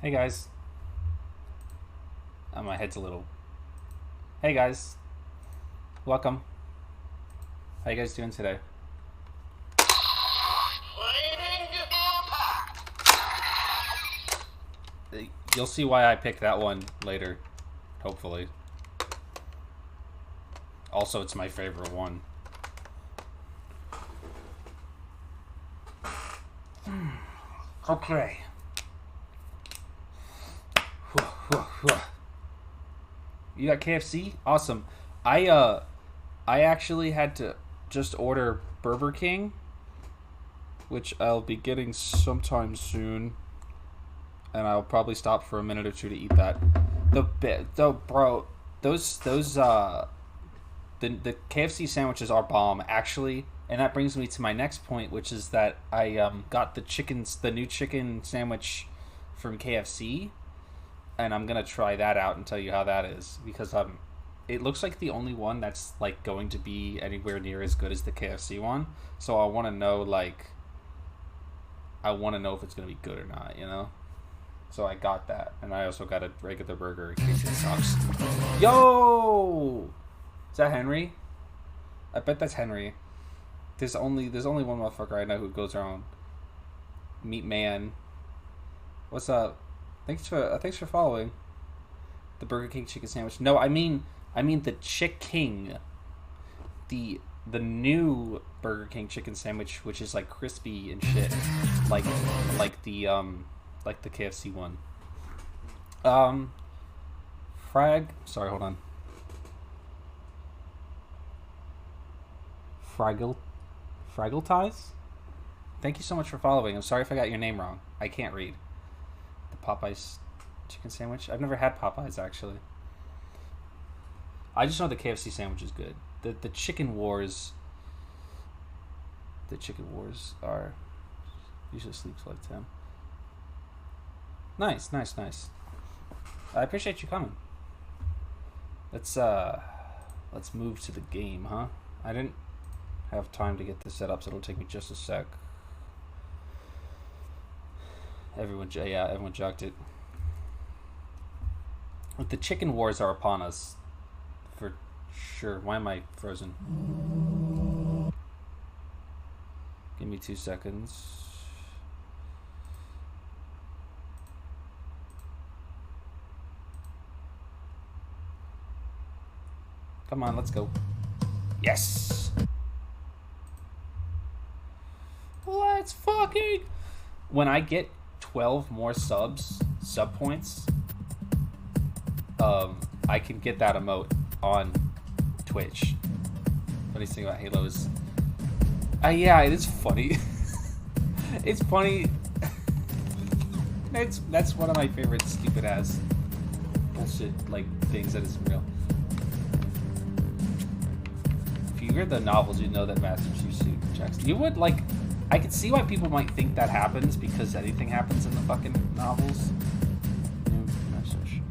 Hey guys. Oh, my head's a little... Hey guys. Welcome. How you guys doing today? You'll see why I picked that one later, hopefully. Also, it's my favorite one. Okay. You got KFC? Awesome. I actually had to just order Burger King, which I'll be getting sometime soon, and I'll probably stop for a minute or two to eat that. The KFC sandwiches are bomb, actually, and that brings me to my next point, which is that I got the new chicken sandwich from KFC, and I'm gonna try that out and tell you how that is, because it looks like the only one that's like going to be anywhere near as good as the KFC one. So I want to know if it's gonna be good or not, you know. So I got that, and I also got a regular burger in case it sucks. Yo, is that Henry? I bet that's Henry. There's only one motherfucker I know who goes around. Meat Man. What's up? Thanks for following. The Burger King chicken sandwich. No, I mean the Chick King. The new Burger King chicken sandwich, which is like crispy and shit, like the KFC one. Sorry, hold on. Fraggle Ties? Thank you so much for following. I'm sorry if I got your name wrong. I can't read. The Popeyes chicken sandwich? I've never had Popeyes, actually. I just know the KFC sandwich is good. The chicken wars... The chicken wars are... Usually sleeps like 10. Nice. I appreciate you coming. Let's move to the game, huh? I didn't have time to get this set up, so it'll take me just a sec. Everyone jucked it. But the chicken wars are upon us, for sure. Why am I frozen? Give me 2 seconds. Come on, let's go. Yes! Let's fucking... When I get 12 more sub points, I can get that emote on Twitch. Funniest thing about Halo is... yeah, it is funny. It's funny. That's one of my favorite stupid ass bullshit, like, things that isn't real. If you read the novels, you know that Master Chief suit Jackson. You would, like... I could see why people might think that happens, because anything happens in the fucking novels. New message.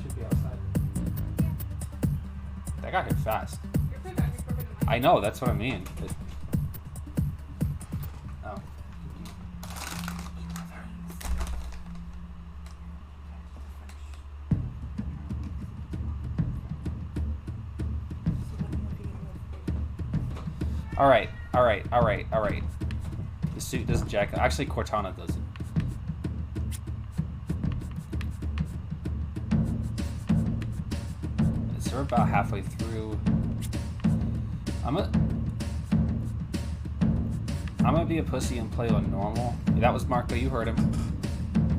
Should be outside. That got here fast. I know, that's what I mean. Oh. Alright. The suit doesn't jack. Actually, Cortana doesn't. So we're about halfway through. I'm gonna be a pussy and play on normal. That was Marco, you heard him.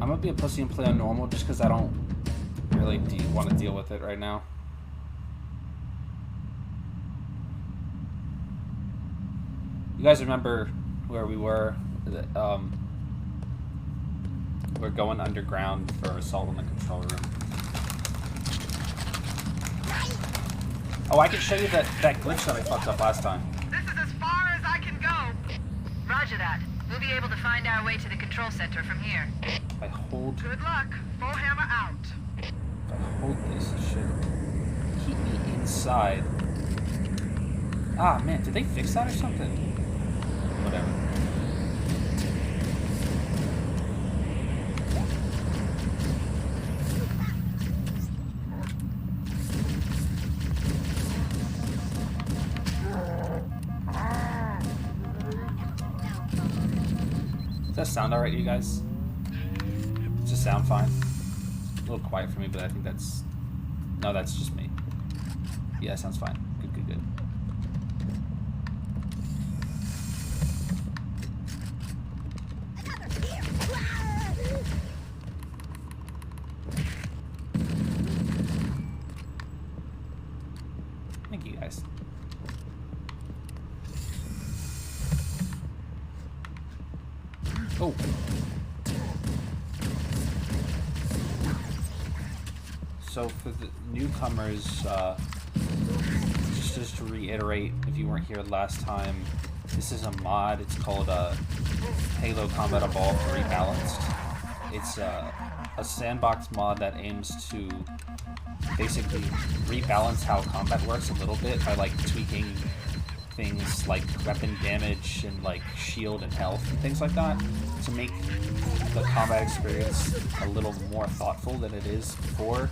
I'm gonna be a pussy and play on normal just because I don't really want to deal with it right now. You guys remember where we were? We're going underground for assault on the control room. Oh, I can show you that glitch that I fucked up last time. This is as far as I can go. Roger that. We'll be able to find our way to the control center from here. If I hold... Good luck. Full hammer out. If I hold this, it should keep me inside. Ah, man, did they fix that or something? Whatever. Does that sound alright, you guys? Does it sound fine? A little quiet for me, but I think that's... No, that's just me. Yeah, it sounds fine. Good, good, good. Thank you, guys. Oh. So for the newcomers, just to reiterate, if you weren't here last time, this is a mod. It's called Halo Combat Evolved Rebalanced. It's a sandbox mod that aims to basically rebalance how combat works a little bit by like tweaking things like weapon damage and like shield and health and things like that to make the combat experience a little more thoughtful than it is before,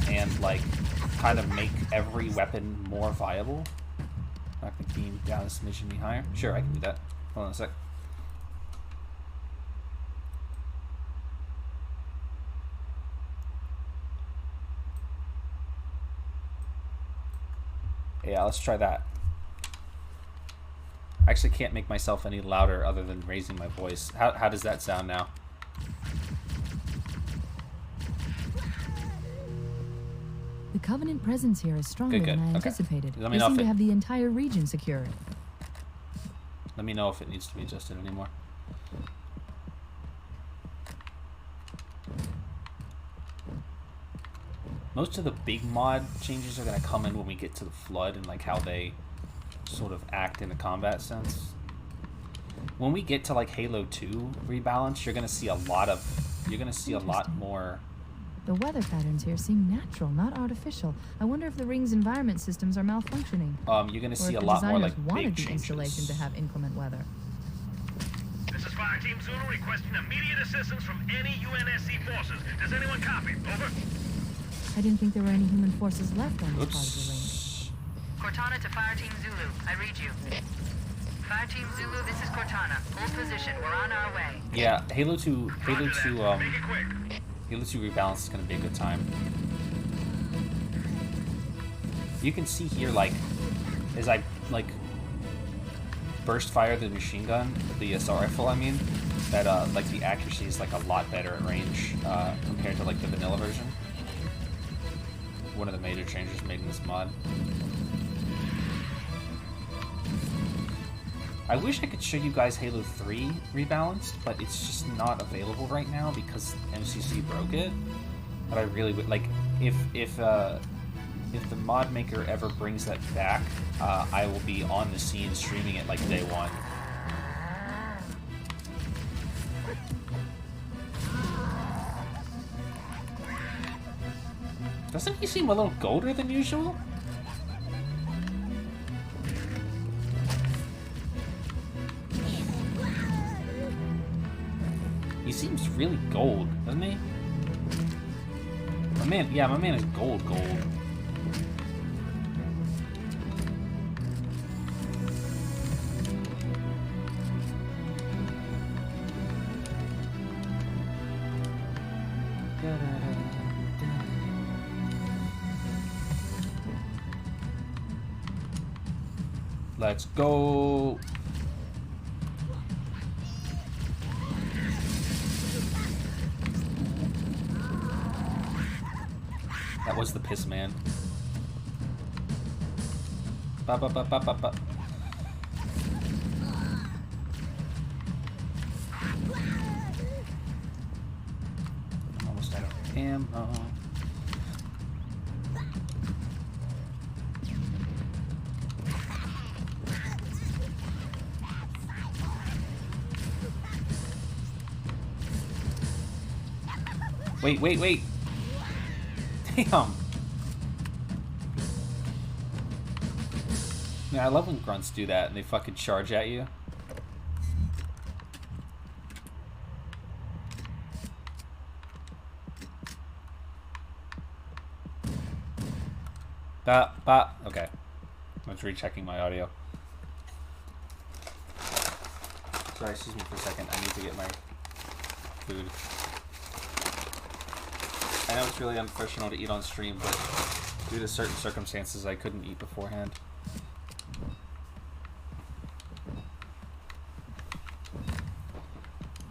and like kind of make every weapon more viable. Knock the beam down a smidgen higher. Sure, I can do that. Hold on a sec. Yeah, let's try that. I actually can't make myself any louder other than raising my voice. How does that sound now? The Covenant presence here is stronger Good. than I Okay. anticipated. Let me They know seem if to it- have the entire region secured. Let me know if it needs to be adjusted anymore. Most of the big mod changes are going to come in when we get to the Flood and like how they sort of act in a combat sense. When we get to like Halo 2 rebalance, you're going to see a lot more. The weather patterns here seem natural, not artificial. I wonder if the ring's environment systems are malfunctioning. You're going to Or see if a the lot more designers like wanted big the changes. installation to have inclement weather. This is Fire Team Zulu requesting immediate assistance from any UNSC forces. Does anyone copy? Over. I didn't think there were any human forces left on this part of the ring. Oops. Cortana to Fire Team Zulu. I read you. Fire Team Zulu, this is Cortana. Hold position. We're on our way. Yeah, Halo 2 Make it quick. Halo 2 rebalance is going to be a good time. You can see here, like, as I, like, burst fire the machine gun, the assault rifle, I mean, that, like, the accuracy is, like, a lot better at range, compared to, like, the vanilla version. One of the major changes made in this mod. I wish I could show you guys Halo 3 rebalanced, but it's just not available right now because MCC broke it. But I really would like if the mod maker ever brings that back, I will be on the scene streaming it like day one. Doesn't he seem a little golder than usual? He seems really gold, doesn't he? My man is gold. Let's go. That was the piss man. Ba ba ba ba ba ba. I'm almost out of ammo. Wait. Damn. Yeah, I love when grunts do that and they fucking charge at you. Okay. I'm just rechecking my audio. Sorry, excuse me for a second. I need to get my food. I know it's really unprofessional to eat on stream, but due to certain circumstances, I couldn't eat beforehand.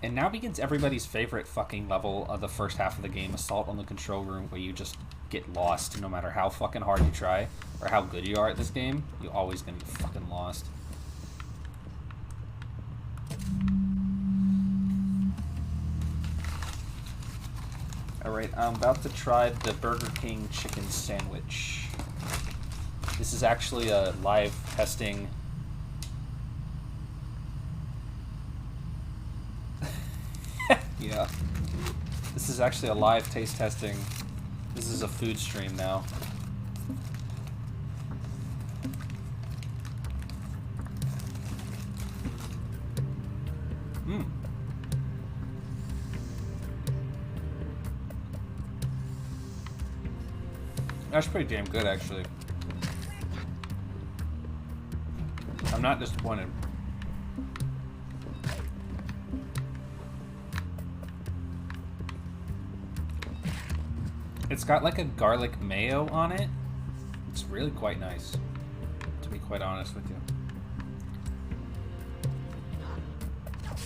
And now begins everybody's favorite fucking level of the first half of the game, Assault on the Control Room, where you just get lost no matter how fucking hard you try or how good you are at this game. You're always gonna get fucking lost. Alright, I'm about to try the Burger King chicken sandwich. This is actually a live testing. Yeah. This is actually a live taste testing. This is a food stream now. Mmm. That's pretty damn good, actually. I'm not disappointed. It's got like a garlic mayo on it. It's really quite nice, to be quite honest with you.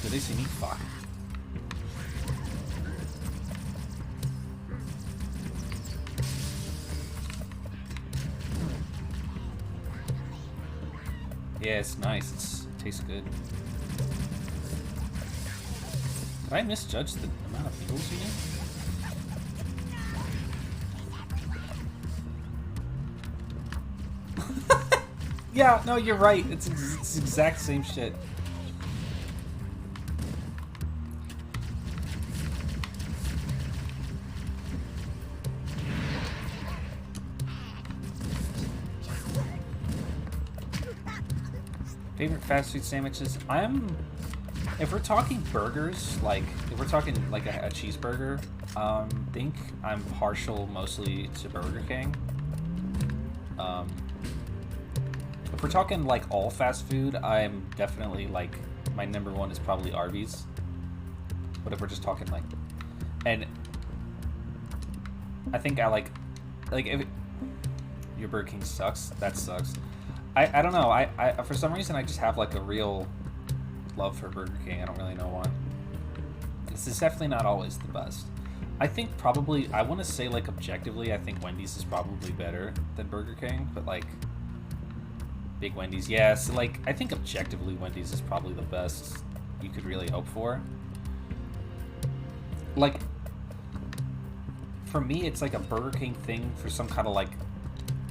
Did they see me? Fuck. Yeah, it's nice. It tastes good. Did I misjudge the amount of noodles you need? Yeah, no, you're right. It's exact same shit. Favorite fast food sandwiches? If we're talking burgers, like, if we're talking like a cheeseburger, think I'm partial mostly to Burger King. If we're talking like all fast food, I'm definitely like, my number one is probably Arby's. But if we're just talking like, and I think I like if your Burger King sucks, that sucks. I don't know, I for some reason I just have like a real love for Burger King. I don't really know why. This is definitely not always the best. I think probably, I want to say like objectively, I think Wendy's is probably better than Burger King, but like, Big Wendy's, yeah, so like, I think objectively Wendy's is probably the best you could really hope for. Like, for me, it's like a Burger King thing for some kind of like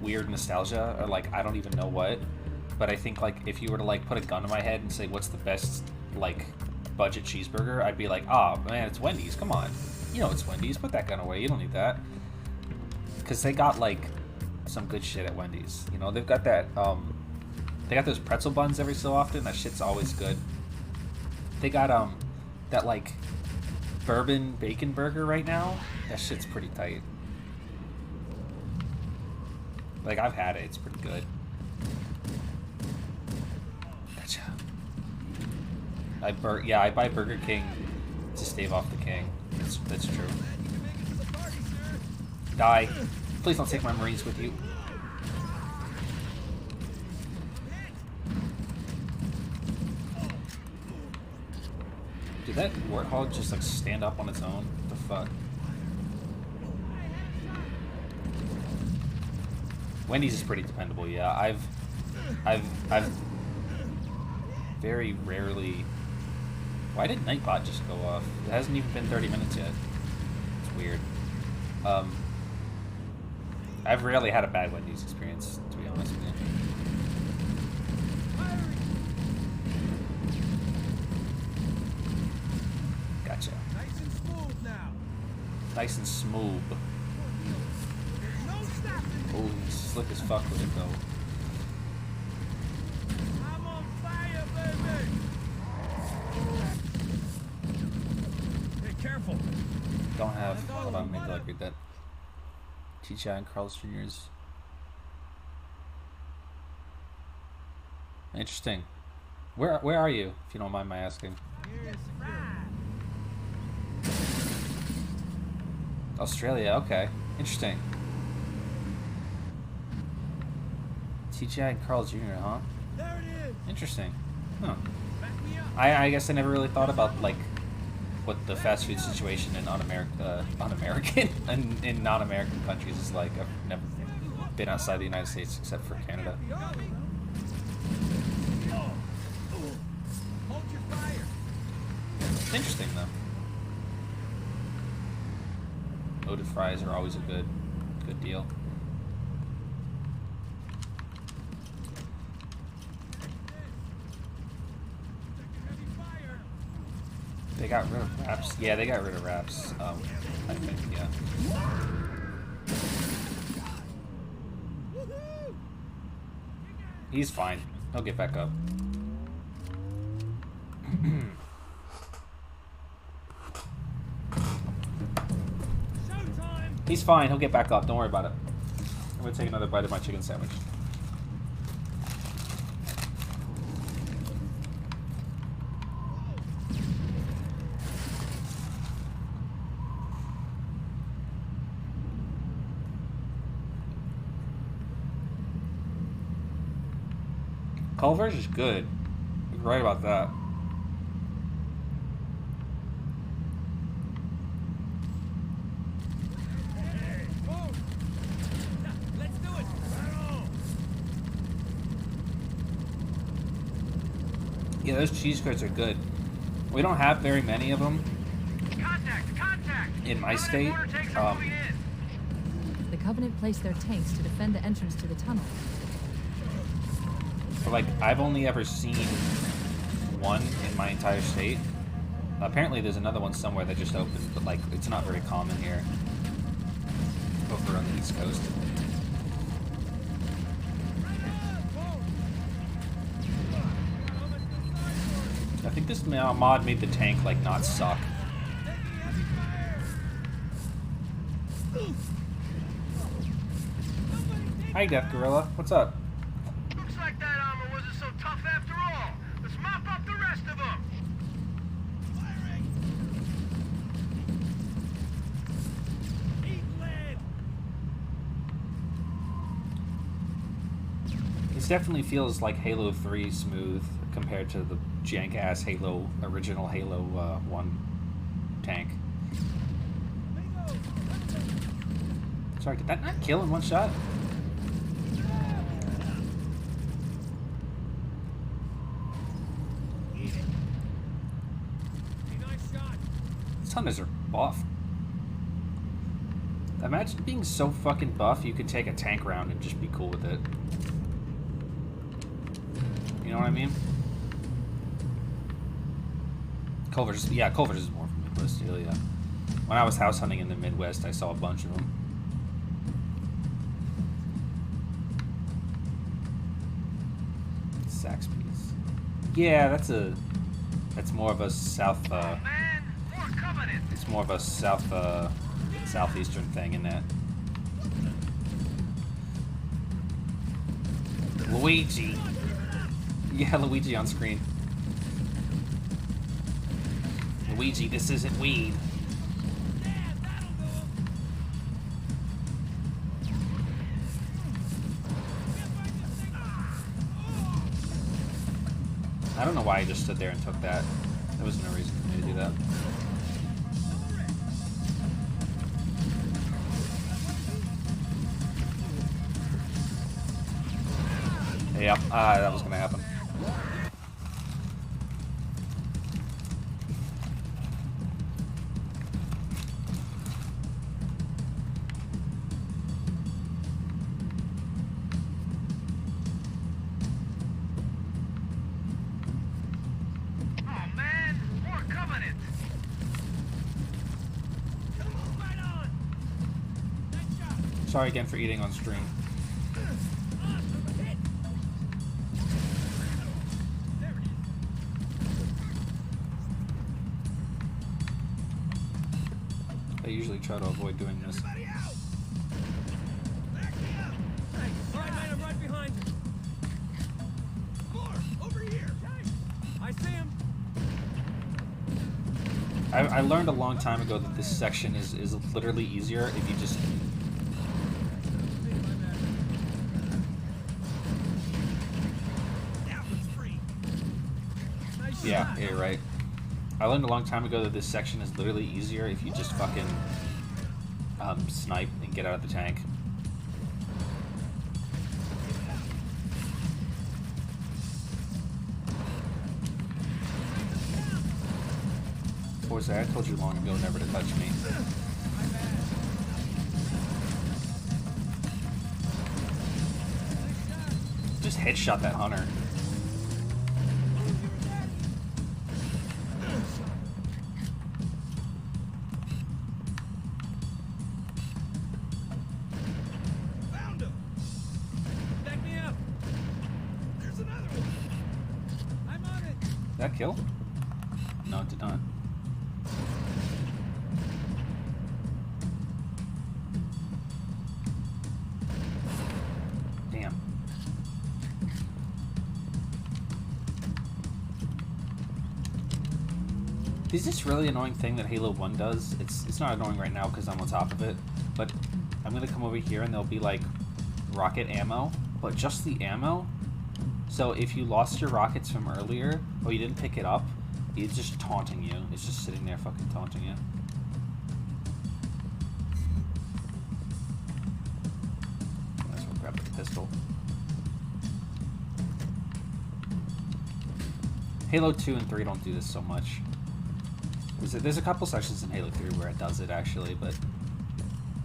weird nostalgia, or like, I don't even know what, but I think like, if you were to like put a gun to my head and say, what's the best like budget cheeseburger, I'd be like, oh man, it's Wendy's, come on. You know it's Wendy's, put that gun away, you don't need that. Because they got like some good shit at Wendy's. You know, they've got that, they got those pretzel buns every so often, that shit's always good. They got that like bourbon bacon burger right now, that shit's pretty tight. Like, I've had it, it's pretty good. Gotcha. I buy Burger King to stave off the king. That's true. Die. Please don't take my Marines with you. Did that warthog just like stand up on its own? What the fuck? Wendy's is pretty dependable, yeah. I've very rarely. Why did Nightbot just go off? It hasn't even been 30 minutes yet. It's weird. I've rarely had a bad Wendy's experience, to be honest with you. Gotcha. Nice and smooth now. Nice and smooth. No stopping. Oh, he's slick as fuck with it though. Don't have. Hold on, maybe I'll read that. TGI and Carl's Jr.'s. Interesting. Where are you, if you don't mind my asking? Australia, okay. Interesting. TGI and Carl's Jr., huh? There it is. Interesting. Huh. Back me up. I guess I never really thought about, like, what the fast food situation in non-American and in non-American countries is like. I've never been outside the United States except for Canada. Hold your fire. It's interesting though. Loaded fries are always a good deal. Heavy fire. They got rid of wraps. Yeah, they got rid of wraps. I think, yeah. Woohoo! He's fine. He'll get back up. Showtime. He's fine. He'll get back up. Don't worry about it. I'm gonna take another bite of my chicken sandwich. Culver's is good. You're right about that. Whoa. Let's do it. Yeah, those cheese curds are good. We don't have very many of them Contact! in my Covenant state. mortar tanks are moving in. The Covenant placed their tanks to defend the entrance to the tunnel. But like, I've only ever seen one in my entire state. Apparently, there's another one somewhere that just opened, but like, it's not very common here. Over on the East Coast. I think this mod made the tank like not suck. Hi, Death Gorilla. What's up? Looks like that armor wasn't so tough after all. Let's mop up the rest of them. This definitely feels like Halo 3 smooth compared to the jank-ass Halo, original Halo 1 tank. Sorry, did that not kill in one shot? These hunters are buff. Imagine being so fucking buff you could take a tank round and just be cool with it. You know what I mean? Culver's is more from the Midwest, yeah. When I was house hunting in the Midwest, I saw a bunch of them. Saxby's. Yeah, that's more of a south, Man, more Covenant. it's more of a southeastern thing, isn't it? Luigi. Yeah, Luigi on screen. Luigi, this isn't weed. I don't know why I just stood there and took that. There was no reason for me to do that. Yep, that was gonna happen. Oh man, more Covenant. Sorry again for eating on stream. I usually try to avoid doing this. Everybody out! Back me up! Hey, all right, man, I'm right behind you. More! Over here! I see him! I learned a long time ago that this section is literally easier if you just... That one's free. Nice Yeah, shot. you're right. I learned a long time ago that this section is literally easier if you just fucking snipe and get out of the tank. Boys, I told you long ago never to touch me. Just headshot that hunter. Found him! Back me up! There's another one! I'm on it! Did that kill? No, it did not. Damn. Is this really annoying thing that Halo 1 does? It's not annoying right now because I'm on top of it, but I'm gonna come over here and there'll be like rocket ammo, but just the ammo. So if you lost your rockets from earlier or you didn't pick it up, it's just taunting you. It's just sitting there fucking taunting you. Let's go grab the pistol. Halo 2 and 3 don't do this so much. There's a couple sections in Halo 3 where it does it actually, but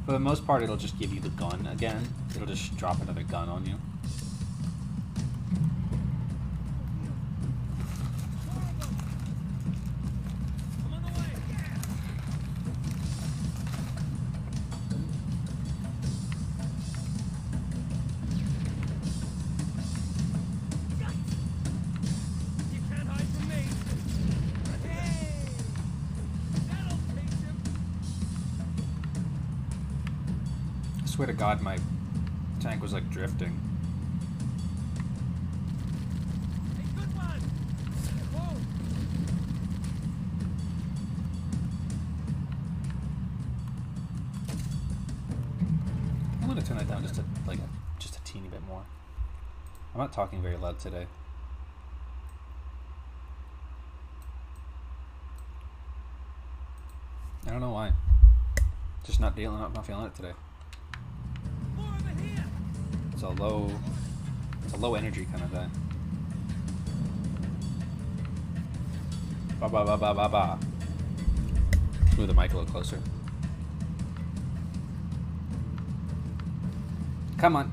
for the most part it'll just give you the gun again. It'll just drop another gun on you. I'm on the way! You can't hide from me! Hey! That'll teach him! I swear to God, my tank was like drifting. Hey, good one! Whoa! I'm gonna turn that down just a teeny bit more. I'm not talking very loud today. I don't know why. Just not feeling it today. More over here! It's a low energy kind of day. Ba ba ba ba ba ba. Move the mic a little closer. Come on.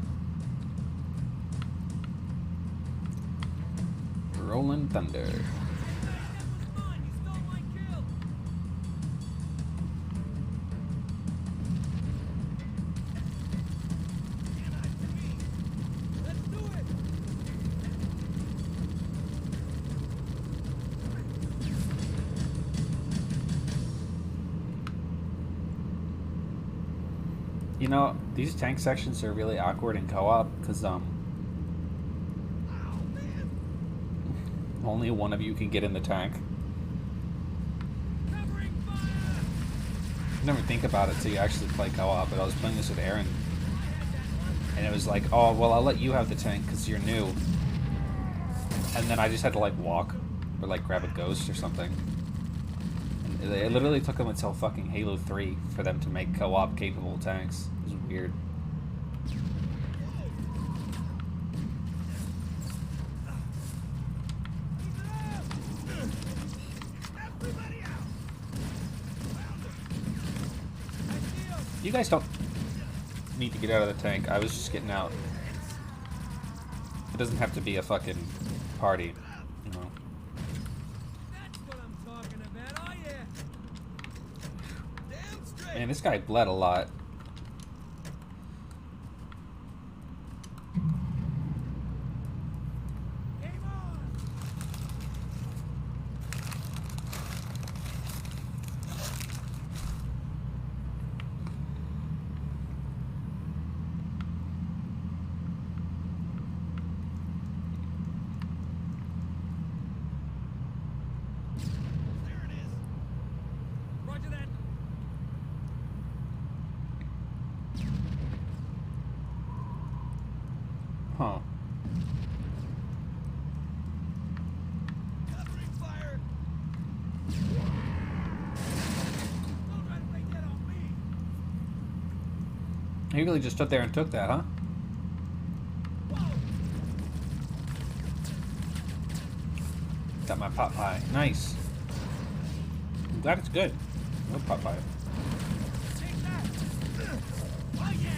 Rolling Thunder. That was mine! You stole my kill! Can't hide from me! Let's do it! You know, these tank sections are really awkward in co-op because Oh, man! only one of you can get in the tank. Covering fire! You never think about it till you actually play co-op, but I was playing this with Aaron, and it was like, oh, well, I'll let you have the tank because you're new. And then I just had to, like, walk or, like, grab a ghost or something. And it literally took them until fucking Halo 3 for them to make co-op capable tanks. It was weird. Everybody out! Found him! I see him! You guys don't need to get out of the tank. I was just getting out. It doesn't have to be a fucking party, you know. That's what I'm talking about, oh yeah! Damn straight! Man, this guy bled a lot. Game on! Huh. Covering fire. Don't try to take that on me. He really just stood there and took that, huh? Got my pot pie. Nice. I'm glad it's good. No pot pie. Take that. Oh yeah.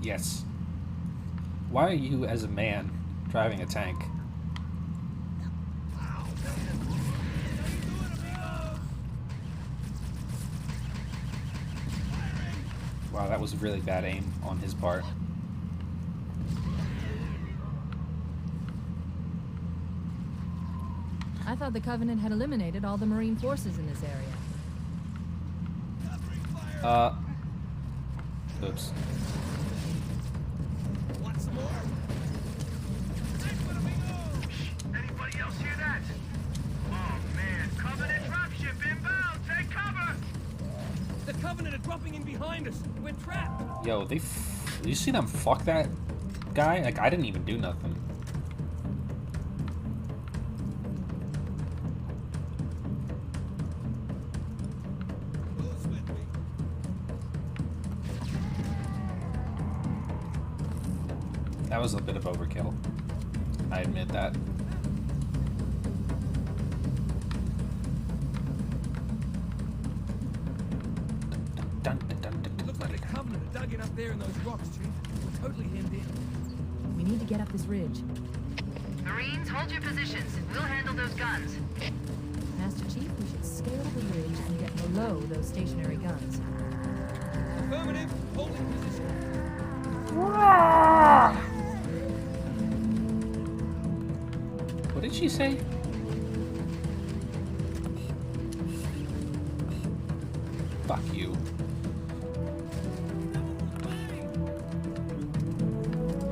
Yes. Why are you, as a man, driving a tank? Wow, that was really bad aim on his part. I thought the Covenant had eliminated all the Marine forces in this area. Oops. Want some more? Anybody else hear that? Oh man, Covenant dropship inbound! Take cover! The Covenant are dropping in behind us. We're trapped. Yo, you see them fuck that guy? Like, I didn't even do nothing. Who's with me? That was a bit of overkill. I admit that. Dun, dun, dun, dun, Looks like the Covenant are dug in up there in those rocks, Chief. We're totally hemmed in. We need to get up this ridge. Marines, hold your positions. We'll handle those guns. Master Chief, we should scale the ridge and get below those stationary guns. Affirmative. Holding position. What did she say? Fuck you.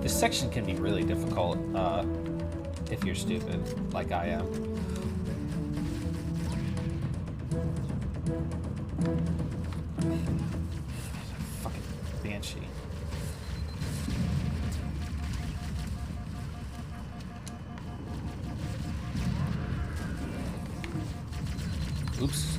This section can be really difficult if you're stupid, like I am. Fucking Banshee. Oops.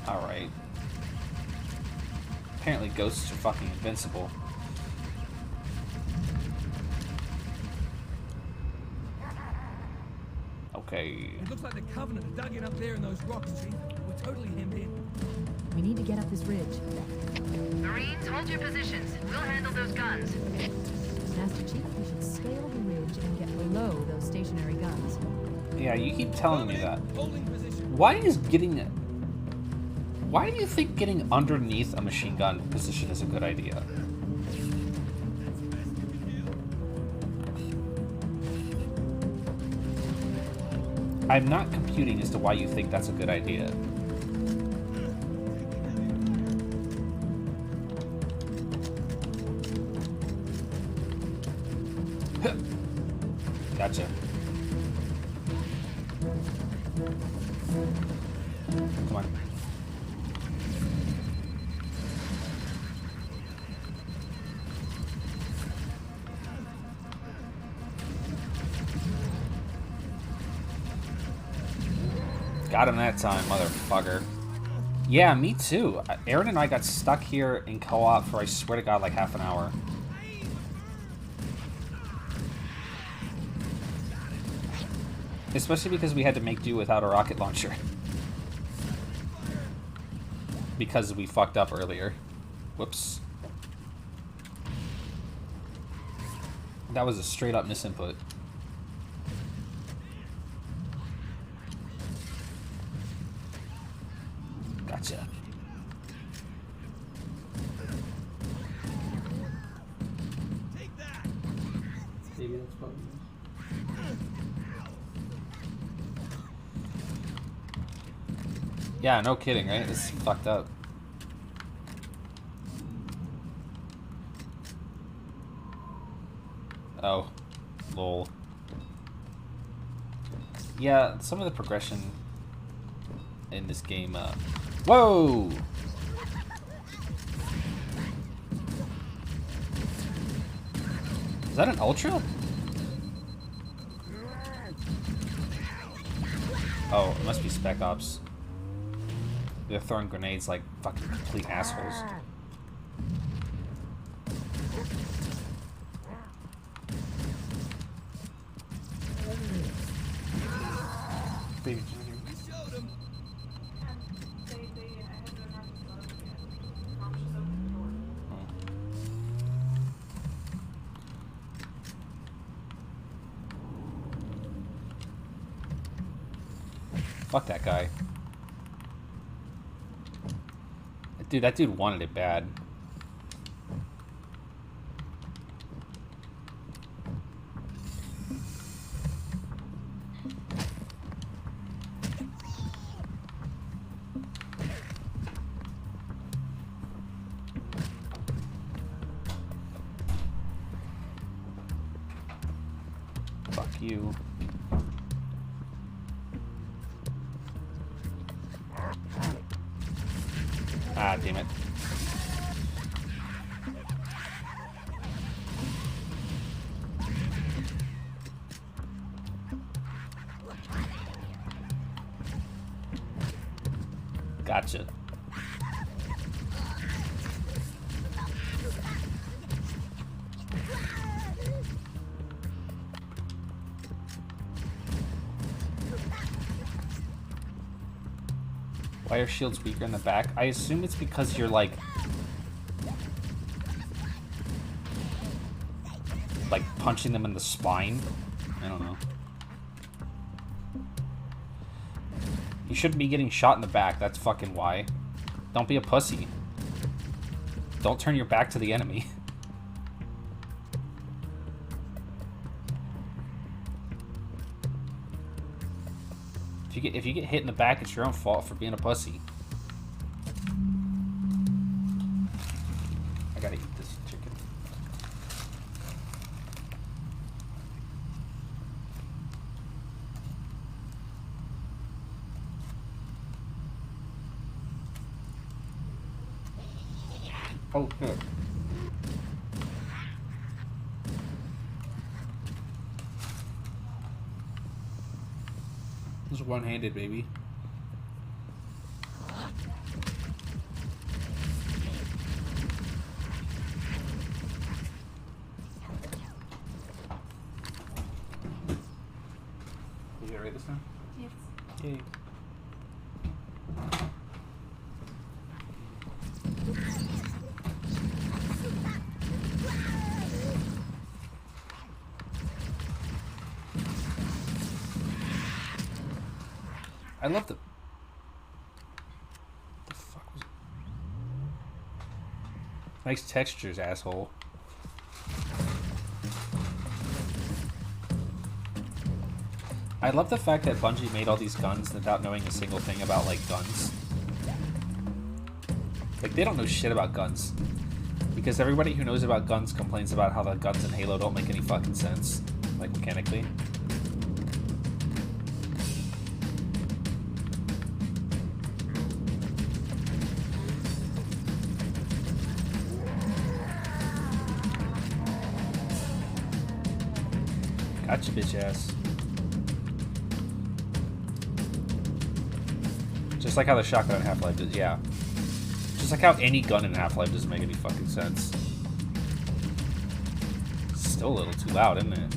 Alright. Apparently ghosts are fucking invincible. Okay. It looks like the Covenant are dug in up there in those rocks, Chief. We're totally hemmed in. We need to get up this ridge. Marines, hold your positions. We'll handle those guns. Master Chief, we should scale the ridge and get below those stationary guns. Yeah, you keep telling me that. Holding position. Why do you think getting underneath a machine gun position is a good idea? I'm not computing as to why you think that's a good idea. Gotcha. Come on. Got him that time, motherfucker. Yeah, me too. Aaron and I got stuck here in co-op for, I swear to God, like half an hour. Especially because we had to make do without a rocket launcher. Because we fucked up earlier. Whoops. That was a straight up misinput. Gotcha. Take that. Maybe that's probably Yeah, no kidding, right? This is fucked up. Oh, lol. Yeah, some of the progression in this game, whoa! Is that an Ultra? Oh, it must be Spec Ops. They're throwing grenades like fucking complete assholes. Baby Junior. We showed him. Fuck that guy. Dude, that dude wanted it bad. Fuck you. Ah, damn it. Gotcha. Why are shields weaker in the back? I assume it's because you're like punching them in the spine. I don't know. You shouldn't be getting shot in the back. That's fucking why. Don't be a pussy. Don't turn your back to the enemy. If you get hit in the back, it's your own fault for being a pussy. I gotta eat this chicken. Oh, good. This is one-handed, baby. You get it right this time? Yes. Yay. I love the... What the fuck was it? Nice textures, asshole. I love the fact that Bungie made all these guns without knowing a single thing about, like, guns. Like, they don't know shit about guns. Because everybody who knows about guns complains about how the guns in Halo don't make any fucking sense. Like, mechanically. Gotcha, bitch ass. Just like how the shotgun in Half-Life does, yeah. Just like how any gun in Half-Life doesn't make any fucking sense. Still a little too loud, isn't it?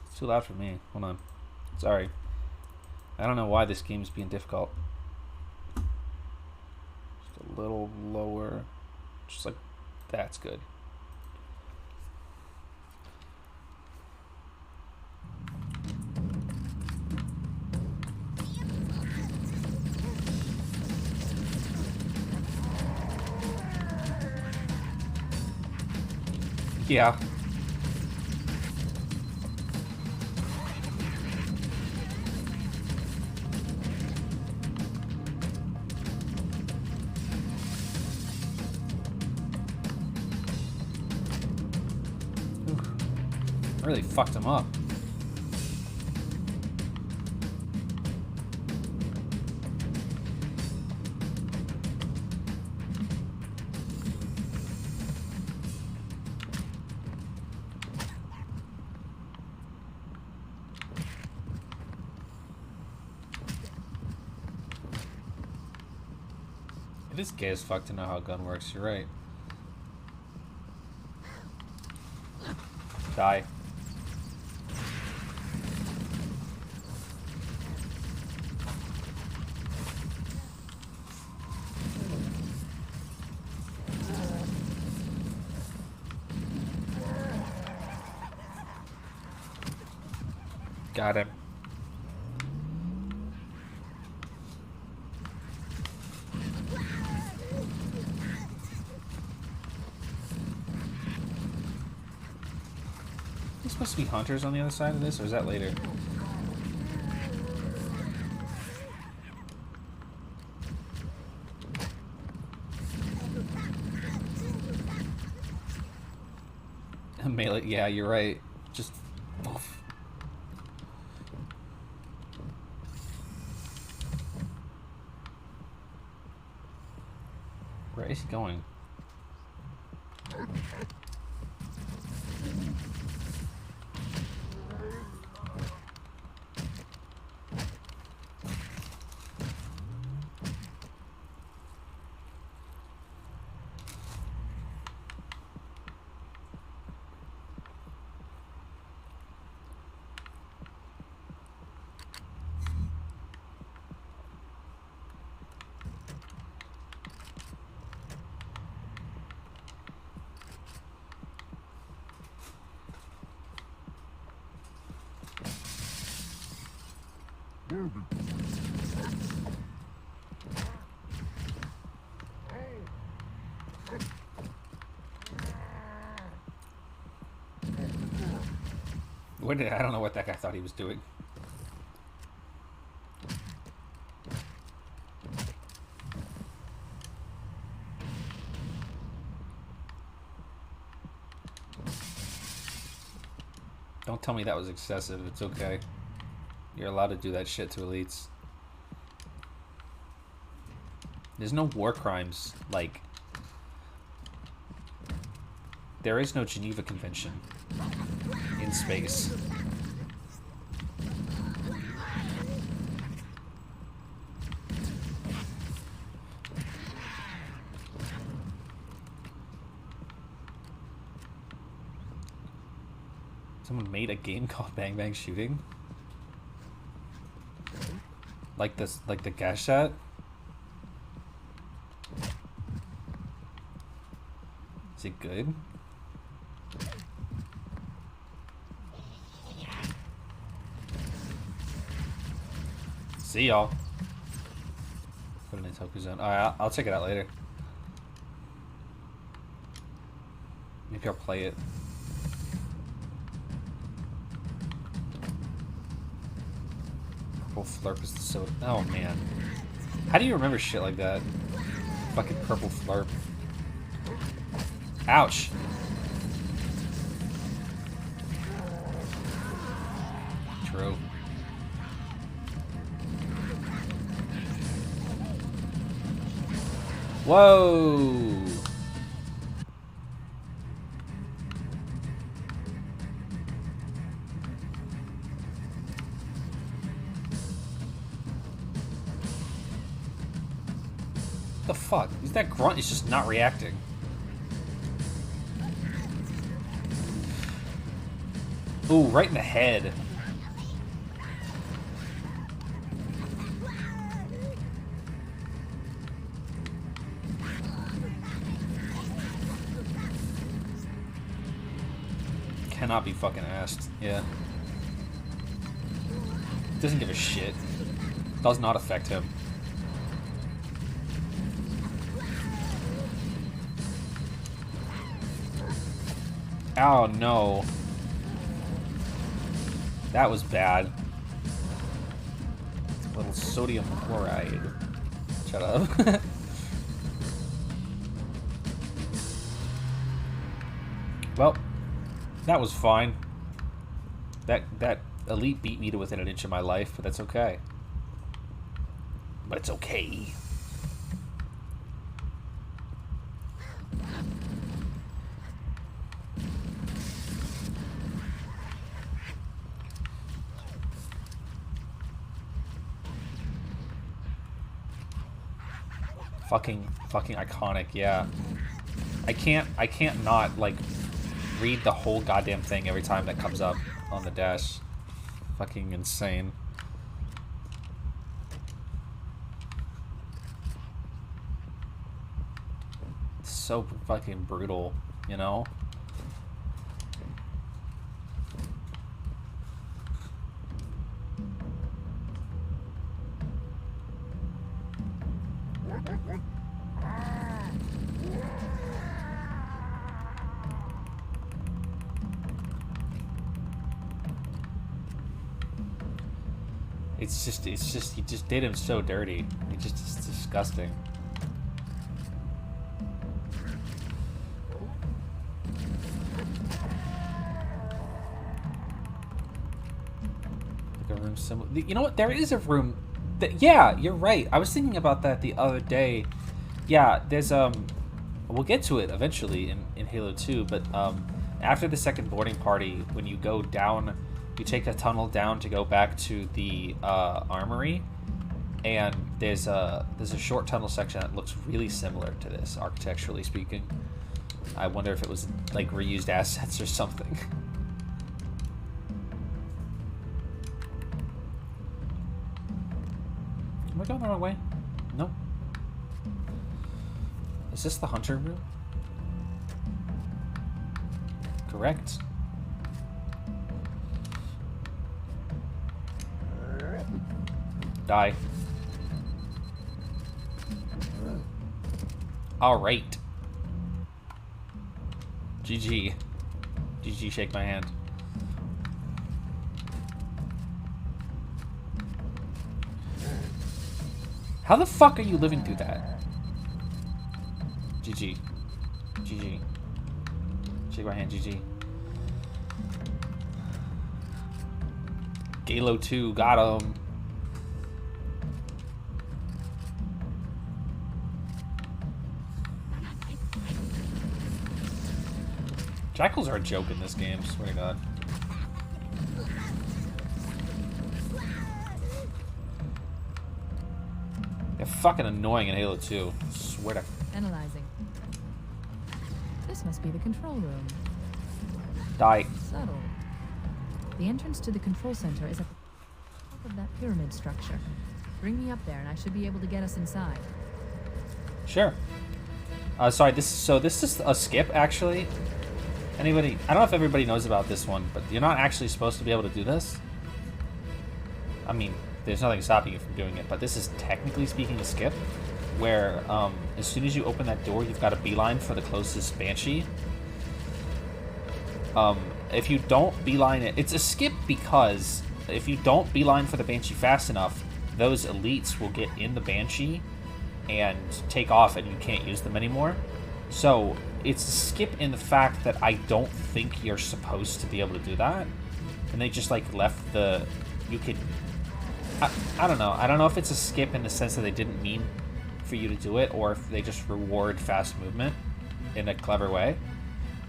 It's too loud for me. Hold on. Sorry. I don't know why this game is being difficult. Just a little lower. Just like, that's good. Yeah. Really fucked him up. It is gay as fuck to know how a gun works, you're right. Die. Got him. There's supposed to be hunters on the other side of this, or is that later? Melee, yeah, you're right. Just oof. Where is he going? I don't know what that guy thought he was doing. Don't tell me that was excessive. It's okay. You're allowed to do that shit to elites. There's no war crimes. Like, there is no Geneva Convention in space. Someone made a game called Bang Bang Shooting? Like this, like the gas shot? Is it good? See y'all. Put it in Toku Zone. Alright, I'll check it out later. Maybe I'll play it. Purple Flurp is the soda. Oh man. How do you remember shit like that? Fucking Purple Flurp. Ouch. True. Whoa. What the fuck? That grunt is just not reacting. Ooh, right in the head. Cannot be fucking asked. Yeah. Doesn't give a shit. Does not affect him. Oh no. That was bad. A little sodium chloride. Shut up. Well, that was fine. That elite beat me to within an inch of my life, but that's okay. But it's okay. Fucking iconic, yeah. I can't not, like, read the whole goddamn thing every time that comes up on the dash. Fucking insane. It's so fucking brutal, you know? It's just, he just did him so dirty. It's disgusting. Like a room similar. You know what? There is a room. Yeah, you're right. I was thinking about that the other day. Yeah, there's we'll get to it eventually in Halo 2, but after the second boarding party, when you go down. You take a tunnel down to go back to the armory, and there's a short tunnel section that looks really similar to this, architecturally speaking. I wonder if it was like reused assets or something. Am I going the wrong way? No. Is this the hunter room? Correct. Die. Alright. GG. GG, shake my hand. How the fuck are you living through that? GG. GG. Shake my hand, GG. Halo 2, got him. Jackals are a joke in this game, swear to God. They're fucking annoying in Halo 2. Swear to... Analyzing. This must be the control room. Die. Subtle. The entrance to the control center is at the top of that pyramid structure. Bring me up there and I should be able to get us inside. Sure. Sorry, this is a skip, actually. Anybody, I don't know if everybody knows about this one, but you're not actually supposed to be able to do this. I mean, there's nothing stopping you from doing it, but this is technically speaking a skip, where as soon as you open that door, you've got a beeline for the closest Banshee. If you don't beeline it, it's a skip because if you don't beeline for the Banshee fast enough, those elites will get in the Banshee and take off and you can't use them anymore. So it's a skip in the fact that I don't think you're supposed to be able to do that. And they just like left the, you could, I don't know. I don't know if it's a skip in the sense that they didn't mean for you to do it, or if they just reward fast movement in a clever way.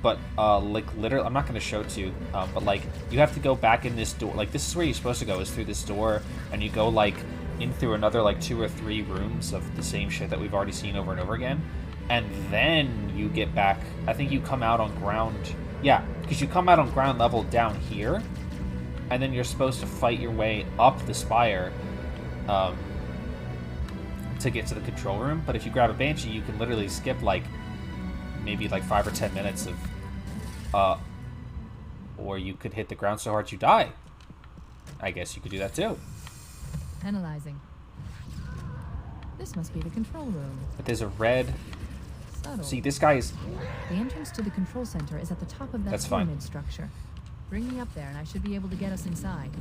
But like literally, I'm not going to show it to you, but like you have to go back in this door. Like this is where you're supposed to go, is through this door, and you go like in through another like 2 or 3 rooms of the same shit that we've already seen over and over again. And then you get back, I think you come out on ground, yeah, because you come out on ground level down here, and then you're supposed to fight your way up the spire to get to the control room. But if you grab a Banshee, you can literally skip like maybe like 5 or 10 minutes of, or you could hit the ground so hard you die. I guess you could do that too. Analyzing. This must be the control room. But there's a red... Subtle. See, this guy is... The entrance to the control center is at the top of that That's fine. pyramid structure. Bring me up there and I should be able to get us inside.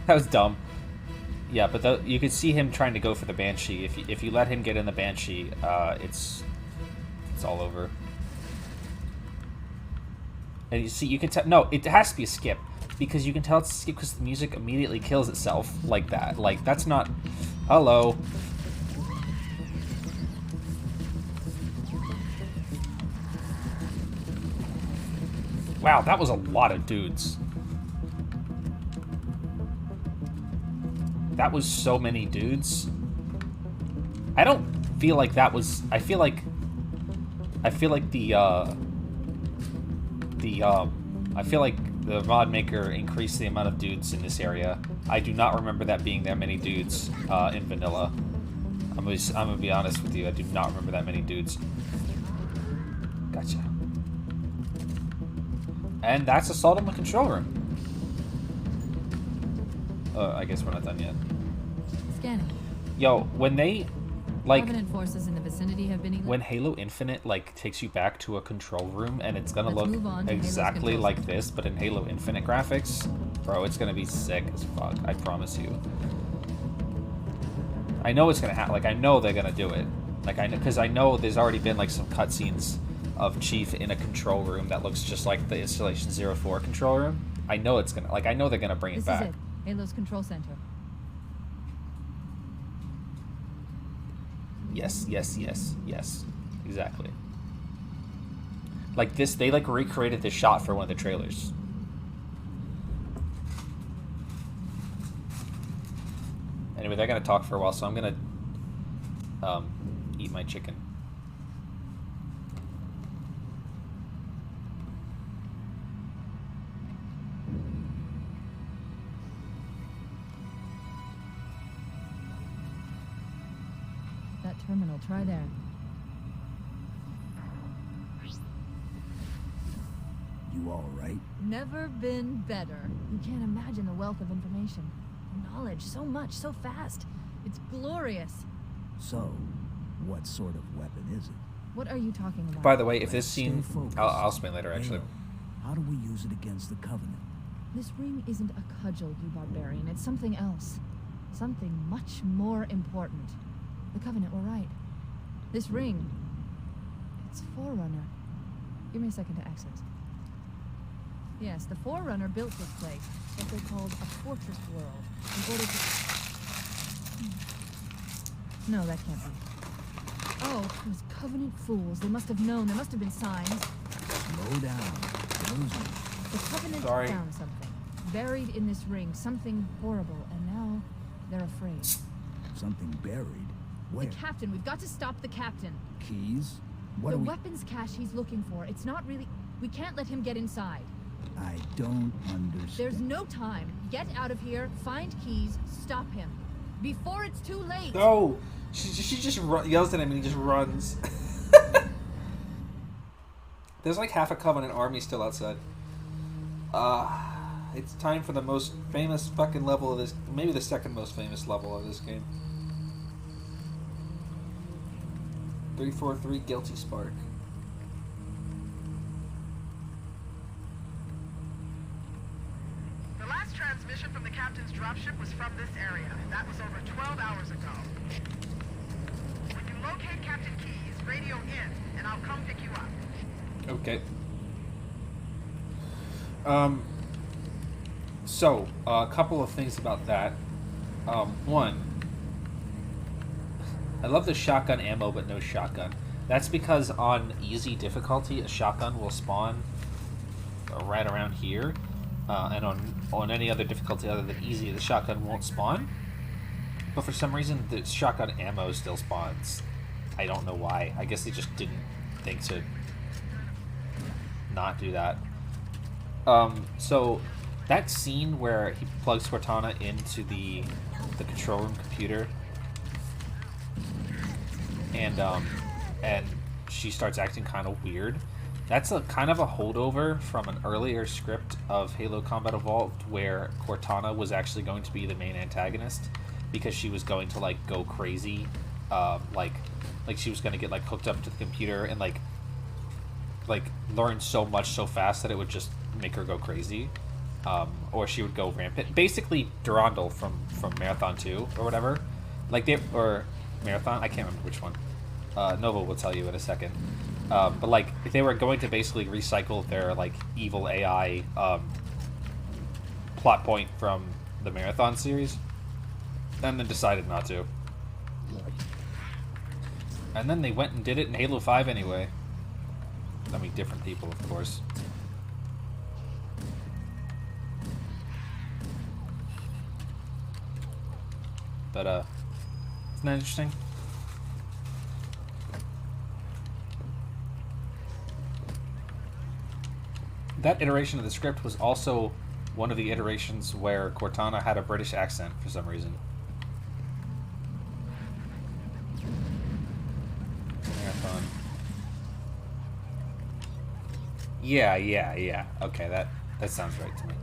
That was dumb. Yeah, but you could see him trying to go for the Banshee. If you let him get in the Banshee, it's all over. And you see, you can tell. No, it has to be a skip because you can tell it's a skip because the music immediately kills itself like that. Like that's not. Hello. Wow, that was a lot of dudes. That was so many dudes. I don't feel like that was. I feel like I feel like the mod maker increased the amount of dudes in this area. I do not remember that being that many dudes in vanilla. I'm gonna be honest with you. I do not remember that many dudes. Gotcha. And that's assault on the control room. I guess we're not done yet. Scanning. Yo, when they like Covenant forces in the vicinity have been when Halo Infinite like takes you back to a control room and it's gonna Let's move look on to exactly Halo's like control this, but in Halo Infinite graphics, bro, it's gonna be sick as fuck. I promise you. I know it's gonna happen. Like I know they're gonna do it. Like because I know there's already been like some cutscenes of Chief in a control room that looks just like the Installation 04 control room. I know it's gonna I know they're gonna bring it This back. is it. Halo's control center. Yes. Exactly. Like this, they like recreated this shot for one of the trailers. Anyway, they're gonna talk for a while, so I'm gonna eat my chicken. That terminal, try there. You all right? Never been better. You can't imagine the wealth of information. Knowledge, so much, so fast. It's glorious. So, what sort of weapon is it? What are you talking about? By the way, if this Stay scene, focused. I'll explain later. Actually, Halo, how do we use it against the Covenant? This ring isn't a cudgel, you barbarian. It's something else. Something much more important. The Covenant were right. This ring, it's Forerunner. Give me a second to access. Yes, the Forerunner built this place, what they called a fortress world, in order to... No, that can't be. Oh, those Covenant fools. They must have known. There must have been signs. Slow down. Rosie. The Covenant Sorry. found something. Buried in this ring. Something horrible. And now, they're afraid. Something buried. Where? The captain. We've got to stop the captain. Keys? What The do we... weapons cache he's looking for. It's not really... We can't let him get inside. I don't understand. There's no time. Get out of here. Find keys. Stop him. Before it's too late. no. She just yells at him and he just runs. There's like half a Covenant army still outside. It's time for the most famous fucking level of this. Maybe the second most famous level of this game. 343 Guilty Spark. The last transmission from the captain's dropship was from this area. That was over 12 hours ago. When you locate Captain Keys, radio in, and I'll come pick you up. Okay. So, a couple of things about that. One, I love the shotgun ammo, but no shotgun. That's because on easy difficulty, a shotgun will spawn right around here. And on any other difficulty other than easy, the shotgun won't spawn. But for some reason, the shotgun ammo still spawns. I don't know why. I guess they just didn't think to not do that. So that scene where he plugs Cortana into the control room computer, and she starts acting kind of weird. That's a kind of a holdover from an earlier script of Halo Combat Evolved where Cortana was actually going to be the main antagonist because she was going to like go crazy, like she was going to get like hooked up to the computer and like learn so much so fast that it would just make her go crazy, or she would go rampant. Basically, Durandal from Marathon 2 or whatever, or Marathon. I can't remember which one. Nova will tell you in a second. But like, they were going to basically recycle their like evil AI plot point from the Marathon series, and then decided not to. And then they went and did it in Halo 5 anyway. I mean, different people, of course. But, isn't that interesting? That iteration of the script was also one of the iterations where Cortana had a British accent for some reason. Marathon. Yeah. Okay, that sounds right to me.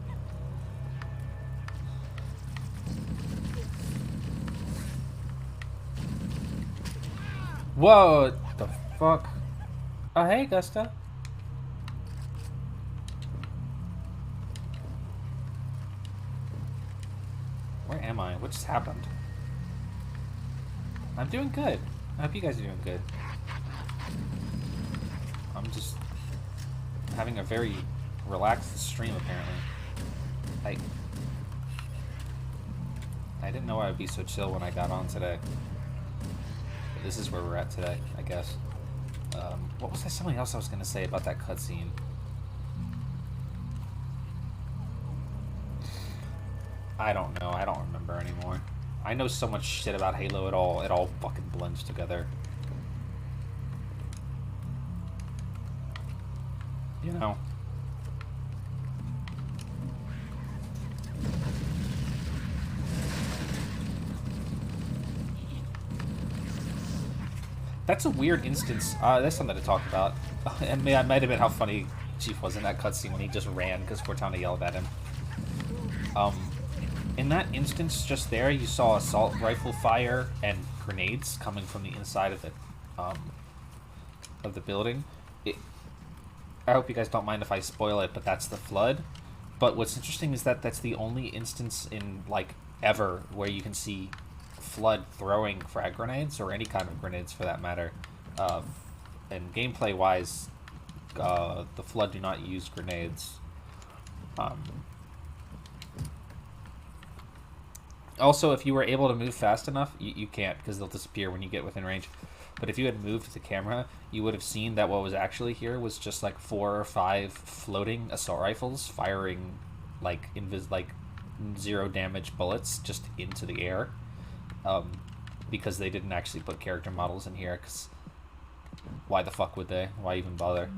Whoa, what the fuck? Oh, hey, Gusta. Where am I? What just happened? I'm doing good. I hope you guys are doing good. I'm just having a very relaxed stream, apparently. I didn't know I would be so chill when I got on today. But this is where we're at today, I guess. What was there something else I was going to say about that cutscene? I don't know. I don't remember anymore. I know so much shit about Halo. It all fucking blends together. You know. That's a weird instance. There's something to talk about. It might have been how funny Chief was in that cutscene when he just ran because Cortana yelled at him. In that instance, just there, you saw assault rifle fire and grenades coming from the inside of the building. I hope you guys don't mind if I spoil it, but that's the Flood. But what's interesting is that that's the only instance in, like, ever where you can see Flood throwing frag grenades, or any kind of grenades for that matter. And gameplay-wise, the Flood do not use grenades. Also, if you were able to move fast enough, you can't, because they'll disappear when you get within range. But if you had moved the camera, you would have seen that what was actually here was just like 4 or 5 floating assault rifles firing like zero damage bullets just into the air. Because they didn't actually put character models in here, because why the fuck would they? Why even bother?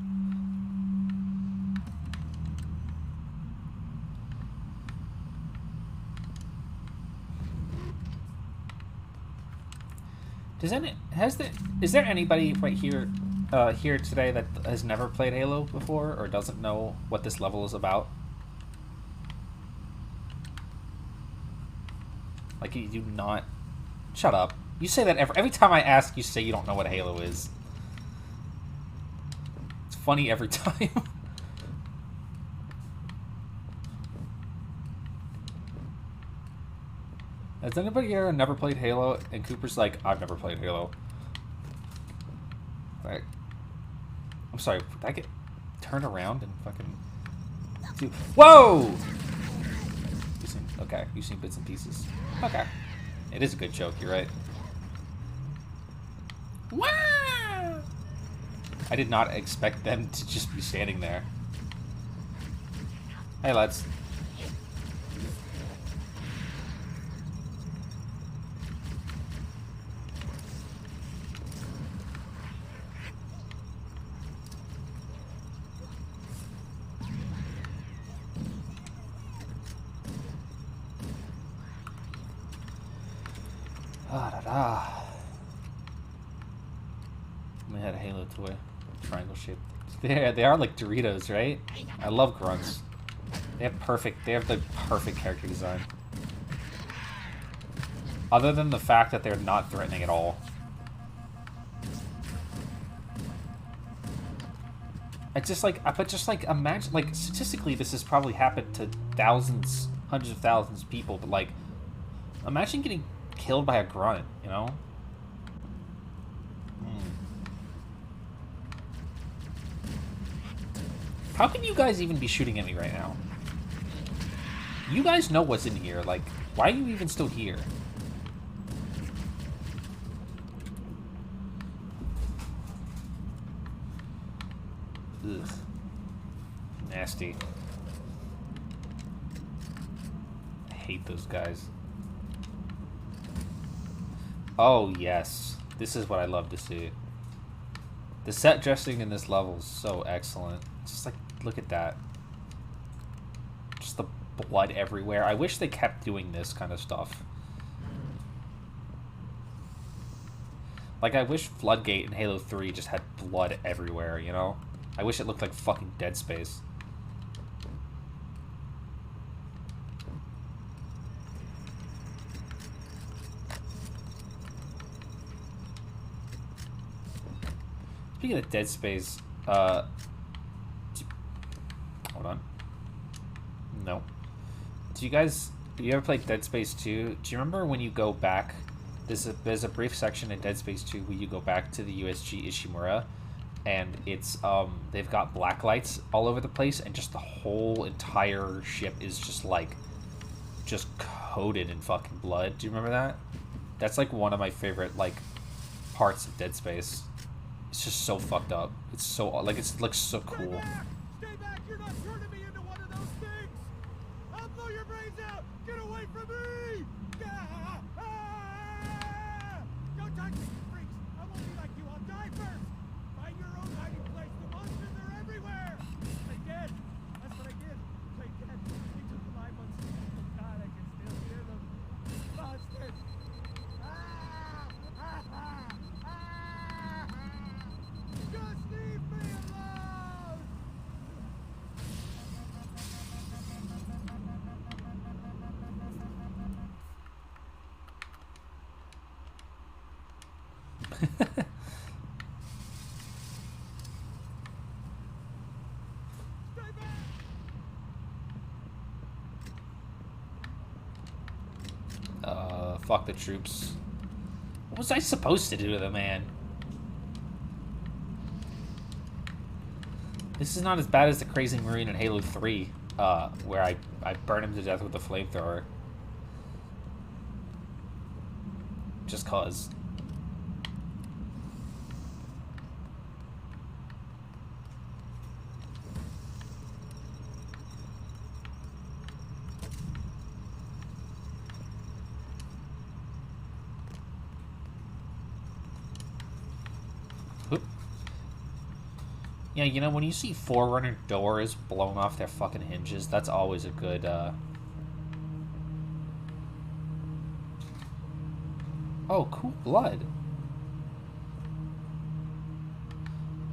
Is there anybody right here here today that has never played Halo before or doesn't know what this level is about? Like, you do not... Shut up. You say that every time I ask, you say you don't know what Halo is. It's funny every time. Has anybody here never played Halo? And Cooper's like, I've never played Halo. Like, I'm sorry, did I get turned around and fucking... Whoa! Okay, you've seen bits and pieces. Okay. It is a good joke, you're right. Wow! I did not expect them to just be standing there. Hey, lads. We had a Halo toy, triangle shaped. They are like Doritos, right? I love grunts. They have the perfect character design. Other than the fact that they're not threatening at all. But just like imagine, like, statistically this has probably happened to thousands, hundreds of thousands of people, but like, imagine getting killed by a grunt, you know? How can you guys even be shooting at me right now? You guys know what's in here. Like, why are you even still here? Ugh. Nasty. I hate those guys. Oh, yes. This is what I love to see. The set dressing in this level is so excellent. Just like, look at that. Just the blood everywhere. I wish they kept doing this kind of stuff. Like, I wish Floodgate in Halo 3 just had blood everywhere, you know? I wish it looked like fucking Dead Space. Speaking of Dead Space, hold on. No. Do you ever play Dead Space 2? Do you remember when you go back, there's a brief section in Dead Space 2 where you go back to the USG Ishimura, and it's, they've got black lights all over the place, and just the whole entire ship is just, like, just coated in fucking blood. Do you remember that? That's, like, one of my favorite, like, parts of Dead Space. It's just so fucked up. It's so, like, it looks so cool. Stay back! You're not turning me into one of those things! I'll blow your brains out! Get away from me! Don't touch me, you freaks! I won't be like you, I'll die first! Find your own hiding place, the monsters are everywhere! Play dead! That's what I did! Play dead! They took the live ones. Oh God, I can still hear them. Monsters! Just leave me alone! Stay back! Fuck the troops. What was I supposed to do to the man? This is not as bad as the Crazy Marine in Halo 3, where I burned him to death with a flamethrower. Just cause. Yeah, you know, when you see Forerunner doors blowing off their fucking hinges, that's always a good, Oh, cool blood.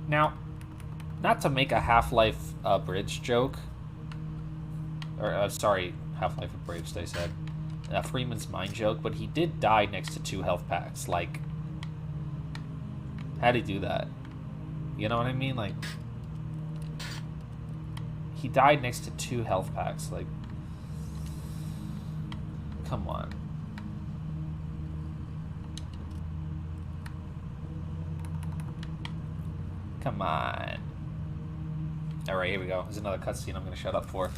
Now, not to make a Half-Life Abridged joke, or, sorry, Half-Life Abridged, I said, Freeman's Mind joke, but he did die next to 2 health packs. Like, how'd he do that? You know what I mean? Like, he died next to 2 health packs. Like, come on. Come on. Alright, here we go. There's another cutscene I'm gonna shut up for.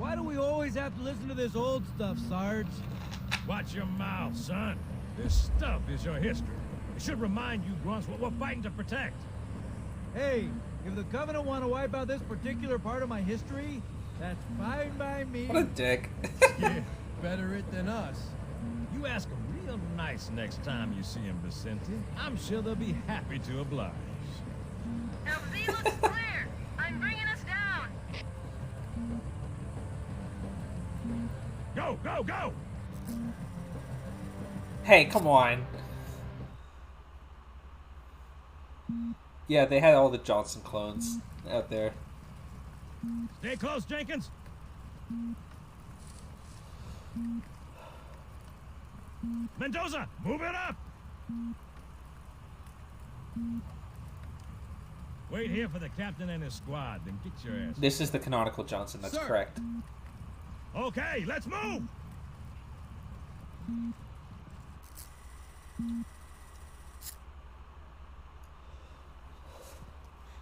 Why do we always have to listen to this old stuff, Sarge? Watch your mouth, son. This stuff is your history. It should remind you grunts what we're fighting to protect. Hey, if the Covenant want to wipe out this particular part of my history, that's fine by me. What a dick. Yeah, better it than us. You ask them real nice next time you see him, Vicente. I'm sure they'll be happy to oblige. LZ looks clear. I'm bringing us down. Go, go, go! Hey, come on. Yeah, they had all the Johnson clones out there. Stay close, Jenkins. Mendoza, move it up! Wait here for the captain and his squad, then get your ass. This is the canonical Johnson, that's Sir. correct. Okay, let's move!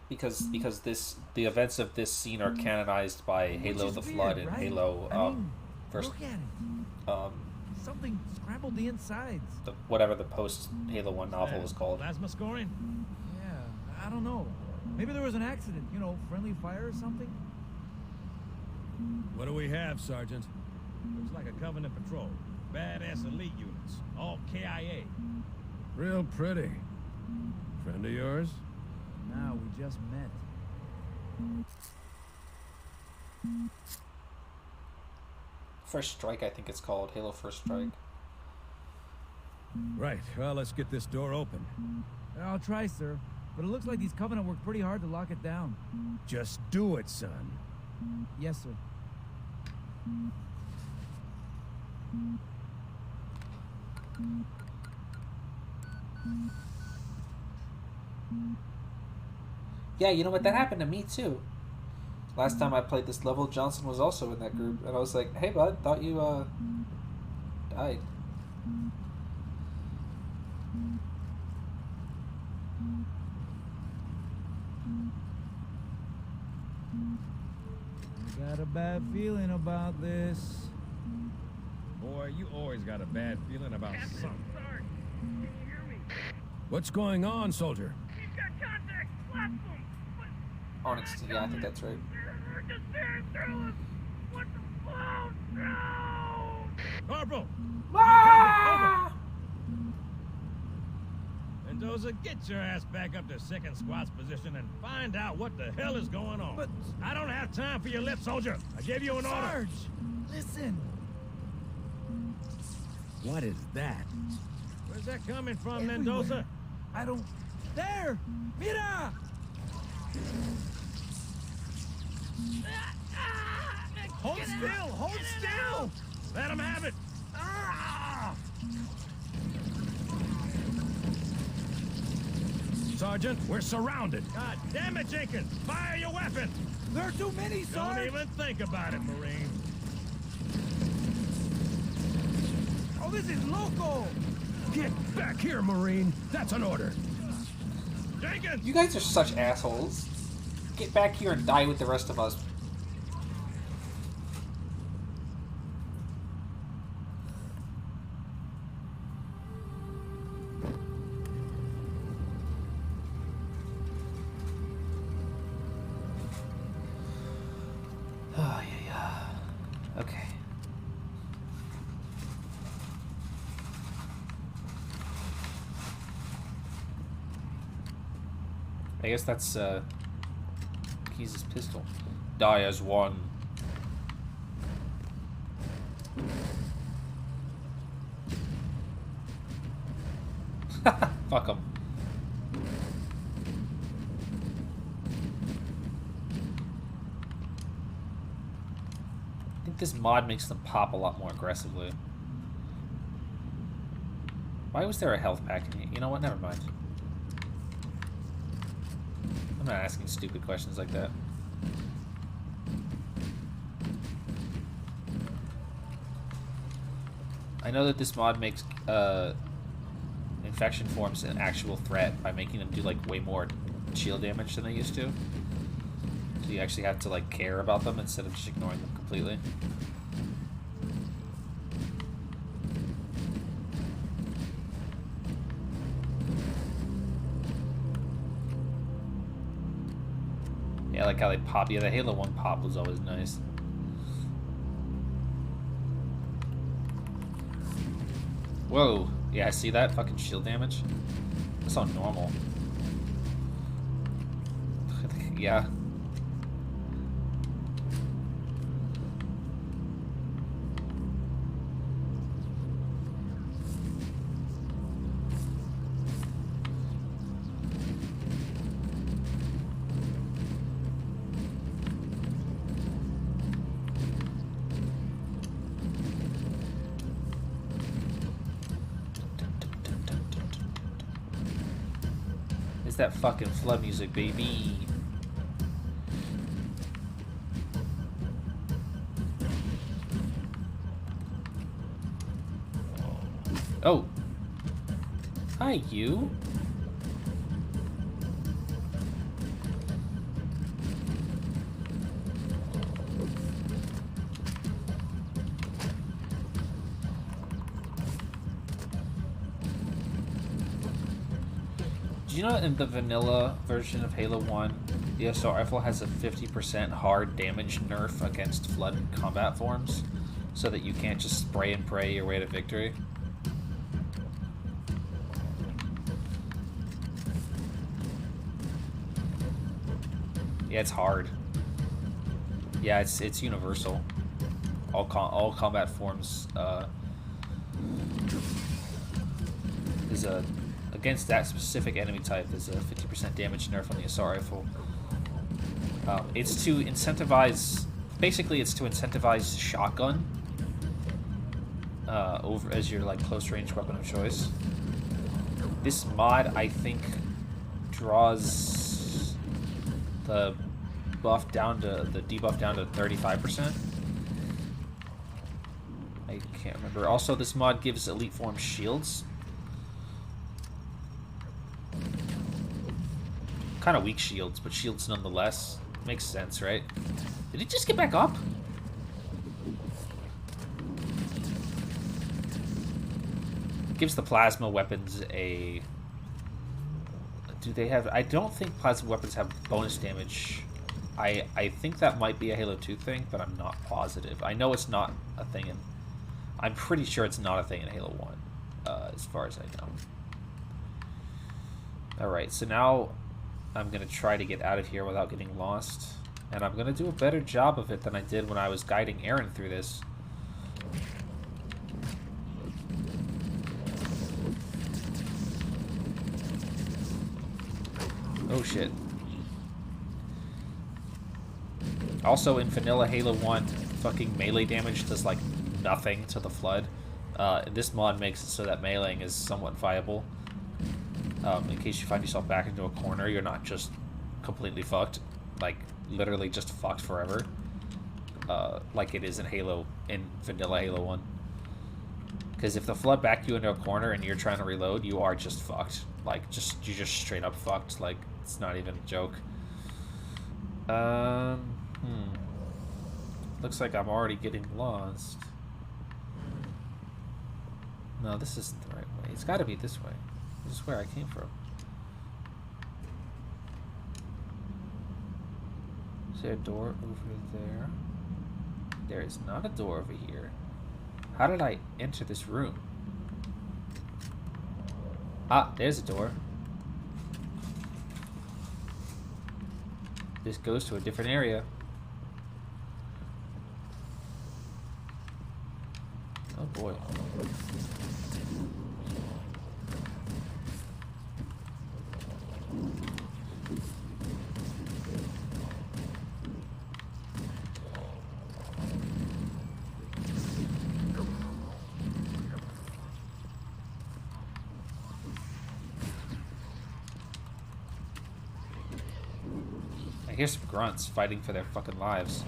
Because the events of this scene are canonized by Halo Which the is Flood weird, and right? Halo I mean, first look at it. Something scrambled the insides. whatever the post Halo 1 novel was called. Plasma scoring? Yeah, I don't know. Maybe there was an accident, you know, friendly fire or something? What do we have, Sergeant? Looks like a Covenant patrol. Badass elite units. All KIA. Real pretty. Friend of yours? Nah, we just met. First Strike, I think it's called. Halo First Strike. Right, well, let's get this door open. I'll try, sir. But it looks like these Covenant worked pretty hard to lock it down. Just do it, son. Yes, sir. Yeah, you know what? That happened to me too. Last time I played this level, Johnson was also in that group, and I was like, "Hey, bud, thought you died." I got a bad feeling about this. Boy, you always got a bad feeling about something. Sarge, can you hear me? What's going on, soldier? He's got contact. Blast them. But Onyx, yeah, I think that's right. they're just tearing through us. What the? Oh no! Corporal! Ah! Mendoza, get your ass back up to second squad's position and find out what the hell is going on. But- I don't have time for your lip, soldier. I gave you an order. Sarge, listen. What is that? Where's that coming from, Everywhere. Mendoza? I don't... There! Mira! Hold still! Hold still! Let him have it! Ah! Sergeant, we're surrounded. God damn it, Jenkins! Fire your weapon! There are too many, Sarge! Don't even think about it, Marine. Oh, this is local! Get back here, Marine. That's an order. Jenkins! You guys are such assholes. Get back here and die with the rest of us. Oh, yeah. Okay. I guess that's Keyes' pistol. Die as one. Fuck him. I think this mod makes them pop a lot more aggressively. Why was there a health pack in here? You know what? Never mind. I'm not asking stupid questions like that. I know that this mod makes infection forms an actual threat by making them do like way more shield damage than they used to. So you actually have to like care about them instead of just ignoring them completely. Yeah, I like how they pop. Yeah, the Halo 1 pop was always nice. Whoa. Yeah, I see that fucking shield damage. That's not normal. Yeah. It's that fucking flood music, baby. Oh. Hi, you. Do you know in the vanilla version of Halo 1, the assault rifle has a 50% hard damage nerf against flood combat forms, so that you can't just spray and pray your way to victory? Yeah, it's hard. Yeah, it's universal. All combat forms is a against that specific enemy type. There's a 50% damage nerf on the assault rifle. It's to incentivize. Basically, it's to incentivize shotgun over as your like close range weapon of choice. This mod, I think, draws the debuff down to 35%. I can't remember. Also, this mod gives elite form shields. Kind of weak shields, but shields nonetheless. Makes sense, right? Did he just get back up? Gives the plasma weapons a... Do they have... I don't think plasma weapons have bonus damage. I think that might be a Halo 2 thing, but I'm not positive. I know it's not a thing in... I'm pretty sure it's not a thing in Halo 1, as far as I know. Alright, so now I'm going to try to get out of here without getting lost. And I'm going to do a better job of it than I did when I was guiding Aaron through this. Oh shit. Also in vanilla Halo 1, fucking melee damage does like nothing to the flood. This mod makes it so that meleeing is somewhat viable. In case you find yourself back into a corner, you're not just completely fucked. Like, literally just fucked forever. Like it is in vanilla Halo 1. Because if the flood backed you into a corner and you're trying to reload, you are just fucked. Like, you're just straight up fucked. Like, it's not even a joke. Looks like I'm already getting lost. No, this isn't the right way. It's gotta be this way. This is where I came from. Is there a door over there? There is not a door over here. How did I enter this room? Ah, there's a door. This goes to a different area. Oh boy. I hear some grunts fighting for their fucking lives.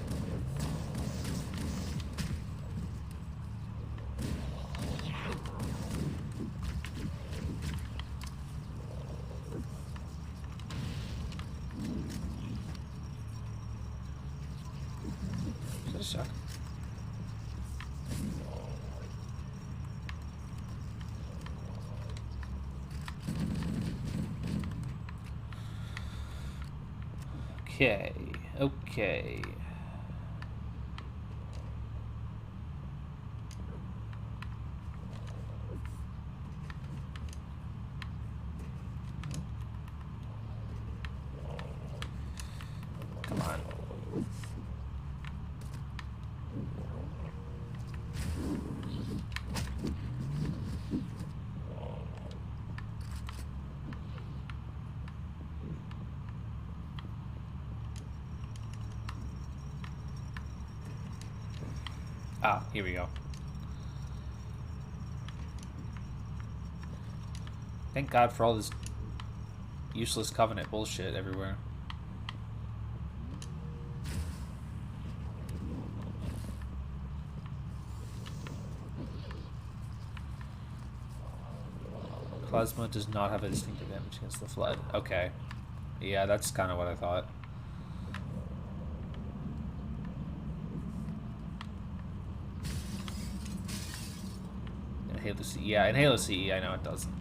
sec. Okay, okay. Come on. Ah, here we go. Thank God for all this useless Covenant bullshit everywhere. Plasma does not have a distinctive damage against the Flood. Okay. Yeah, that's kind of what I thought. In Halo CE, yeah, in Halo CE, I know it doesn't.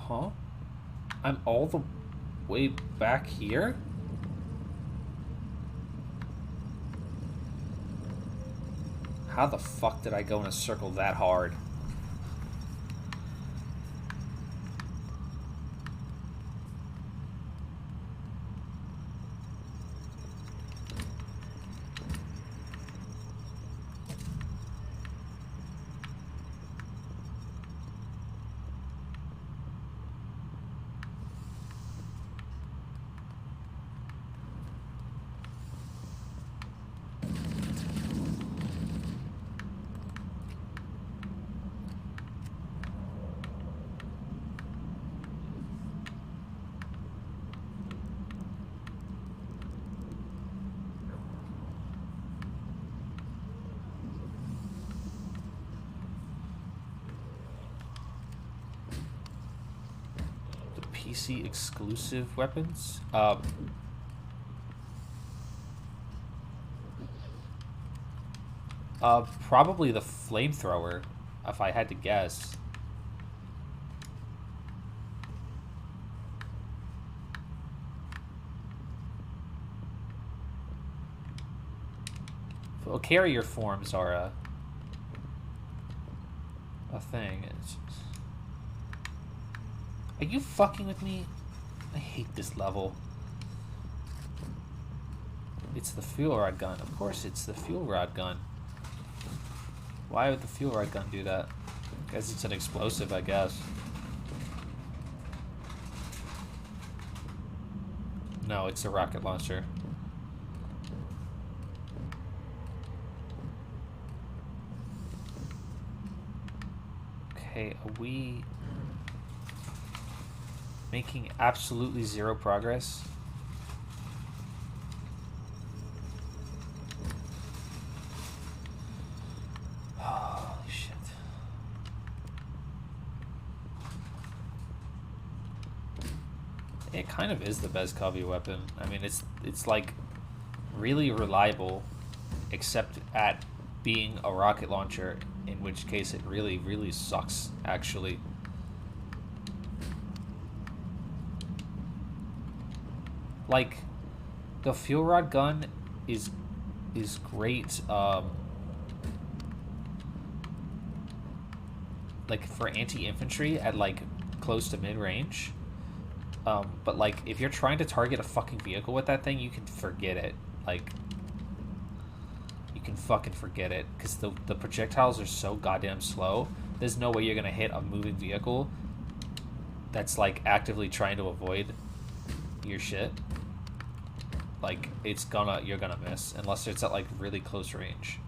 Huh? I'm all the way back here? How the fuck did I go in a circle that hard? PC exclusive weapons? Probably the flamethrower, if I had to guess. Well, carrier forms are a thing. Are you fucking with me? I hate this level. It's the fuel rod gun. Of course it's the fuel rod gun. Why would the fuel rod gun do that? Because it's an explosive, I guess. No, it's a rocket launcher. Okay, are we making absolutely zero progress? Holy shit. It kind of is the best Covey weapon. I mean, it's like really reliable, except at being a rocket launcher, in which case it really, really sucks, actually. Like, the fuel rod gun is great, like, for anti-infantry at, like, close to mid-range. But, like, if you're trying to target a fucking vehicle with that thing, you can forget it. Like, you can fucking forget it. Because the projectiles are so goddamn slow. There's no way you're going to hit a moving vehicle that's, like, actively trying to avoid your shit. Like, you're gonna miss. Unless it's at, like, really close range.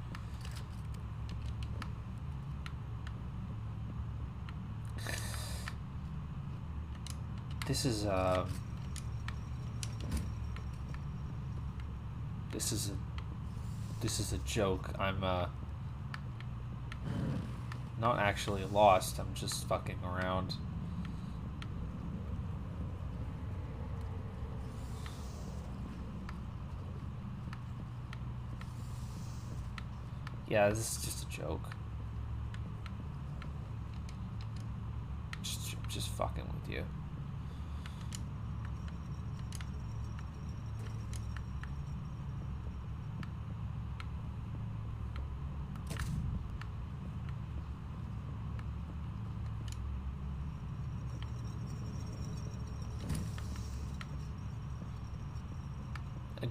This is this is a joke. I'm not actually lost. I'm just fucking around. Yeah, this is just a joke. Just fucking with you.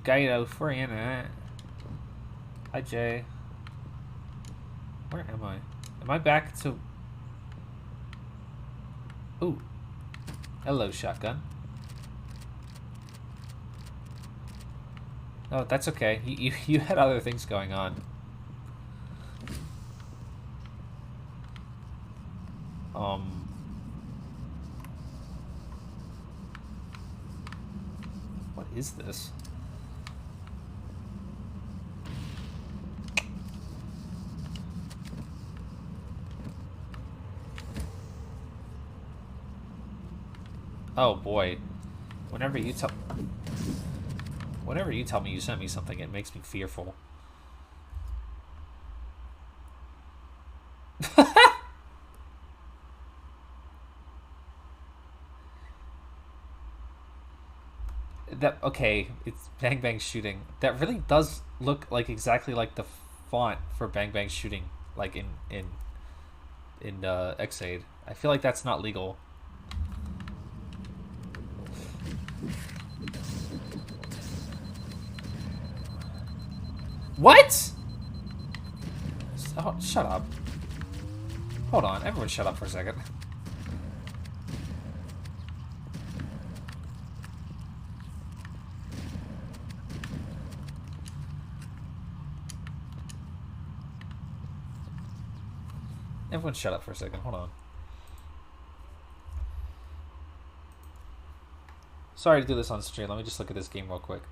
Gaito, where am I? Hi, Jay. Where am I? Am I back to... Ooh. Hello, shotgun. Oh, that's okay. You had other things going on. What is this? Oh boy. Whenever you tell me you sent me something, it makes me fearful. Okay, it's Bang Bang Shooting. That really does look like exactly like the font for Bang Bang Shooting, like in Xaid. I feel like that's not legal. What? Oh, shut up. Hold on, everyone shut up for a second. Everyone shut up for a second, hold on. Sorry to do this on stream, let me just look at this game real quick.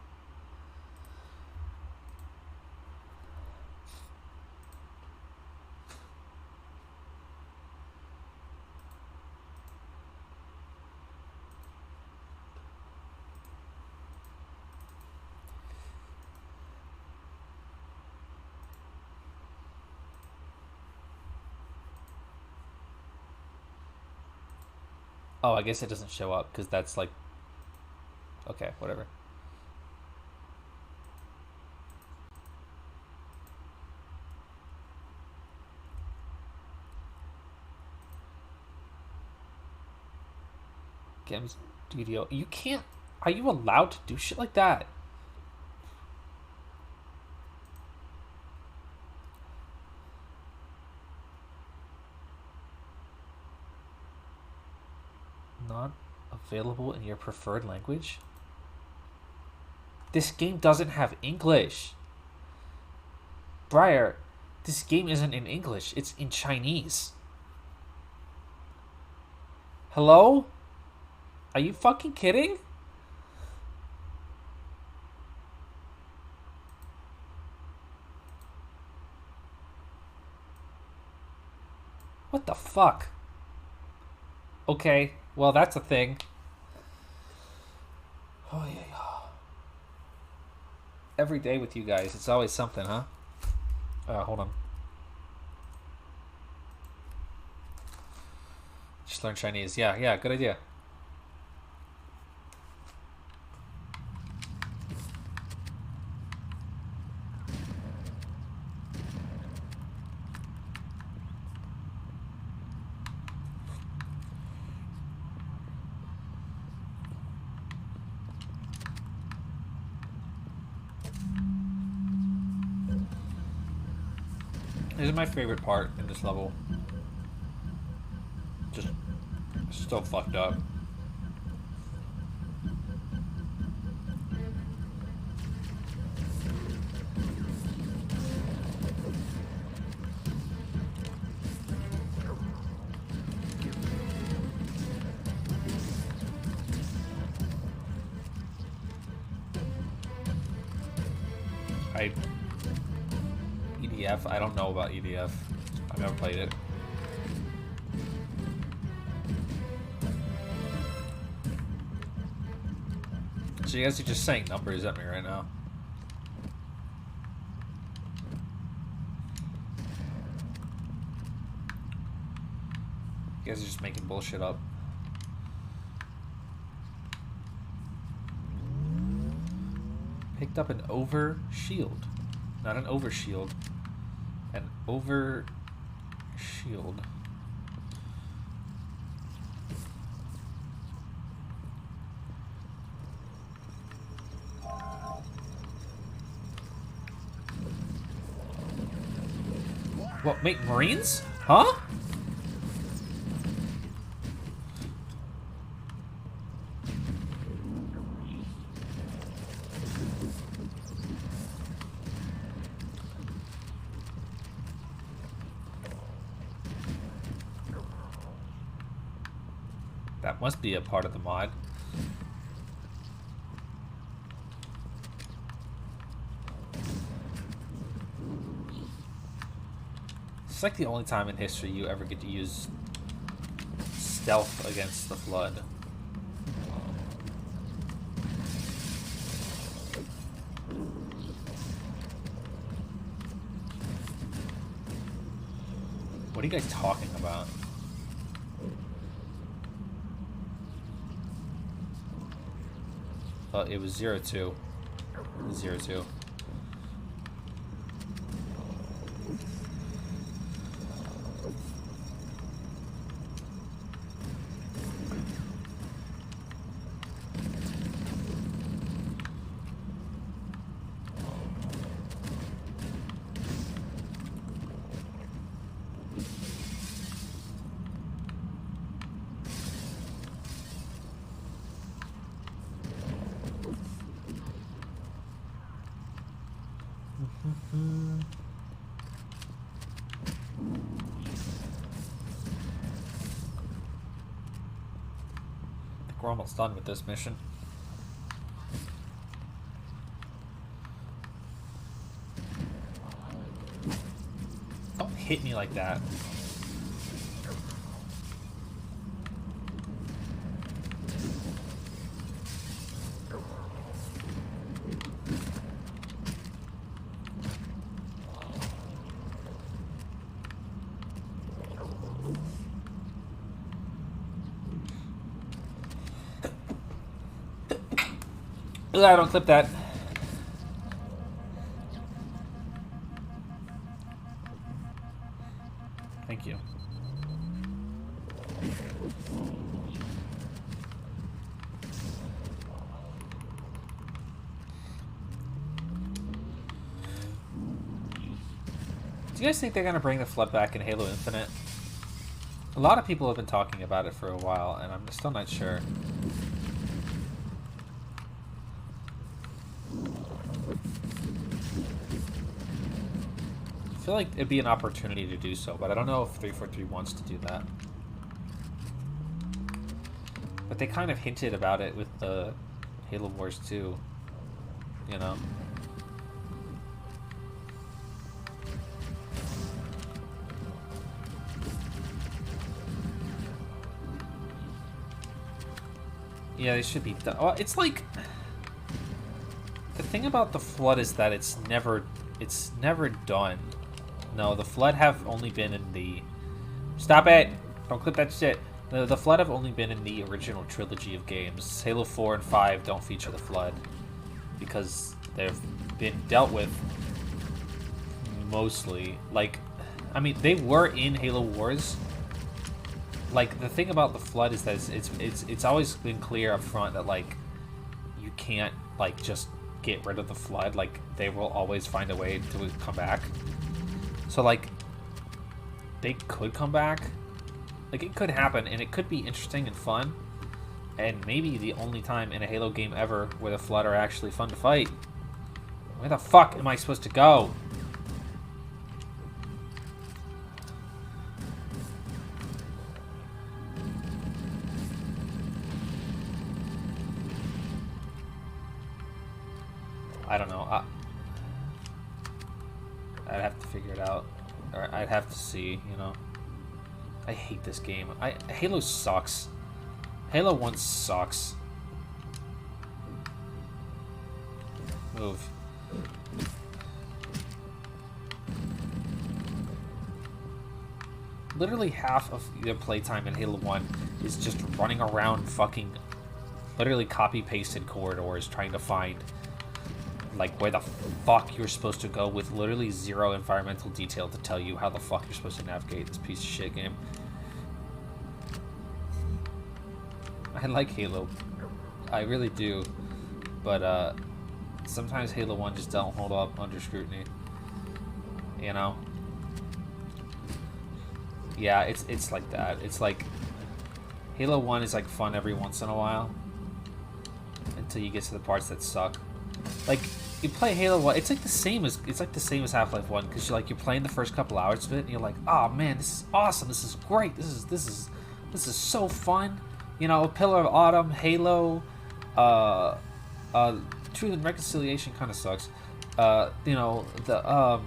Oh, I guess it doesn't show up because that's like... Okay, whatever. Games studio. You can't... Are you allowed to do shit like that? Not available in your preferred language? This game doesn't have English. Briar, this game isn't in English. It's in Chinese. Hello? Are you fucking kidding? What the fuck? Okay, well that's a thing. Oh yeah. Every day with you guys, it's always something, huh? Hold on. Just learn Chinese. Yeah, good idea. This is my favorite part in this level. Just so fucked up. EDF? I don't know about EDF. I've never played it. So you guys are just saying numbers at me right now. You guys are just making bullshit up. Picked up an over shield. Not an over shield. An over shield. What, make Marines? Huh? That must be a part of the mod. It's like the only time in history you ever get to use stealth against the Flood. What are you guys talking about? It was 0-2. 0-2. We're almost done with this mission. Don't hit me like that. I don't clip that. Thank you. Do you guys think they're gonna bring the Flood back in Halo Infinite? A lot of people have been talking about it for a while, and I'm still not sure. I feel like it'd be an opportunity to do so, but I don't know if 343 wants to do that. But they kind of hinted about it with the Halo Wars 2, you know? Yeah, they should be done. Well, it's like... The thing about the Flood is that it's never done. No, the Flood have only been in the... Stop it! Don't clip that shit. The Flood have only been in the original trilogy of games. Halo 4 and 5 don't feature the Flood because they've been dealt with mostly. Like, I mean, they were in Halo Wars. Like, the thing about the Flood is that it's always been clear up front that, like, you can't, like, just get rid of the Flood. Like, they will always find a way to come back. So, like, they could come back. Like, it could happen, and it could be interesting and fun. And maybe the only time in a Halo game ever where the Flood are actually fun to fight. Where the fuck am I supposed to go? I don't know. I'd have to figure it out. Or I'd have to see, you know. I hate this game. Halo sucks. Halo 1 sucks. Move. Literally half of your playtime in Halo 1 is just running around fucking literally copy-pasted corridors trying to find like where the fuck you're supposed to go with literally zero environmental detail to tell you how the fuck you're supposed to navigate this piece of shit game. I like Halo. I really do. But sometimes Halo 1 just don't hold up under scrutiny. You know? Yeah, it's like that. It's like Halo 1 is like fun every once in a while until you get to the parts that suck. Like you play Halo 1, it's like the same as Half-Life 1 because you're playing the first couple hours of it and you're like, "Oh man, this is awesome. This is great. This is so fun." You know, Pillar of Autumn, Halo, Truth and Reconciliation kind of sucks. You know, the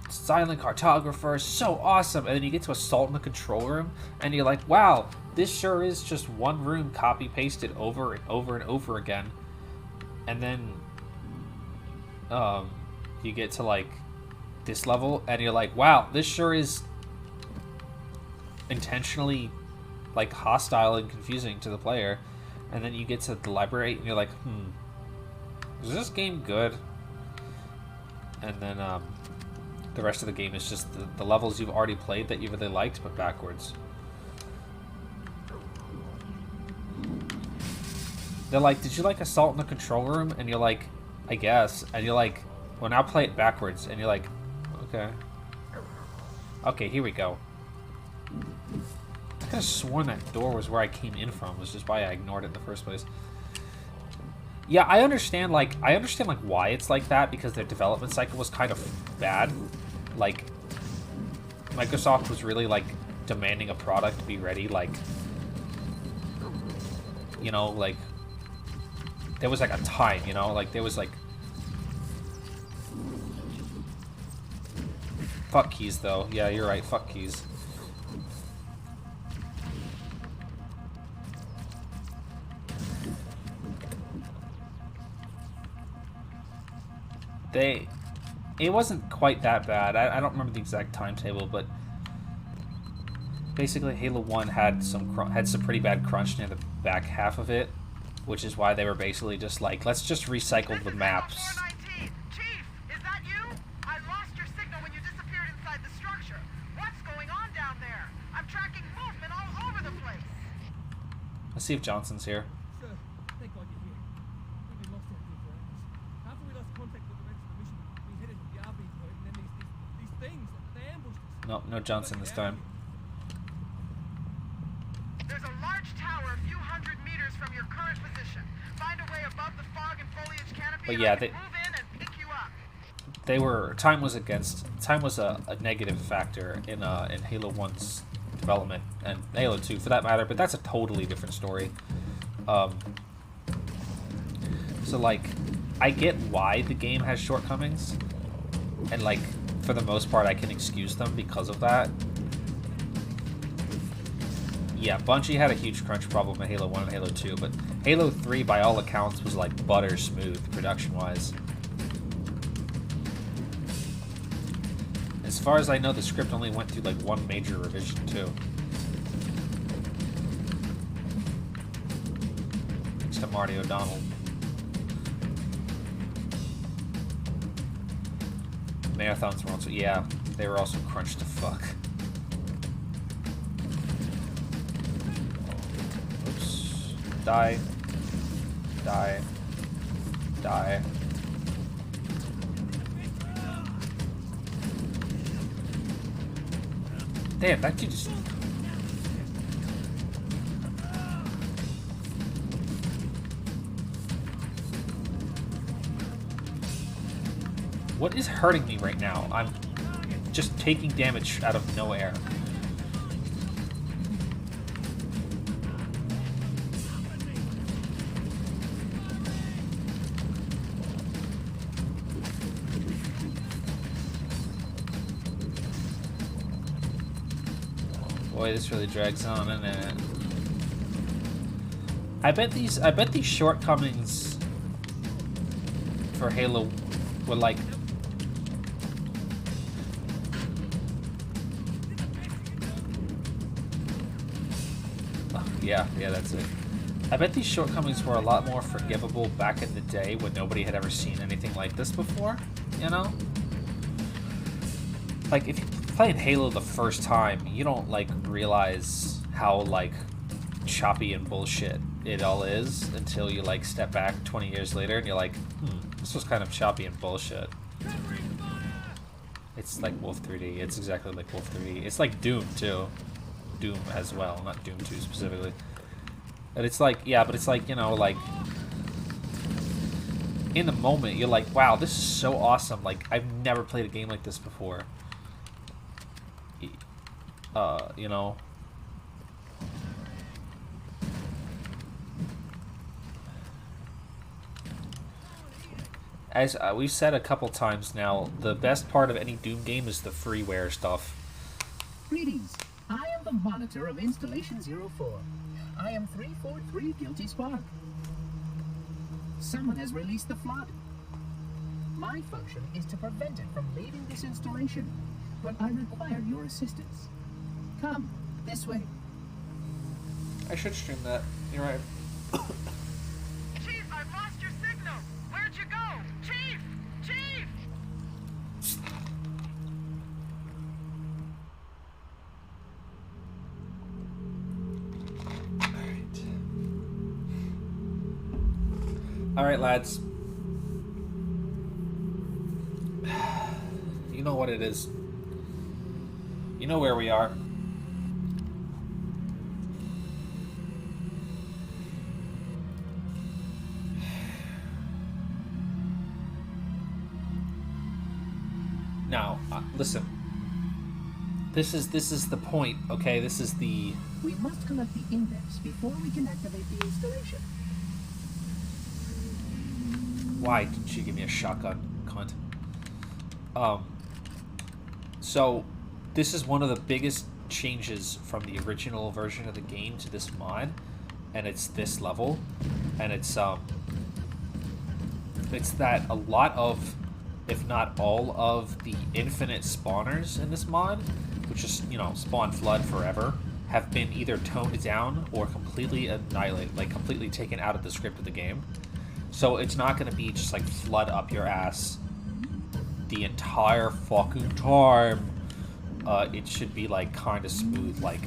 Silent Cartographer, so awesome. And then you get to Assault in the Control Room, and you're like, wow, this sure is just one room copy-pasted over and over and over again. And then you get to, like, this level, and you're like, wow, this sure is intentionally, like, hostile and confusing to the player. And then you get to the library, and you're like, is this game good? And then, the rest of the game is just the levels you've already played that you really liked, but backwards. They're like, did you like Assault in the Control Room? And you're like, I guess. And you're like, well, now play it backwards. And you're like, okay. Okay, here we go. I could have sworn that door was where I came in from, which is why I ignored it in the first place. Yeah, I understand why it's like that, because their development cycle was kind of bad. Like, Microsoft was really, like, demanding a product to be ready, like, you know, like, there was, like, a time, you know, like, there was, like, fuck keys, though. Yeah, you're right, fuck keys. It wasn't quite that bad. I don't remember the exact timetable, but basically Halo 1 had some pretty bad crunch near the back half of it, which is why they were basically just like, let's just recycle the maps. Chief, is that you? I lost your signal when you disappeared inside the structure. What's going on down there? I'm tracking movement all over the place. Let's see if Johnson's here. Sir, thank God you're here. We've been lost out here for hours. After we lost contact with the rest of the mission, we headed to the RV point, and then these things, they ambushed us. Nope, no Johnson this time. There's a large tower a few hundred meters from your current position. Find a way above the fog and foliage canopy, But and yeah, I can move in and pick you up. Time was a negative factor in Halo 1's development, and Halo 2 for that matter, but that's a totally different story. So like, I get why the game has shortcomings, and like, for the most part I can excuse them because of that. Yeah, Bungie had a huge crunch problem in Halo 1 and Halo 2, but Halo 3 by all accounts was like butter smooth production-wise. As far as I know, the script only went through like one major revision too. Thanks to Marty O'Donnell. Marathons were also, yeah, they were also crunched to fuck. Oops. Die. Die. Die. Damn, that dude just... What is hurting me right now? I'm just taking damage out of nowhere. Boy, this really drags on, isn't it? I bet these shortcomings for Halo were like. Oh, yeah, that's it. I bet these shortcomings were a lot more forgivable back in the day when nobody had ever seen anything like this before, you know? Like, if you're playing Halo the first time, you don't, like, realize how, like, choppy and bullshit it all is until you, like, step back 20 years later and you're like, this was kind of choppy and bullshit. It's like Wolf 3D. It's exactly like Wolf 3D. It's like Doom, too. Doom as well, not Doom 2 specifically. But it's like, yeah, but it's like, you know, like, in the moment, you're like, wow, this is so awesome. Like, I've never played a game like this before. You know. As we've said a couple times now, the best part of any Doom game is the freeware stuff. Greetings. I am the monitor of Installation 04. I am 343 Guilty Spark. Someone has released the flood. My function is to prevent it from leaving this installation, but I require your assistance. Come, this way. I should stream that. You're right. Chief, I've lost your signal. Where'd you go? Chief! Chief! Alright, lads. You know what it is. You know where we are. Now, listen. This is the point, okay? This is the... We must collect the index before we can activate the installation. Why did you give me a shotgun, cunt? So, this is one of the biggest changes from the original version of the game to this mod, and it's this level, and it's that a lot of, if not all of, the infinite spawners in this mod, which is, you know, spawn flood forever, have been either toned down or completely annihilated, like completely taken out of the script of the game. So it's not going to be just like flood up your ass the entire fucking time. It should be like kind of smooth, like,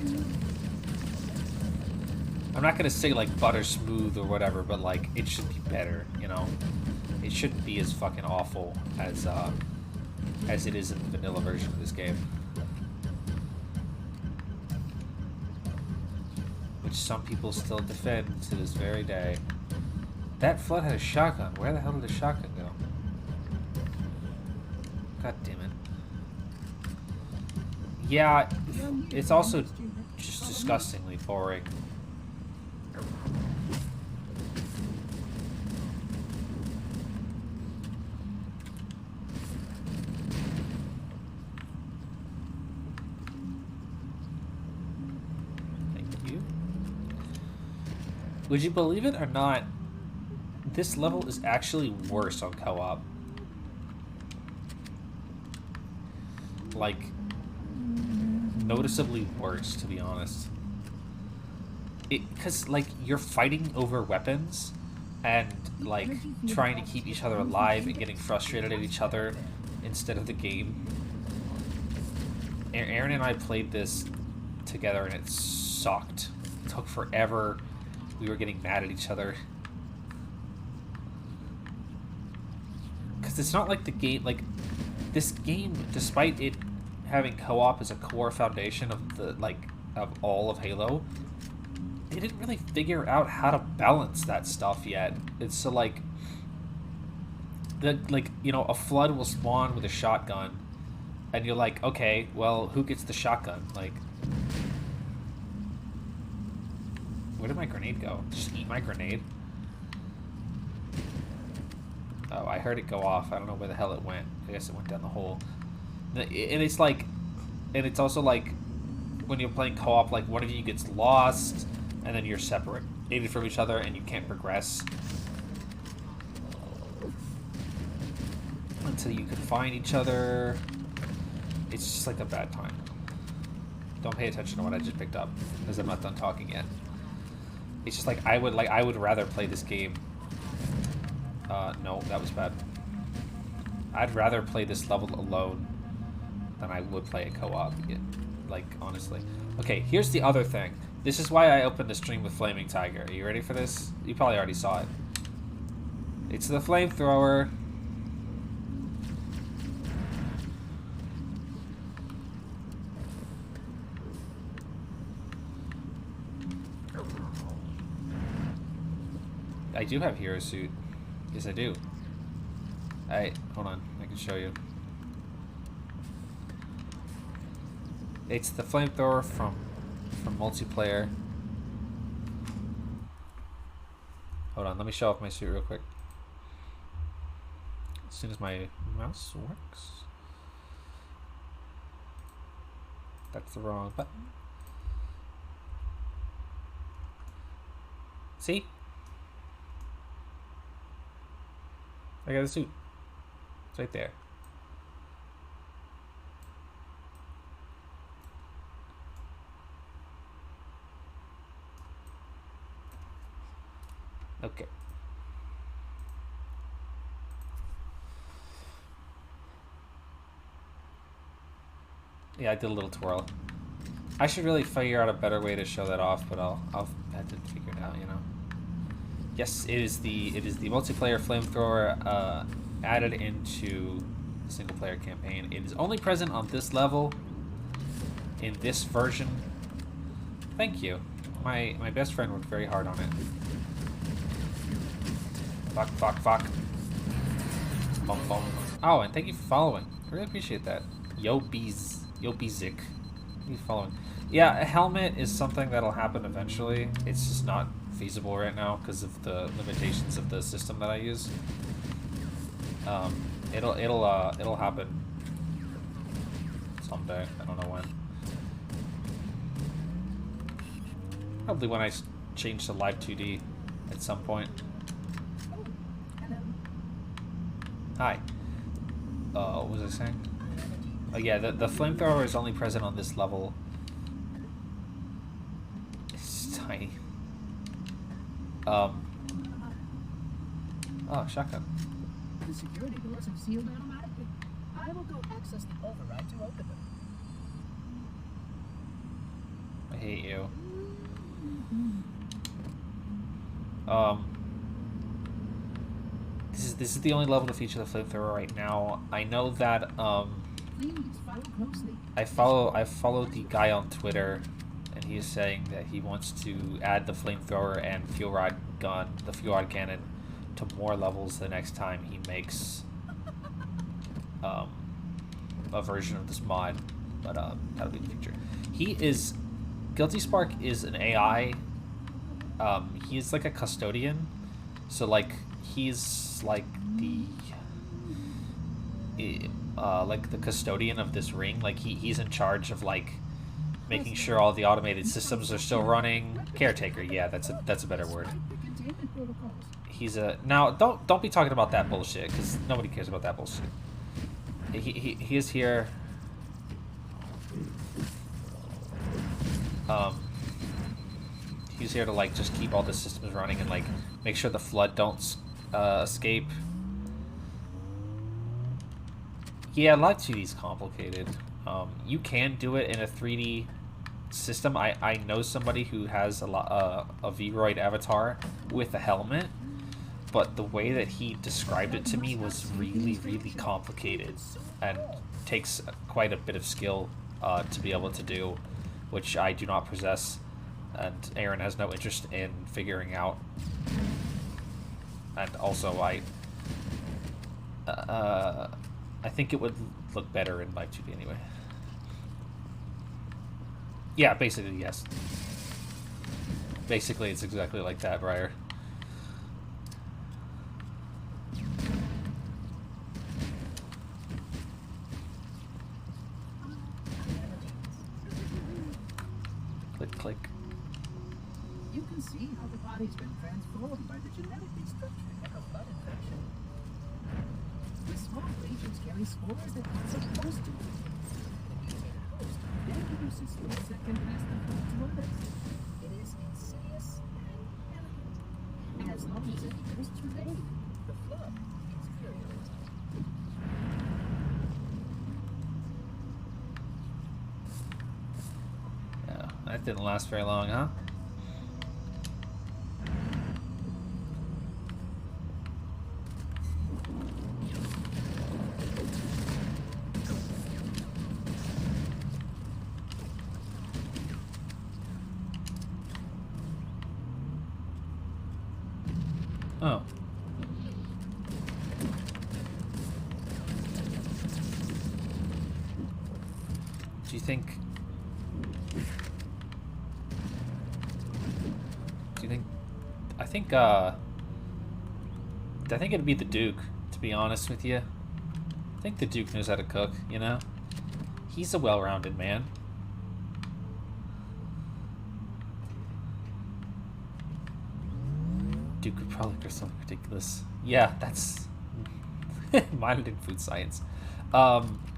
I'm not going to say like butter smooth or whatever, but like it should be better, you know? It shouldn't be as fucking awful as it is in the vanilla version of this game. Which some people still defend to this very day. That flood had a shotgun. Where the hell did the shotgun go? God damn it. Yeah, it's also just disgustingly boring. Thank you. Would you believe it or not? This level is actually worse on co-op. Like, noticeably worse, to be honest. Because, like, you're fighting over weapons and, like, trying to keep each other alive and getting frustrated at each other instead of the game. Aaron and I played this together and it sucked. It took forever. We were getting mad at each other. Because it's not like the game, like, this game, despite it having co-op as a core foundation of the, like, of all of Halo, they didn't really figure out how to balance that stuff yet. It's so, like, you know, a flood will spawn with a shotgun, and you're like, okay, well, who gets the shotgun? Like, where did my grenade go? Just eat my grenade? Oh, I heard it go off. I don't know where the hell it went. I guess it went down the hole. And it's like, and it's also like, when you're playing co-op, like one of you gets lost, and then you're separated from each other, and you can't progress until you can find each other. It's just like a bad time. Don't pay attention to what I just picked up, because I'm not done talking yet. It's just like I would rather play this game. No, that was bad. I'd rather play this level alone than I would play a co-op. Like, honestly. Okay, here's the other thing. This is why I opened the stream with Flaming Tiger. Are you ready for this? You probably already saw it. It's the flamethrower. I do have hero suit. Yes, I do. Hold on. I can show you. It's the flamethrower from multiplayer. Hold on. Let me show off my suit real quick. As soon as my mouse works. That's the wrong button. See? I got a suit. It's right there. Okay. Yeah, I did a little twirl. I should really figure out a better way to show that off, but I'll have to figure it out, you know. Yes, it is the multiplayer flamethrower added into the single player campaign. It is only present on this level in this version. Thank you. My best friend worked very hard on it. Fuck. Bum bum. Oh, and thank you for following. I really appreciate that. Yo Bezik. Thank you for following. Yeah, a helmet is something that'll happen eventually. It's just not feasible right now because of the limitations of the system that I use. It'll happen someday. I don't know when. Probably when I change to live 2D at some point. Hi. What was I saying? Oh yeah, the flamethrower is only present on this level. It's tiny. Oh, shotgun. The security doors have sealed automatically. I will go access the override to open them. I hate you. This is the only level to feature the flamethrower right now. I know that Please follow closely. I followed the guy on Twitter, and he is saying that he wants to add the flamethrower and fuel rod gun, the fuel rod cannon, to more levels the next time he makes a version of this mod. But that'll be in the future. Guilty Spark is an AI. He's like a custodian, so like he's like the custodian of this ring. Like he's in charge of like making sure all the automated systems are still running. Caretaker, yeah, that's a better word. He's a now don't be talking about that bullshit because nobody cares about that bullshit. He is here. He's here to like just keep all the systems running and like make sure the flood don't escape. Yeah, Live 2D is complicated. You can do it in a 3D system. I know somebody who has a Vroid avatar with a helmet, but the way that he described it to me was really, really complicated and takes quite a bit of skill to be able to do, which I do not possess, and Aaron has no interest in figuring out. And also, I think it would look better in Live 2D anyway. Yeah, basically, yes. Basically, it's exactly like that, Briar. You can see how the body's been transformed by the genetic restructuring of a blood infection. The small agents carry spores that aren't supposed to. The mutated host then produces spores that can pass the food to others. It is insidious and elegant. As long as it exists remain, the flood is virulent. Yeah, that didn't last very long, huh? Oh. Do you think... I think it'd be the Duke, to be honest with you. I think the Duke knows how to cook, you know? He's a well-rounded man. Duke would probably do something ridiculous. Yeah, that's minored in food science.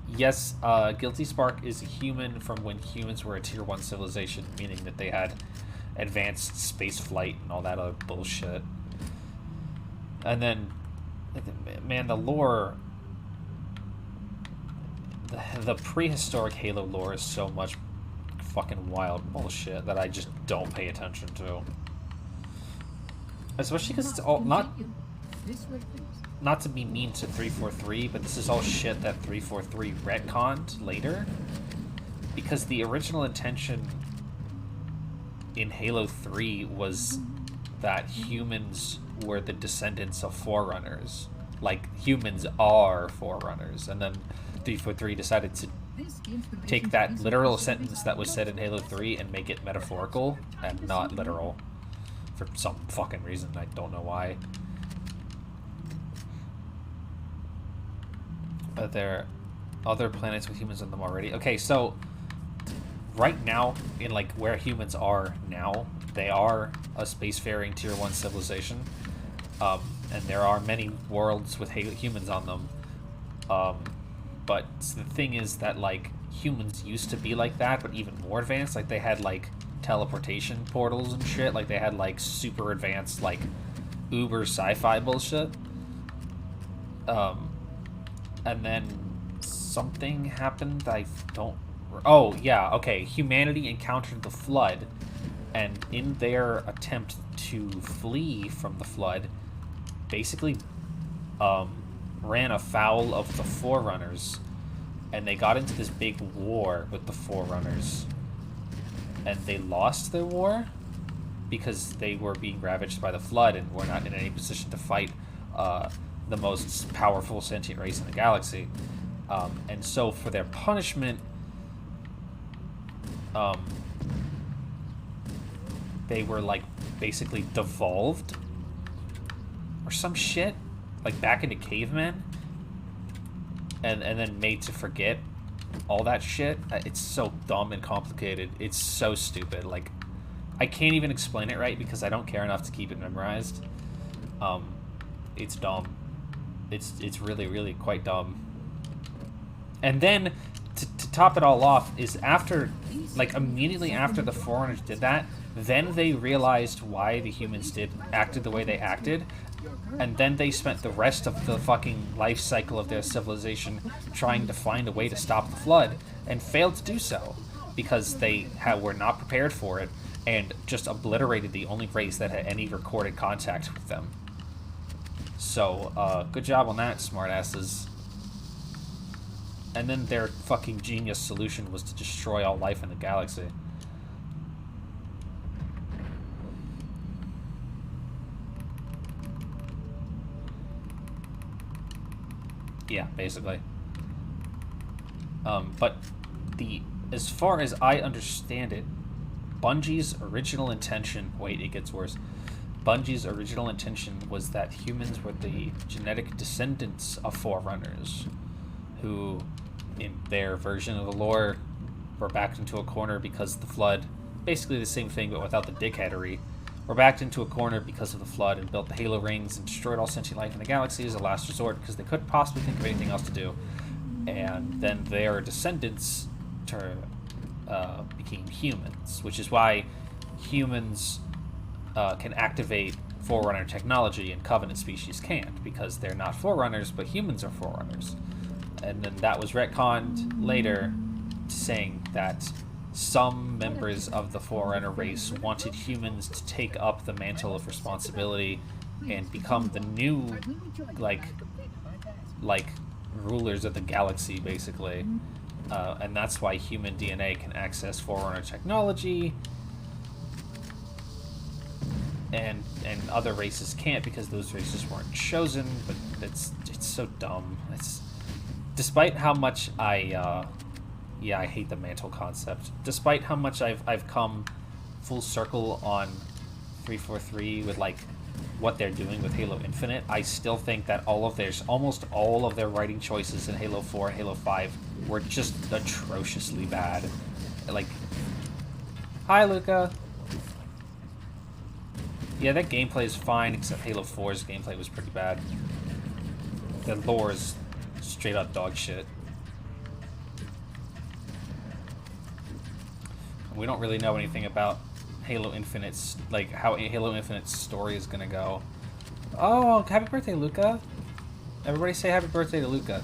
Yes, Guilty Spark is a human from when humans were a tier 1 civilization, meaning that they had advanced space flight and all that other bullshit. And then, man, the lore, the prehistoric Halo lore is so much fucking wild bullshit that I just don't pay attention to. Especially because it's all not to be mean to 343, but this is all shit that 343 retconned later. Because the original intention in Halo 3 was that humans were the descendants of Forerunners. Like, humans are Forerunners. And then 343 decided to take that literal sentence that was said in Halo 3 and make it metaphorical and not literal. For some fucking reason, I don't know why. But there are other planets with humans on them already. Okay, so right now, in like where humans are now, they are a spacefaring tier 1 civilization. And there are many worlds with humans on them. But the thing is that like humans used to be like that, but even more advanced. Like they had like teleportation portals and shit. Like they had like super advanced like uber sci-fi bullshit. And then something happened. I don't... Oh, yeah, okay. Humanity encountered the flood, and in their attempt to flee from the flood, basically ran afoul of the Forerunners, and they got into this big war with the Forerunners, and they lost their war because they were being ravaged by the flood and were not in any position to fight the most powerful sentient race in the galaxy. And so for their punishment, they were like basically devolved or some shit, like back into cavemen, and then made to forget all that shit. It's so dumb and complicated. It's so stupid. Like, I can't even explain it right because I don't care enough to keep it memorized. It's dumb. It's really, really quite dumb. And then, to top it all off, is after, like, immediately after the Forerunners did that, then they realized why the humans acted the way they acted, and then they spent the rest of the fucking life cycle of their civilization trying to find a way to stop the flood, and failed to do so, because they were not prepared for it, and just obliterated the only race that had any recorded contact with them. So, good job on that, smartasses. And then their fucking genius solution was to destroy all life in the galaxy. Yeah, basically. But as far as I understand it, Bungie's original intention... Wait, it gets worse. Bungie's original intention was that humans were the genetic descendants of Forerunners, who, in their version of the lore, were backed into a corner because of the flood. Basically the same thing, but without the dickheadery. were backed into a corner because of the flood and built the Halo rings and destroyed all sentient life in the galaxy as a last resort because they couldn't possibly think of anything else to do. And then their descendants became humans, which is why humans can activate Forerunner technology and Covenant species can't, because they're not Forerunners, but humans are Forerunners. And then that was retconned later, saying that some members of the Forerunner race wanted humans to take up the mantle of responsibility and become the new, like rulers of the galaxy, basically. And that's why human DNA can access Forerunner technology, and other races can't because those races weren't chosen. But it's so dumb. It's, despite how much I hate the mantle concept. Despite how much I've come full circle on 343 with like what they're doing with Halo Infinite, I still think that almost all of their writing choices in Halo 4 and Halo 5 were just atrociously bad. Like, hi Luca. Yeah, that gameplay is fine, except Halo 4's gameplay was pretty bad. The lore is straight up dog shit. We don't really know anything about Halo Infinite's, like, how Halo Infinite's story is gonna go. Oh, happy birthday, Luca. Everybody say happy birthday to Luca.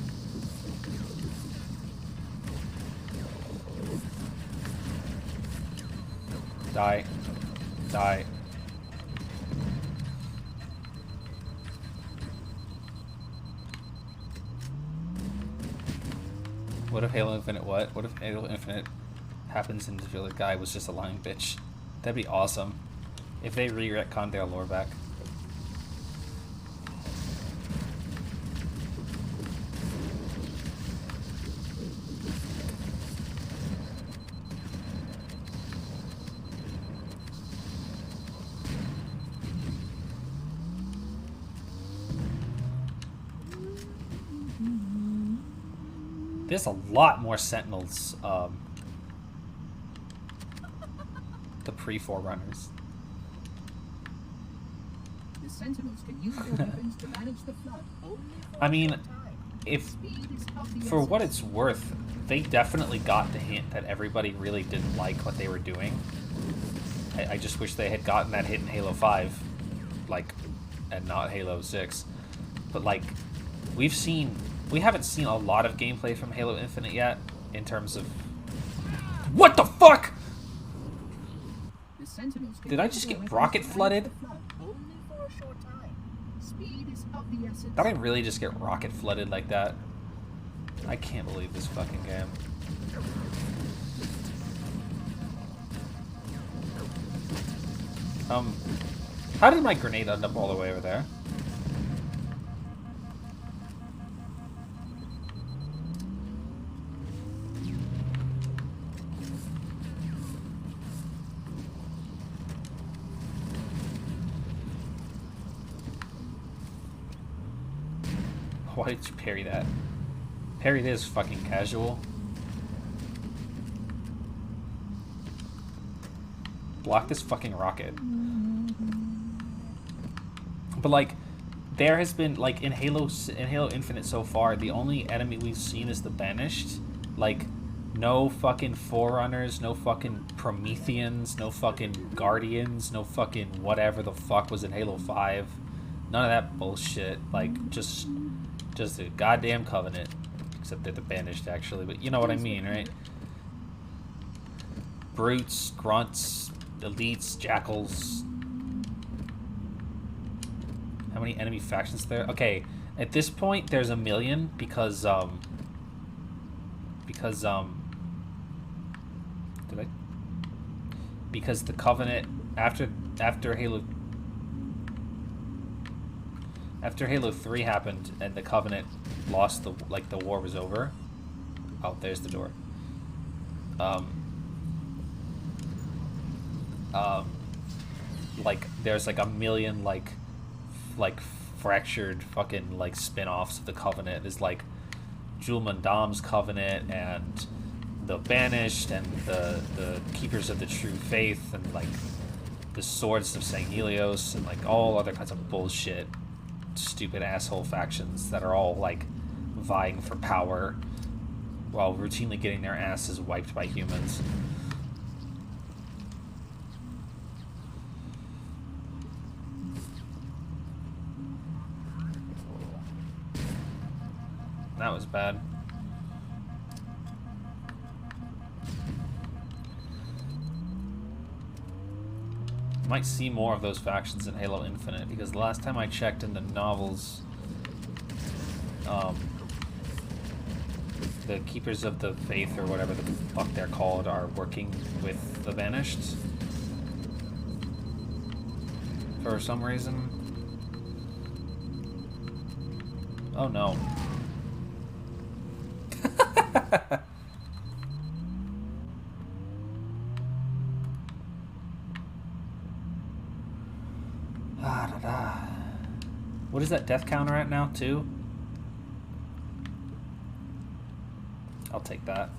Die. Die. What if Halo Infinite what? What if Halo Infinite happens and the guy was just a lying bitch? That'd be awesome. If they re-retconned their lore back. There's a lot more Sentinels, the pre-Forerunners. The Sentinels can use their weapons to manage the flood only for I mean, a short time. if, Speed is of the for what essence. it's worth, they definitely got the hint that everybody really didn't like what they were doing. I just wish they had gotten that hit in Halo 5, like, and not Halo 6. But, like, we haven't seen a lot of gameplay from Halo Infinite yet, in terms of... What the fuck?! The Sentinels can Did I use just their get weapons rocket to manage flooded? the flood only for a short time. Speed is of the essence. Did I really just get rocket flooded like that? I can't believe this fucking game. How did my grenade end up all the way over there? Why did you parry that? Parry this, fucking casual. Block this fucking rocket. But like, there has been, like, in Halo Infinite so far, the only enemy we've seen is the Banished. Like, no fucking Forerunners, no fucking Prometheans, no fucking Guardians, no fucking whatever the fuck was in Halo 5. None of that bullshit. Like, just a goddamn Covenant. Except they're the Banished, actually, but you know what I mean, right? Brutes, Grunts, Elites, Jackals. How many enemy factions there? Okay, at this point, there's a million because did I? Because the Covenant, after Halo 3 happened and the Covenant lost the war was over. Oh, there's the door. Like there's like a million like fractured fucking like spin-offs of the Covenant. There's like Julman Dom's Covenant and the Banished and the Keepers of the True Faith and like the swords of St. Helios and like all other kinds of bullshit, stupid asshole factions that are all like vying for power while routinely getting their asses wiped by humans. That was bad. Might see more of those factions in Halo Infinite, because the last time I checked in the novels, the Keepers of the Faith, or whatever the fuck they're called, are working with the Vanished. For some reason. Oh no. What is that death counter at now, 2? I'll take that.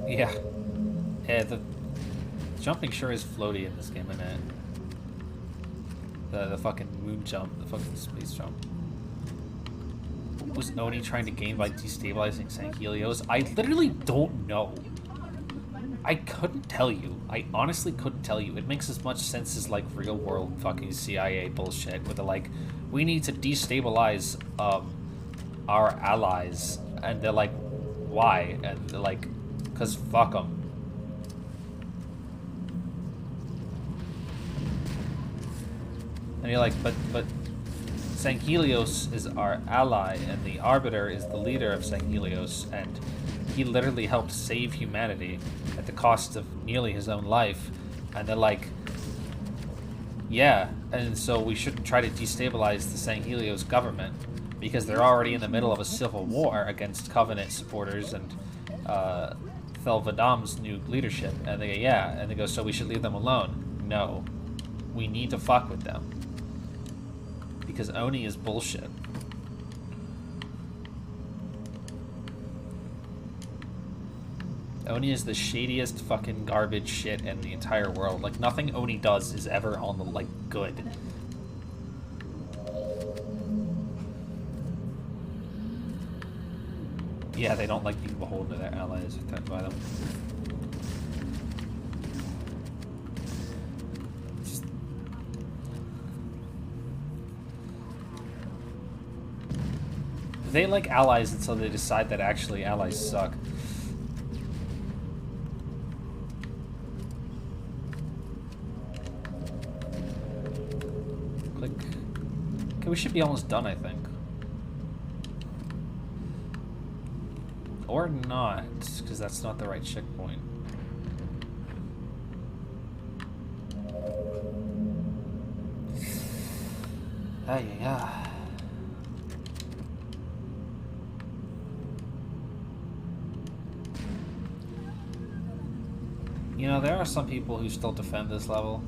Yeah. Yeah, the jumping sure is floaty in this game, isn't it? The fucking moon jump, the fucking space jump. What was Oni trying to gain by destabilizing St. Helios? I literally don't know. I couldn't tell you. I honestly couldn't tell you. It makes as much sense as like real world fucking CIA bullshit with the like, we need to destabilize our allies, and they're like, why? And they're like, cause fuck them. And you're like, but St. Helios is our ally, and the Arbiter is the leader of St. Helios, and he literally helped save humanity at the cost of nearly his own life. And they're like, yeah, and so we shouldn't try to destabilize the St. Helios government, because they're already in the middle of a civil war against Covenant supporters and Thelvadam's new leadership. And they go, yeah, and they go, so we should leave them alone. No, we need to fuck with them. Because Oni is bullshit. Oni is the shadiest fucking garbage shit in the entire world. Like, nothing Oni does is ever on the, like, good. Yeah, they don't like being beholden to their allies or threatened by them. They like allies until they decide that actually allies suck. Click. Okay, we should be almost done, I think. Or not, because that's not the right checkpoint. Yeah. You know, there are some people who still defend this level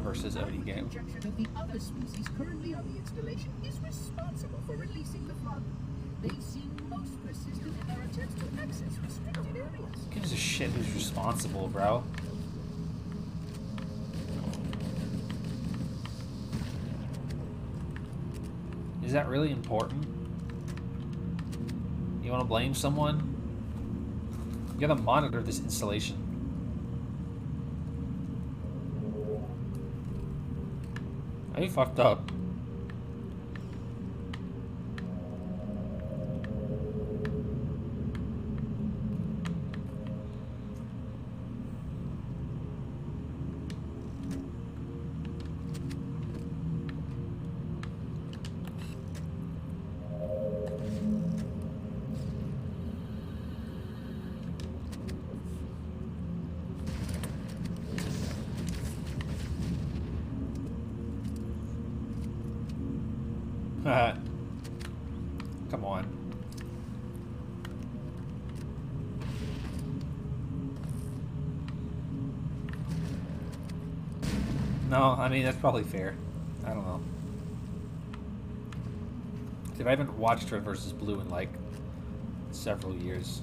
versus Oni game. That the other species currently on the installation is responsible for releasing the flood. They seem most persistent in their attempts to access restricted areas. Who gives a shit who's responsible, bro? Is that really important? You want to blame someone? You gotta monitor this installation. Are you fucked up? Come on. No, I mean, that's probably fair. I don't know. Dude, I haven't watched Red vs. Blue in, like, several years.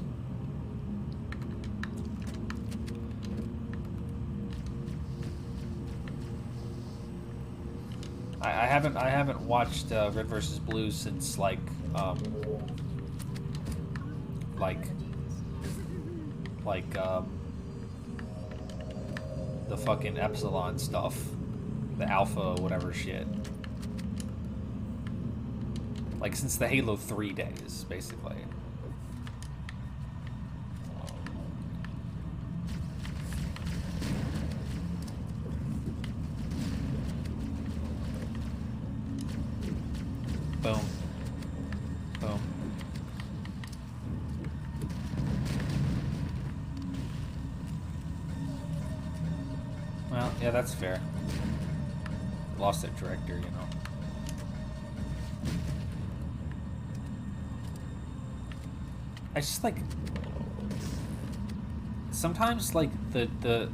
I haven't watched Red vs. Blue since, like, the fucking Epsilon stuff. The Alpha, whatever shit. Like, since the Halo 3 days, basically. Boom. Boom. Well, yeah, that's fair. Lost their director, you know. I just like sometimes like the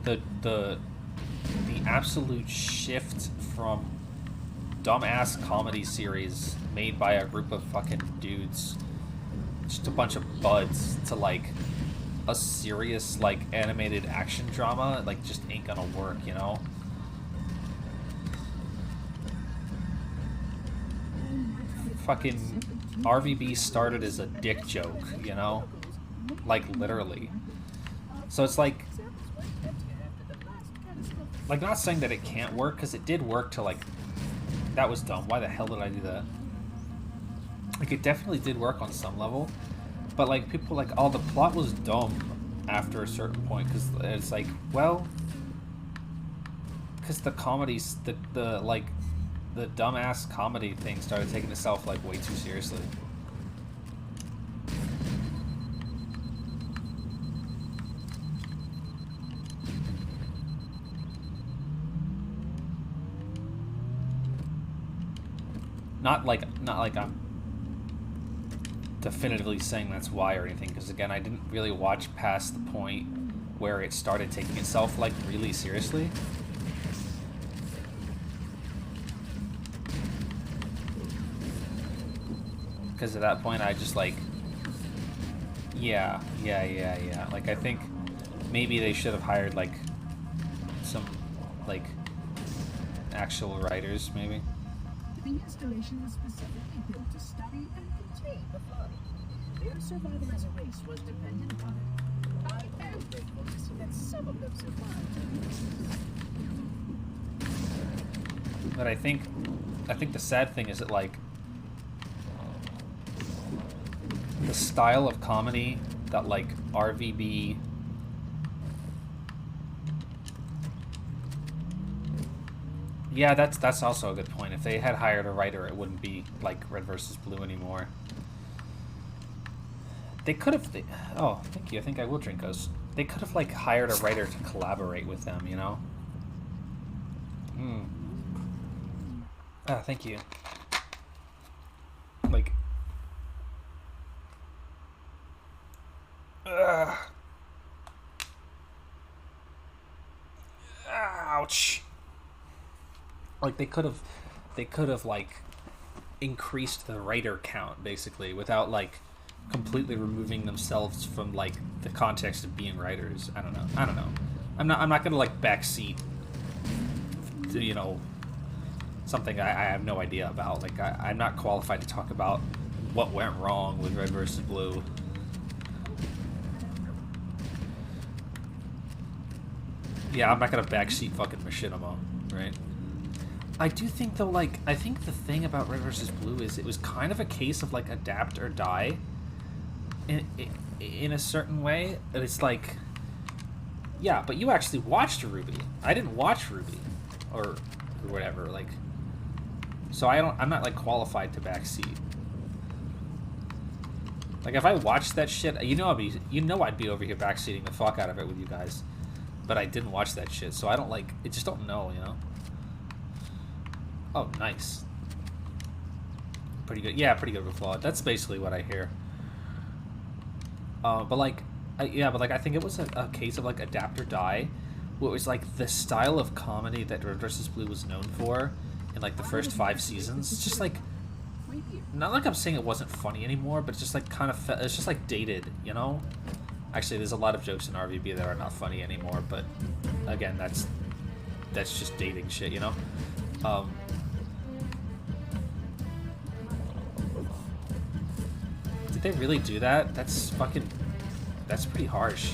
absolute shift from dumbass comedy series made by a group of fucking dudes, just a bunch of buds, to like a serious like animated action drama, like just ain't gonna work, you know? Fucking RVB started as a dick joke, you know? Like, literally. So it's like, not saying that it can't work, because it did work to, like, that was dumb. Why the hell did I do that? Like, it definitely did work on some level, but, like, people like, oh, the plot was dumb after a certain point, because it's like, well, because the comedies, the dumbass comedy thing started taking itself, like, way too seriously. Not like I'm definitively saying that's why or anything, because again, I didn't really watch past the point where it started taking itself, like, really seriously. Because at that point, I just, like, yeah. Like, I think maybe they should have hired, like, some, like, actual writers, maybe. The installation was specifically built to study and contain the flood. Their survival as a race was dependent upon it. I am grateful to see that some of them survived. But I think the sad thing is that, like, the style of comedy that, like, RVB yeah, that's also a good point. If they had hired a writer, it wouldn't be like Red vs. Blue anymore. They could have oh, thank you. I think I will drink those. They could have, like, hired a writer to collaborate with them, you know? Ah, thank you. Like, ouch. Like, they could have like increased the writer count, basically, without, like, completely removing themselves from, like, the context of being writers. I don't know. I'm not gonna, like, backseat to, you know, something I have no idea about. Like, I'm not qualified to talk about what went wrong with Red vs. Blue. Yeah, I'm not gonna backseat fucking machinima, right? I do think, though, like, I think the thing about Red vs. Blue is it was kind of a case of, like, adapt or die in a certain way. And it's like, yeah, but you actually watched Ruby. I didn't watch Ruby or whatever, like, so I'm not, like, qualified to backseat. Like, if I watched that shit, I'd be over here backseating the fuck out of it with you guys. But I didn't watch that shit, so I don't, like, I just don't know, you know? Oh, nice. Pretty good. Yeah, pretty good with Flawed. That's basically what I hear. But, like, I think it was a case of, like, adapt or die, what was like the style of comedy that Red vs. Blue was known for in like the first 5 seasons. It's just like, not like I'm saying it wasn't funny anymore, but it's just like kind of it's just like dated, you know. Actually, there's a lot of jokes in RVB that are not funny anymore, but again, that's just dating shit, you know. Did they really do that? That's pretty harsh.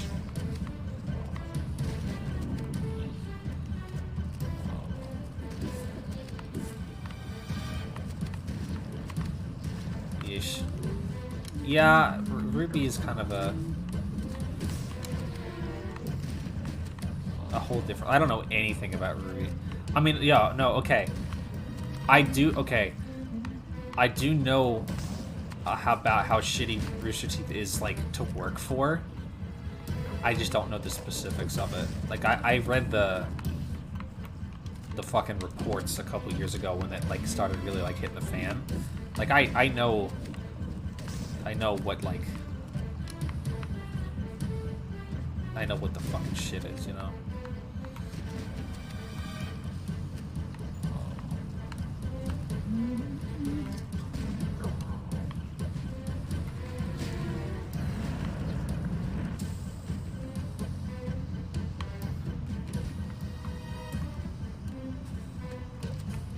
Yeesh. Yeah, Ruby is kind of a whole different... I don't know anything about Ruby. I mean, yeah, no, okay. I do know about how shitty Rooster Teeth is, like, to work for. I just don't know the specifics of it. Like, I read the fucking reports a couple years ago when it, like, started really, like, hitting the fan. Like, I know what, like... I know what the fucking shit is, you know?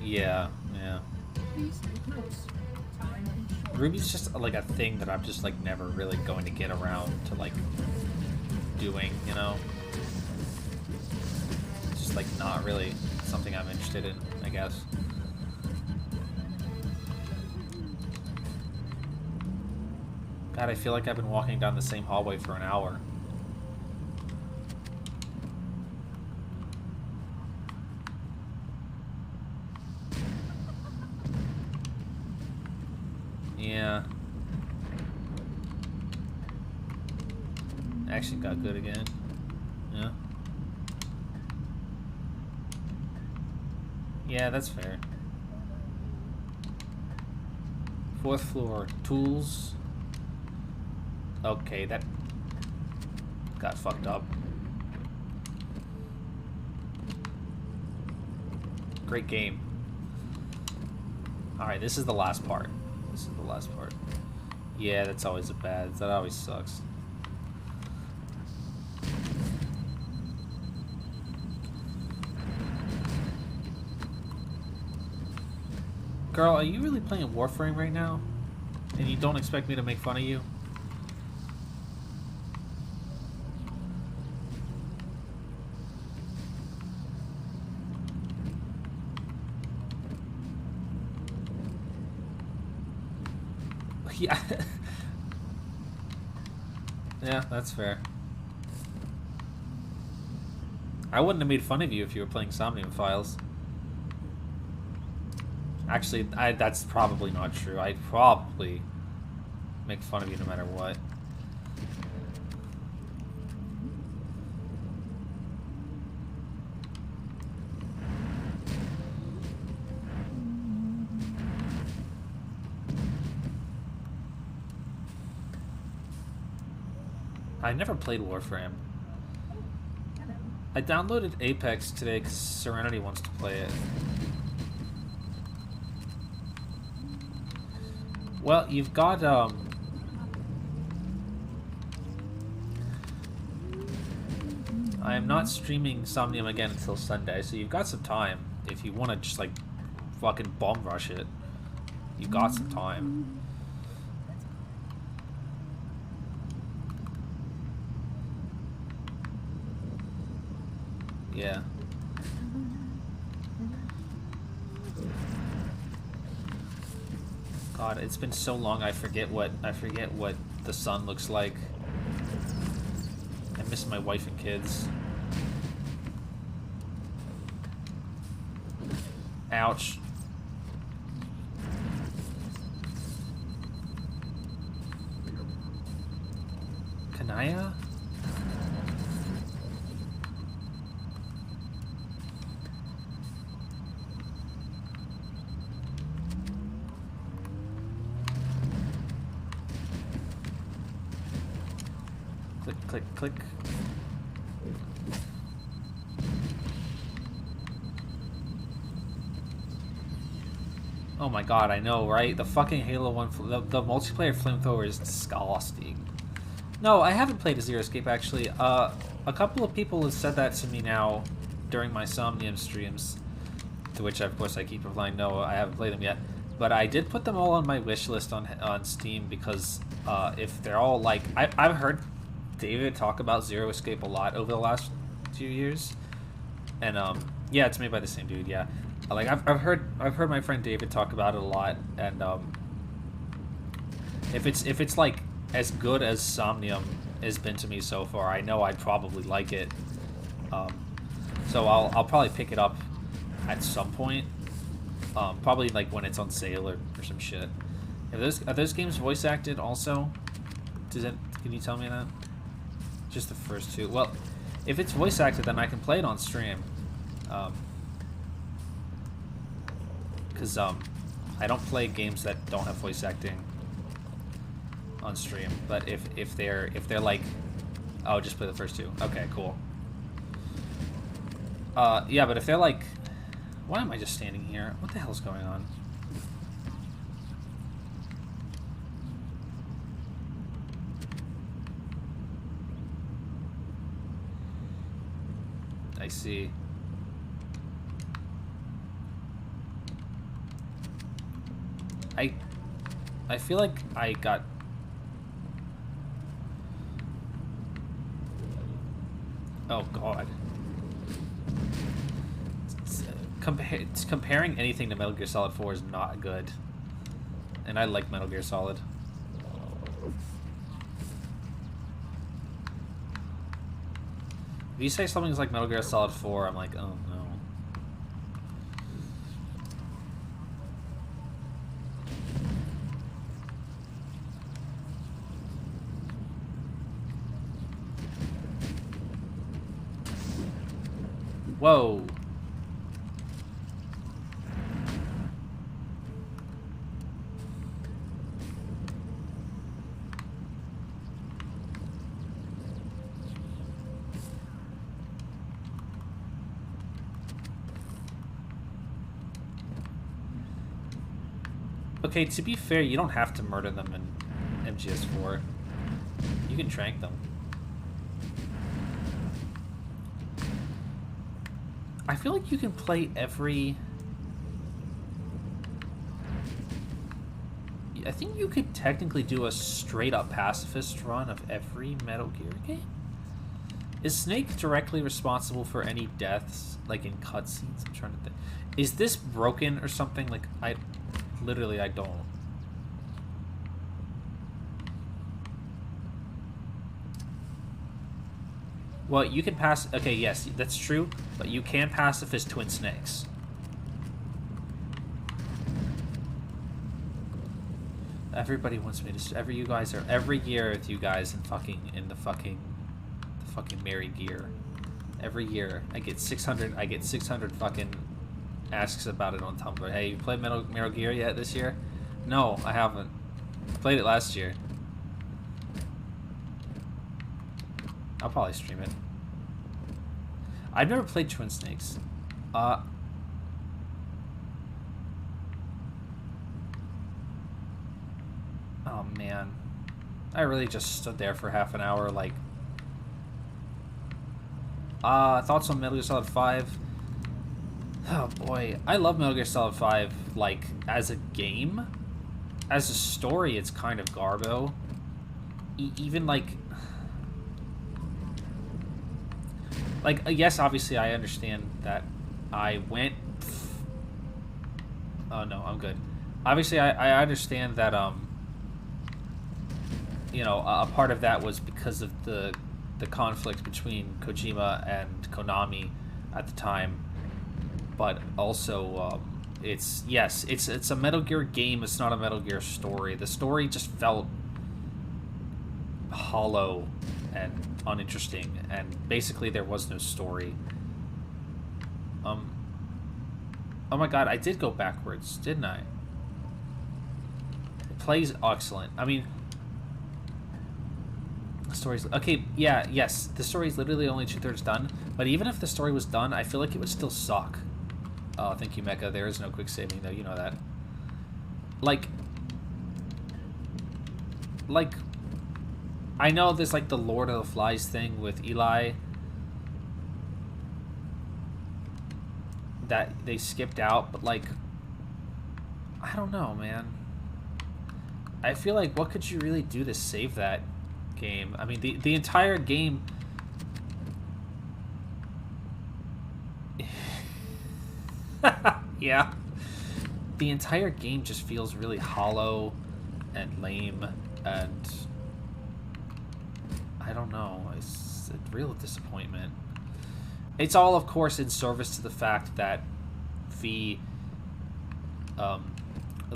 Yeah. Ruby's just like a thing that I'm just like never really going to get around to like doing, you know? It's just like not really something I'm interested in, I guess. God, I feel like I've been walking down the same hallway for an hour. Yeah. Action got good again. Yeah. Yeah, that's fair. 4th floor. Tools. Okay, that got fucked up. Great game. Alright, this is the last part. This is the last part. Yeah, that's always that always sucks. Girl, are you really playing Warframe right now? And you don't expect me to make fun of you? Yeah. Yeah, that's fair. I wouldn't have made fun of you if you were playing Somnium Files. Actually, that's probably not true. I'd probably make fun of you no matter what. I never played Warframe. I downloaded Apex today because Serenity wants to play it. Well, you've got, I am not streaming Somnium again until Sunday, so you've got some time. If you want to just, like, fucking bomb rush it, you've got some time. Yeah. God, it's been so long. I forget what the sun looks like. I miss my wife and kids. Ouch. Kanaya? Click, click, click. Oh my god, I know, right? The fucking Halo 1... The multiplayer flamethrower is disgusting. No, I haven't played a Zero Escape, actually. A couple of people have said that to me now during my Somnium streams. To which, of course, I keep replying, no, I haven't played them yet. But I did put them all on my wish list on Steam because if they're all like... I've heard David talk about Zero Escape a lot over the last few years. And, yeah, it's made by the same dude, yeah. Like, I've heard my friend David talk about it a lot, and, if it's like, as good as Somnium has been to me so far, I know I'd probably like it. So I'll probably pick it up at some point. Probably like when it's on sale or some shit. Are those games voice acted also? Can you tell me that? Just the first two. Well, if it's voice acted, then I can play it on stream. Because I don't play games that don't have voice acting on stream. But if they're like, oh, just play the first two. Okay, cool. Yeah, but if they're like, why am I just standing here? What the hell's going on? I see. I feel like I got... Oh god. Comparing anything to Metal Gear Solid 4 is not good. And I like Metal Gear Solid. If you say something's like Metal Gear Solid 4, I'm like, oh no. Whoa. Okay, to be fair, you don't have to murder them in MGS4. You can trank them. I feel like you can play every... I think you could technically do a straight-up pacifist run of every Metal Gear game. Is Snake directly responsible for any deaths, like in cutscenes? I'm trying to think. Is this broken or something? Like, literally, I don't. Well, you can pass... Okay, yes, that's true. But you can pacifist Twin Snakes. Everybody wants me to... Every year with you guys in the fucking Merry Gear. Every year, I get 600 fucking asks about it on Tumblr. Hey, you played Metal Gear yet this year? No, I haven't. I played it last year. I'll probably stream it. I've never played Twin Snakes. Oh man. I really just stood there for half an hour, like... thoughts on Metal Gear Solid 5? Oh boy, I love Metal Gear Solid 5, like, as a game. As a story, it's kind of garbo. Even, like, yes, obviously I understand that I went... Oh no, I'm good. Obviously, I understand that, you know, a part of that was because of the conflict between Kojima and Konami at the time. But also, it's a Metal Gear game, it's not a Metal Gear story. The story just felt hollow and uninteresting, and basically there was no story. Oh my god, I did go backwards, didn't I? It plays excellent. I mean, the story's... Okay, yeah, yes, the story's literally only 2/3 done, but even if the story was done, I feel like it would still suck. Oh, thank you, Mecha. There is no quick saving, though, you know that. like, I know there's like the Lord of the Flies thing with Eli that they skipped out, but like, I don't know, man. I feel like what could you really do to save that game? I mean, the entire game. Yeah. The entire game just feels really hollow and lame, and I don't know. It's a real disappointment. It's all, of course, in service to the fact that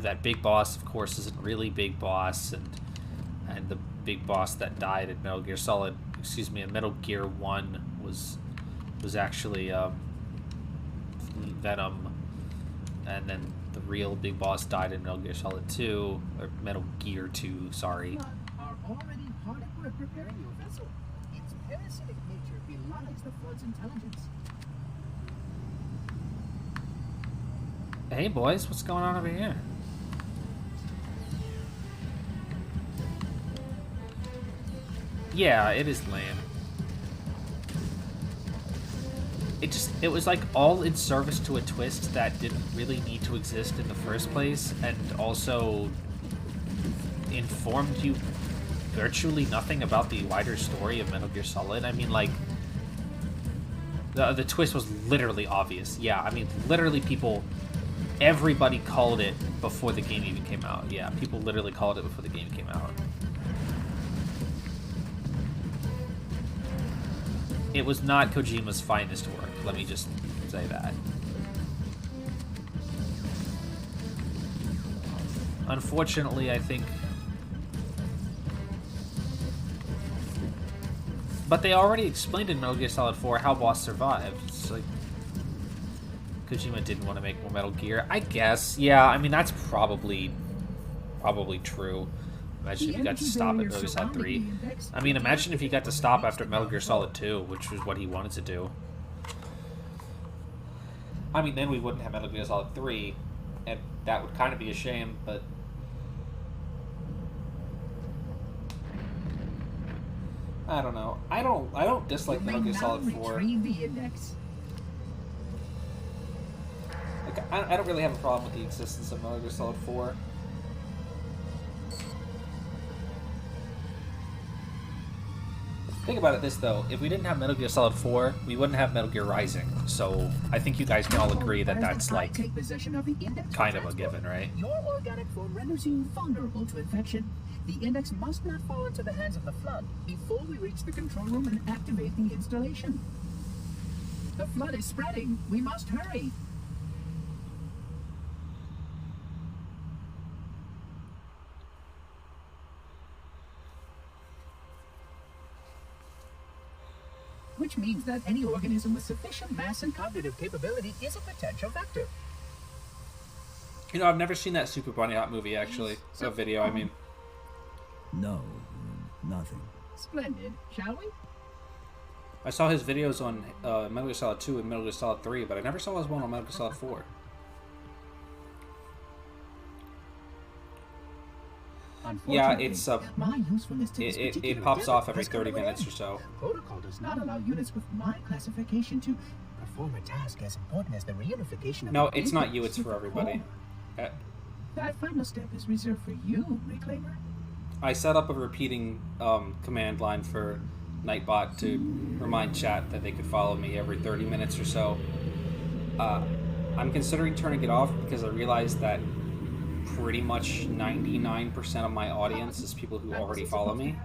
that Big Boss, of course, isn't really Big Boss, and the Big Boss that died in Metal Gear Solid, in Metal Gear 1 was actually Venom, and then the real Big Boss died in Metal Gear Solid 2, or Metal Gear 2, sorry. Are already hard at work preparing your vessel. Its parasitic nature belies the Flood's intelligence. Hey boys, what's going on over here? Yeah, it is lame. It was like all in service to a twist that didn't really need to exist in the first place, and also informed you virtually nothing about the wider story of Metal Gear Solid. I mean, like, the twist was literally obvious. Yeah, I mean, literally everybody called it before the game even came out. Yeah, people literally called it before the game came out. It was not Kojima's finest work, let me just say that. Unfortunately, I think... But they already explained in Metal Gear Solid 4 how Boss survived. It's like... Kojima didn't want to make more Metal Gear. I guess, yeah, I mean, that's probably true. Imagine if he got to stop at Metal Gear Solid 3. I mean, imagine if he got to stop after Metal Gear Solid 2, which was what he wanted to do. I mean, then we wouldn't have Metal Gear Solid 3, and that would kind of be a shame, but... I don't know. I don't dislike Metal Gear Solid 4. Like, I don't really have a problem with the existence of Metal Gear Solid 4. Think about it this, though. If we didn't have Metal Gear Solid 4, we wouldn't have Metal Gear Rising. So I think you guys can all agree that that's, like, kind of a given, right? Your organic form renders you vulnerable to infection. The index must not fall into the hands of the Flood before we reach the control room and activate the installation. The Flood is spreading. We must hurry. Which means that any organism with sufficient mass and cognitive capability is a potential vector. You know, I've never seen that Super Bunny Hop movie, actually. A video, I mean. No, nothing. Splendid, shall we? I saw his videos on Metal Gear Solid 2 and Metal Gear Solid 3, but I never saw his one on Metal Gear Solid 4. Yeah, it's it pops off every 30 minutes or so. Protocol does not allow units with my classification to perform a task as important as the reunification of... No, it's not you, it's for everybody. That final step is reserved for you, Reclaimer. I set up a repeating command line for Nightbot to remind chat that they could follow me every 30 minutes or so. I'm considering turning it off because I realized that pretty much 99% of my audience is people who already follow me.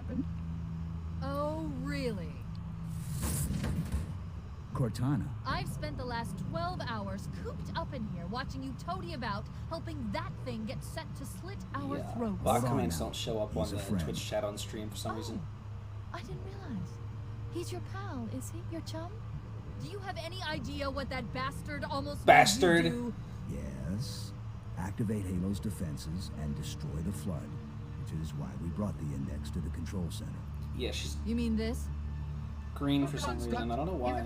Oh, really? Cortana. I've spent the last 12 hours cooped up in here watching you toady about, helping that thing get set to slit our throats. Bot commands don't show up on the Twitch chat on stream for some reason. I didn't realize. He's your pal, is he? Your chum? Do you have any idea what that bastard almost made you do? Yes. Activate Halo's defenses and destroy the Flood, which is why we brought the index to the control center. Yeah, she's... You mean this? green for some reason. I don't know why.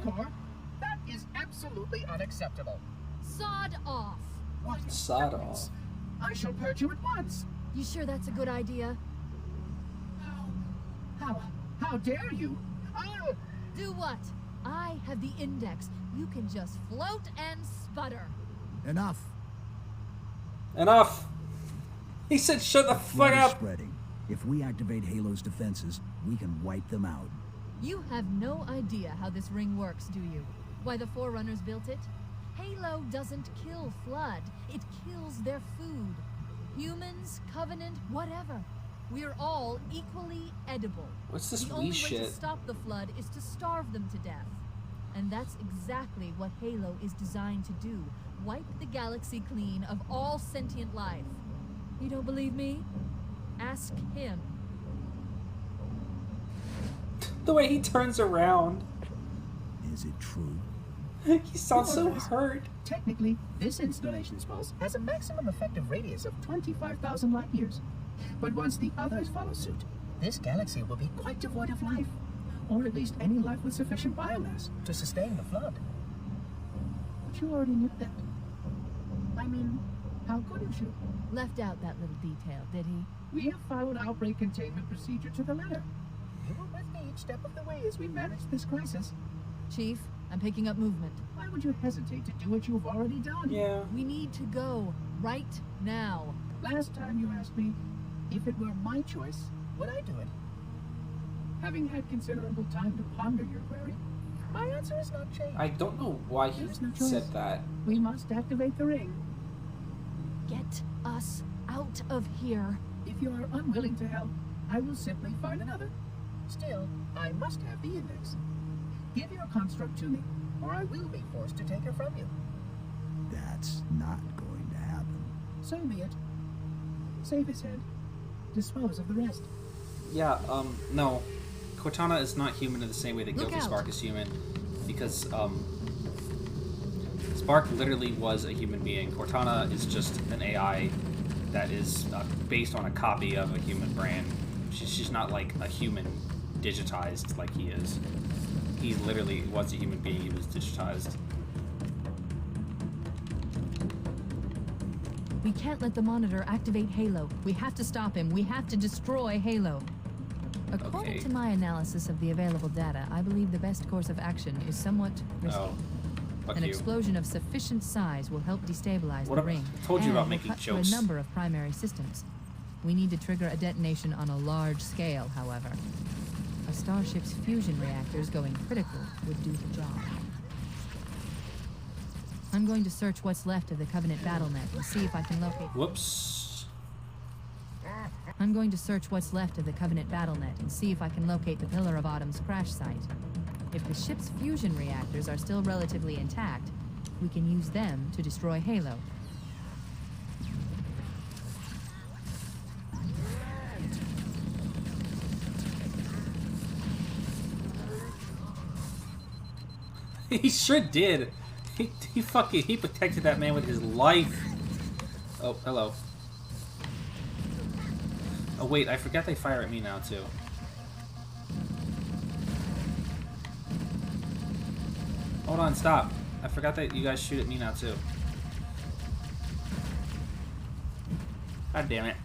That is absolutely unacceptable. Sod off. What? Sod off. I shall purge you at once. You sure that's a good idea? How dare you? Do what? I have the index. You can just float and sputter. Enough. Enough! He said shut the fuck Flood is up! spreading. If we activate Halo's defenses, we can wipe them out. You have no idea how this ring works, do you? Why the Forerunners built it? Halo doesn't kill Flood. It kills their food. Humans, Covenant, whatever. We're all equally edible. What's this The wee only way shit? to stop the Flood is to starve them to death. And that's exactly what Halo is designed to do. Wipe the galaxy clean of all sentient life. You don't believe me? Ask him. The way he turns around. Is it true? He sounds so hurt. Technically, this installation's pulse has a maximum effective radius of 25,000 light years. But once the others follow suit, this galaxy will be quite devoid of life. Or at least any life with sufficient biomass to sustain the flood. But you already knew that. I mean, how couldn't you? Left out that little detail, did he? We have followed outbreak containment procedure to the letter. You were with me each step of the way as we managed this crisis. Chief, I'm picking up movement. Why would you hesitate to do what you've already done? Yeah. We need to go right now. Last time you asked me, if it were my choice, would I do it? Having had considerable time to ponder your query, my answer has not changed. I don't know why he There's no choice. said that. We must activate the ring. Get us out of here. If you are unwilling to help, I will simply find another. Still, I must have the index. Give your construct to me, or I will be forced to take her from you. That's not going to happen. So be it. Save his head. Dispose of the rest. Yeah, no. Cortana is not human in the same way that Look Guilty out. Spark is human. Because, Spark literally was a human being. Cortana is just an AI that is based on a copy of a human brain. She's not like a human digitized like he is. He literally was a human being, he was digitized. We can't let the Monitor activate Halo. We have to stop him. We have to destroy Halo. According Okay. to my analysis of the available data, I believe the best course of action is somewhat risky. Oh. Fuck An you. explosion of sufficient size will help destabilize What the if- ring. I told you and about will making cut through jokes. a number of primary systems. We need to trigger a detonation on a large scale, however. A starship's fusion reactors going critical would do the job. I'm going to search what's left of the Covenant BattleNet and see if I can locate... Whoops. I'm going to search what's left of the Covenant BattleNet and see if I can locate the Pillar of Autumn's crash site. If the ship's fusion reactors are still relatively intact, we can use them to destroy Halo. He sure did. He protected that man with his life. Oh, hello. Oh wait, I forgot they fire at me now too. Hold on, stop. I forgot that you guys shoot at me now too. God damn it.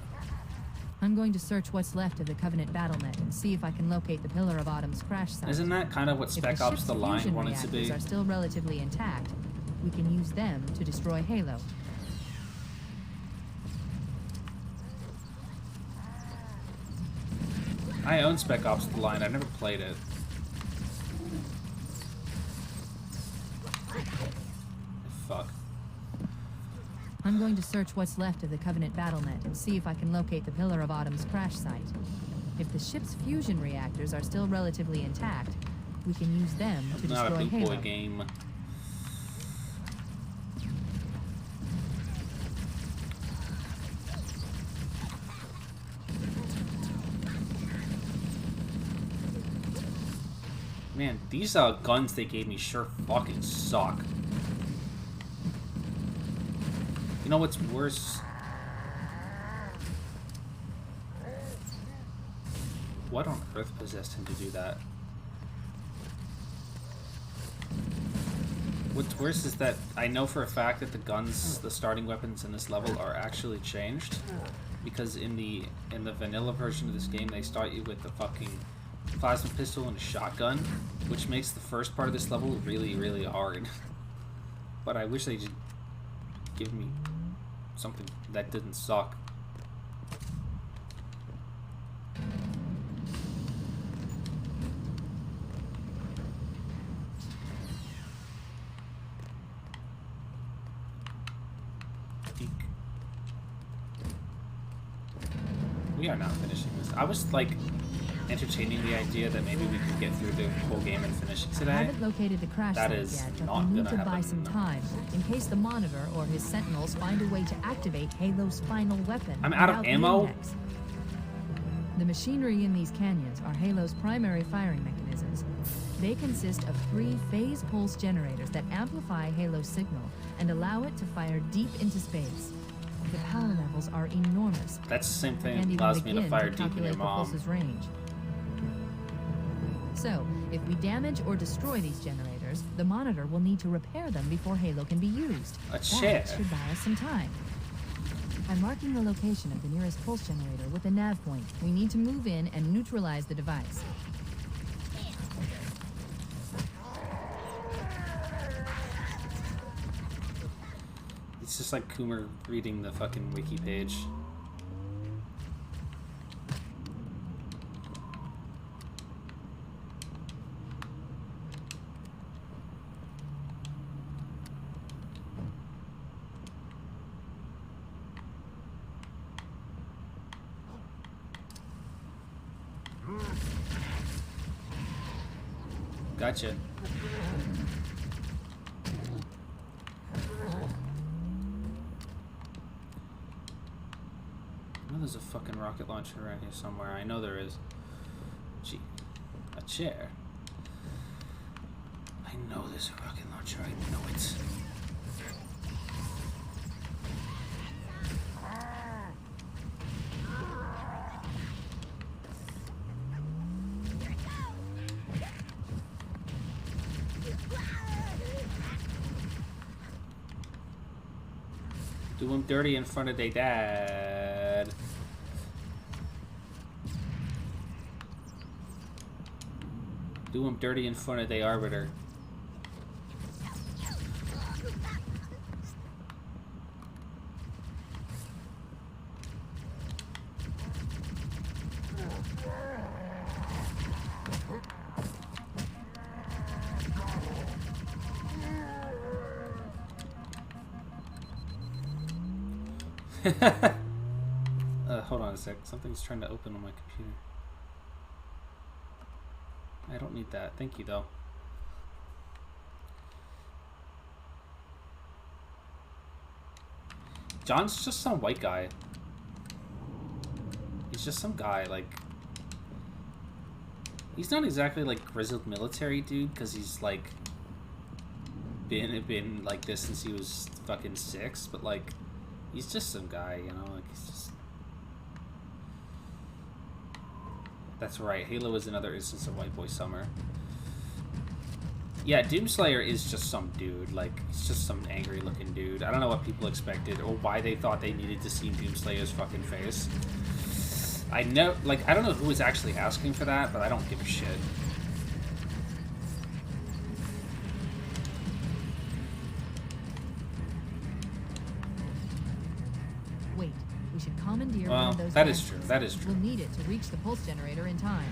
I'm going to search what's left of the Covenant BattleNet and see if I can locate the Pillar of Autumn's crash site. Isn't that kind of what If Spec Ops ship's The Line fusion wanted to be? reactors are still relatively intact, we can use them to destroy Halo. I own Spec Ops The Line, I never played it. Fuck. I'm going to search what's left of the Covenant BattleNet and see if I can locate the Pillar of Autumn's crash site. If the ship's fusion reactors are still relatively intact, we can use them to Not a destroy Boot Halo. Boy game. Man, these guns they gave me sure fucking suck. You know what's worse? What on earth possessed him to do that? What's worse is that I know for a fact that the guns, the starting weapons in this level are actually changed, because in the vanilla version of this game they start you with the fucking plasma pistol and a shotgun, which makes the first part of this level really, really hard. But I wish they just give me something that didn't suck. We are not finishing this. I was like entertaining the idea that maybe we could get through the whole game and finish it today. I haven't located the crash That site is yet, but not we need gonna to buy happen. some time in case the Monitor or his Sentinels find a way to activate Halo's final weapon. I'm out of without the ammo? index. The machinery in these canyons are Halo's primary firing mechanisms. They consist of 3 phase pulse generators that amplify Halo's signal and allow it to fire deep into space. The power levels are enormous. That's the same I thing can't that even allows me to begin fire to deep in your calculate the mom. pulse's range. So, if we damage or destroy these generators, the Monitor will need to repair them before Halo can be used. A chair. That should buy us some time. I'm marking the location of the nearest pulse generator with a nav point. We need to move in and neutralize the device. It's just like Coomer reading the fucking wiki page. Gotcha. I know there's a fucking rocket launcher around here somewhere. I know there is. Gee, a chair. I know there's a rocket launcher. I know it. Do them dirty in front of their dad. Do them dirty in front of the arbiter. Hold on a sec. Something's trying to open on my computer. I don't need that. Thank you, though. John's just some white guy. He's just some guy, like... He's not exactly, like, grizzled military dude, because he's, like... Been like this since he was fucking 6, but, like... He's just some guy, you know? Like, he's just... That's right. Halo is another instance of White Boy Summer. Yeah, Doomslayer is just some dude. Like, he's just some angry-looking dude. I don't know what people expected or why they thought they needed to see Doomslayer's fucking face. I know, like, I don't know who was actually asking for that, but I don't give a shit. Wait, we should commandeer Well, one of those that is gadgets. true. That is true. We'll need it to reach the pulse generator in time.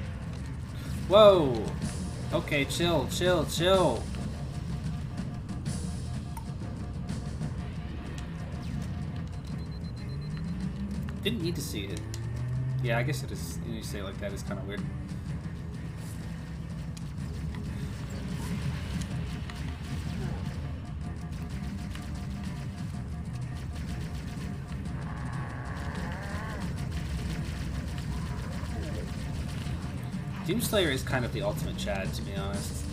Whoa! Okay, chill, chill, chill. Didn't need to see it. Yeah, I guess it is. You say it like that is kind of weird. Doomslayer is kind of the ultimate Chad, to be honest.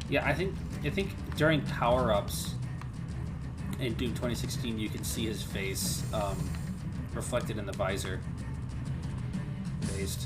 Yeah, I think I think during power-ups in Doom 2016, you can see his face reflected in the visor. Based.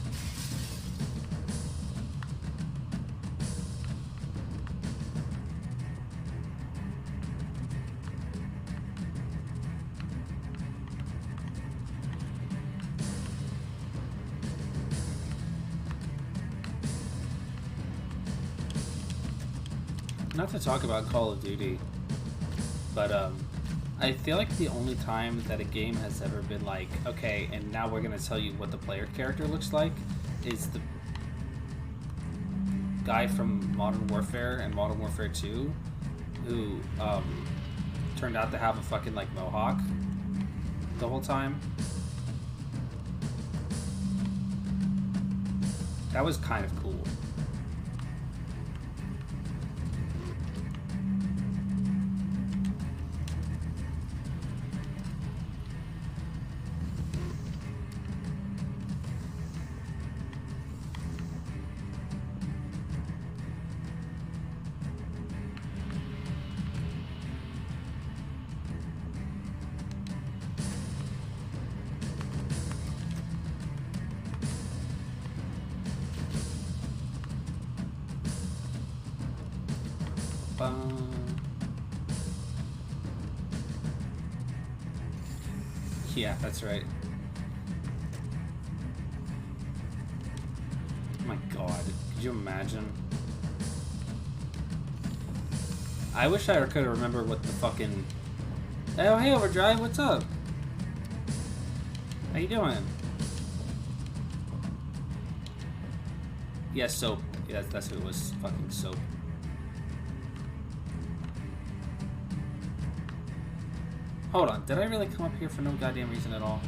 Not to talk about Call of Duty, but I feel like the only time that a game has ever been like, okay, and now we're gonna tell you what the player character looks like, is the guy from Modern Warfare and Modern Warfare 2, who turned out to have a fucking like mohawk the whole time. That was kind of cool. Yeah, that's right. Oh my god, could you imagine? I wish I could remember what the fucking... Oh, hey, Overdrive, what's up? How you doing? Yeah, Soap. Yeah, that's who it was. Fucking Soap. Hold on, did I really come up here for no goddamn reason at all?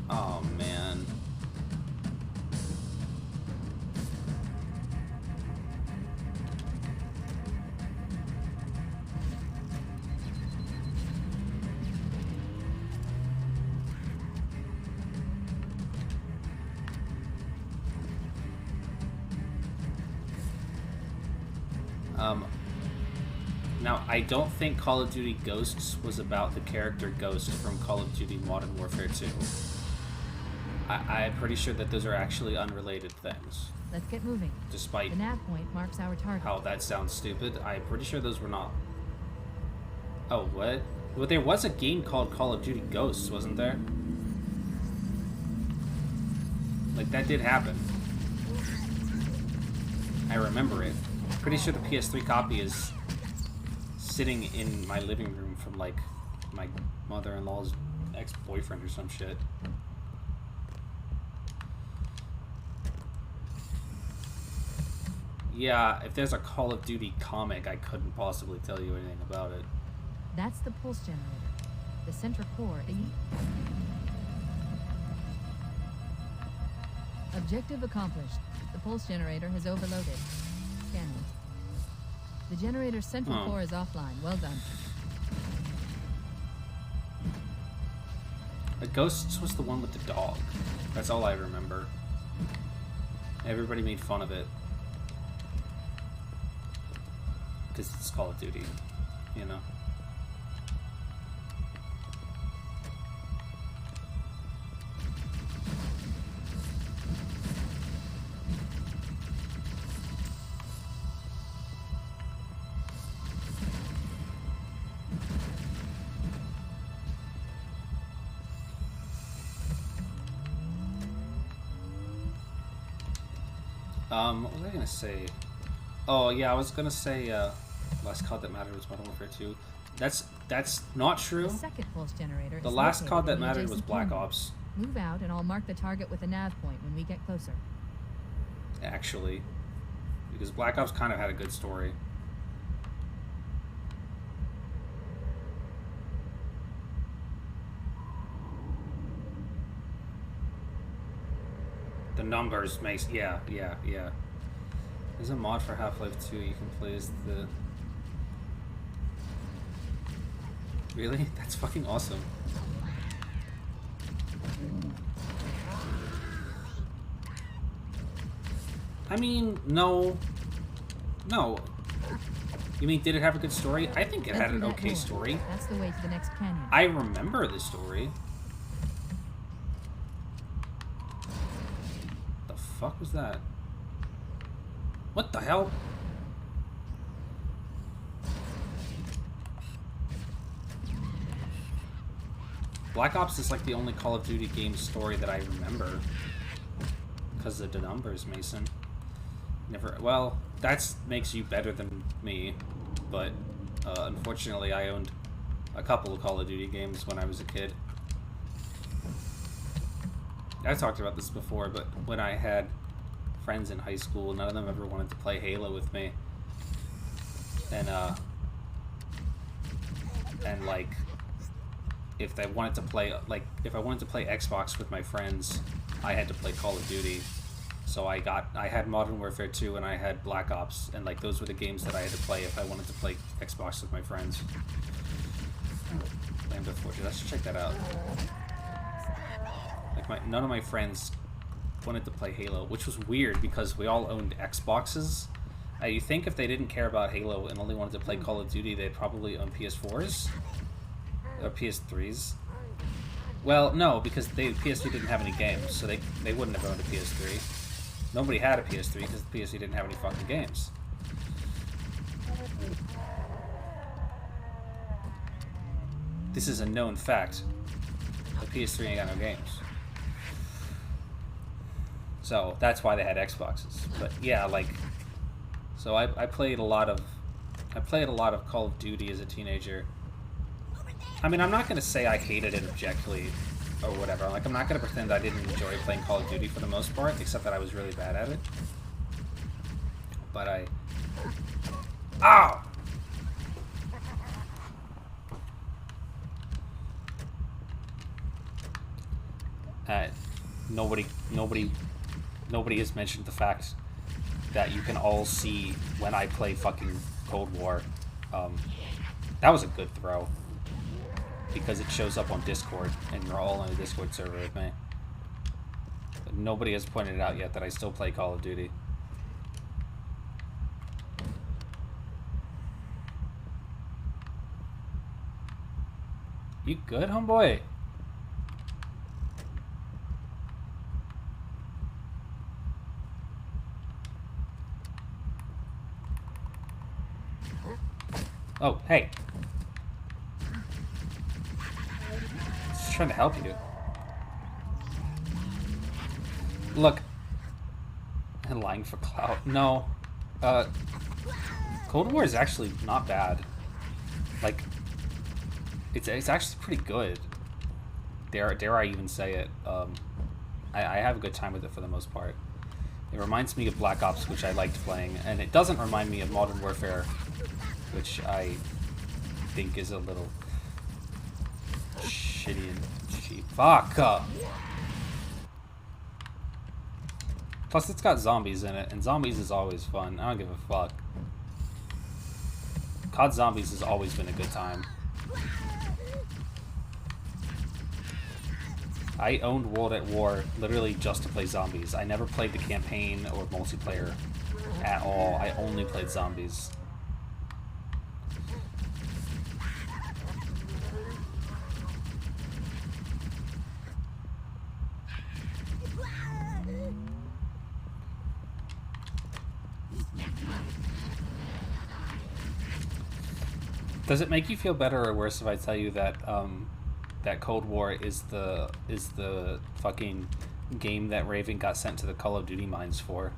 Oh, man. Now, I don't think Call of Duty Ghosts was about the character Ghost from Call of Duty Modern Warfare 2. I'm pretty sure that those are actually unrelated things. Let's get moving. Despite the nav point marks our target. How that sounds stupid, I'm pretty sure those were not. Oh, what? Well, there was a game called Call of Duty Ghosts, wasn't there? Like, that did happen. I remember it. Pretty sure the PS3 copy is sitting in my living room from, like, my mother-in-law's ex-boyfriend or some shit. Yeah, if there's a Call of Duty comic, I couldn't possibly tell you anything about it. That's the pulse generator. The center core is... Objective accomplished. The pulse generator has overloaded. Scanning. The generator's central core is offline. Well done. The Ghosts was the one with the dog. That's all I remember. Everybody made fun of it. Because it's Call of Duty, you know? What was I gonna say? Oh yeah, I was gonna say last COD that mattered was Modern Warfare 2. That's not true. The second pulse generator. The last COD that mattered was Black Ops. Move out, and I'll mark the target with a nav point when we get closer. Actually, because Black Ops kind of had a good story. The numbers makes yeah. There's a mod for Half-Life 2 you can play as the... Really? That's fucking awesome. I mean, no. No. You mean, did it have a good story? I think it Then had through an that okay door. story. That's the way to the next canyon. I remember the story. The fuck was that? What the hell? Black Ops is like the only Call of Duty game story that I remember. Because of the numbers, Mason. Never. Well, that makes you better than me. But unfortunately, I owned a couple of Call of Duty games when I was a kid. I talked about this before, but when I had friends in high school, none of them ever wanted to play Halo with me. And like, if they wanted to play, like, if I wanted to play Xbox with my friends, I had to play Call of Duty. So I had Modern Warfare 2 and I had Black Ops, and like those were the games that I had to play if I wanted to play Xbox with my friends. Lambda Fortress, let's check that out. Like none of my friends wanted to play Halo, which was weird because we all owned Xboxes. You think if they didn't care about Halo and only wanted to play Call of Duty, they'd probably own PS4s? Or PS3s? Well, no, because PS3 didn't have any games, so they wouldn't have owned a PS3. Nobody had a PS3 because the PS3 didn't have any fucking games. This is a known fact. The PS3 ain't got no games. So that's why they had Xboxes. But yeah, like, so I played a lot of Call of Duty as a teenager. I mean, I'm not gonna say I hated it objectively or whatever. Like, I'm not gonna pretend I didn't enjoy playing Call of Duty for the most part, except that I was really bad at it. But ow! Nobody has mentioned the fact that you can all see when I play fucking Cold War. That was a good throw. Because it shows up on Discord, and you're all on a Discord server with me. But nobody has pointed it out yet that I still play Call of Duty. You good, homeboy? Oh, hey. Just trying to help you. Look. And lying for clout. No. Cold War is actually not bad. Like, it's actually pretty good. Dare I even say it. I have a good time with it for the most part. It reminds me of Black Ops, which I liked playing, and it doesn't remind me of Modern Warfare, which I think is a little shitty and cheap. Fuck! Plus, it's got zombies in it, and zombies is always fun. I don't give a fuck. COD Zombies has always been a good time. I owned World at War literally just to play zombies. I never played the campaign or multiplayer at all. I only played zombies. Does it make you feel better or worse if I tell you that that Cold War is the fucking game that Raven got sent to the Call of Duty mines for?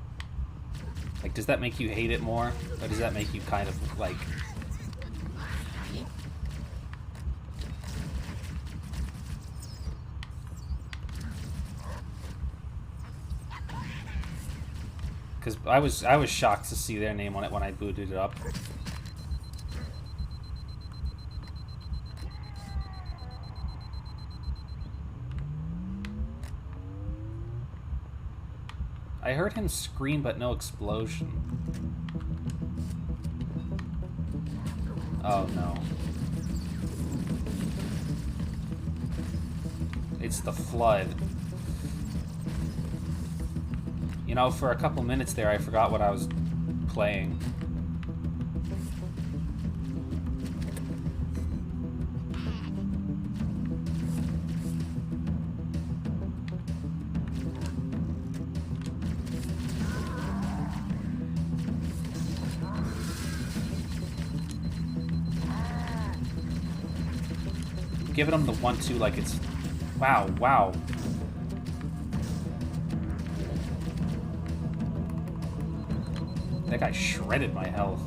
Like, does that make you hate it more, or does that make you kind of like? Because I was shocked to see their name on it when I booted it up. I heard him scream, but no explosion. Oh no. It's the flood. You know, for a couple minutes there, I forgot what I was playing. Giving him the 1-2 like it's... Wow, wow. That guy shredded my health.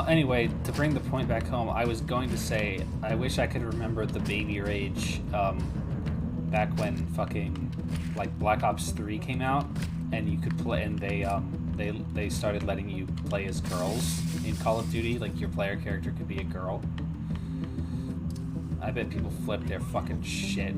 Anyway, to bring the point back home, I was going to say, I wish I could remember the baby rage, back when fucking, like, Black Ops 3 came out, and you could play, and they started letting you play as girls in Call of Duty, like, your player character could be a girl. I bet people flip their fucking shit.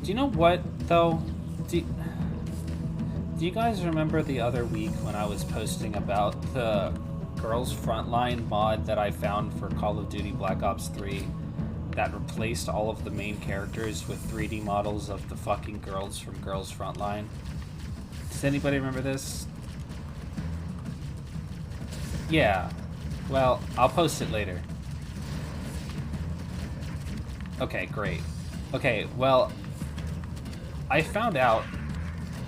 Do you know what, though? Do you guys remember the other week when I was posting about the Girls Frontline mod that I found for Call of Duty Black Ops 3 that replaced all of the main characters with 3D models of the fucking girls from Girls Frontline? Does anybody remember this? Yeah. Well, I'll post it later. Okay, great. Okay, well... I found out...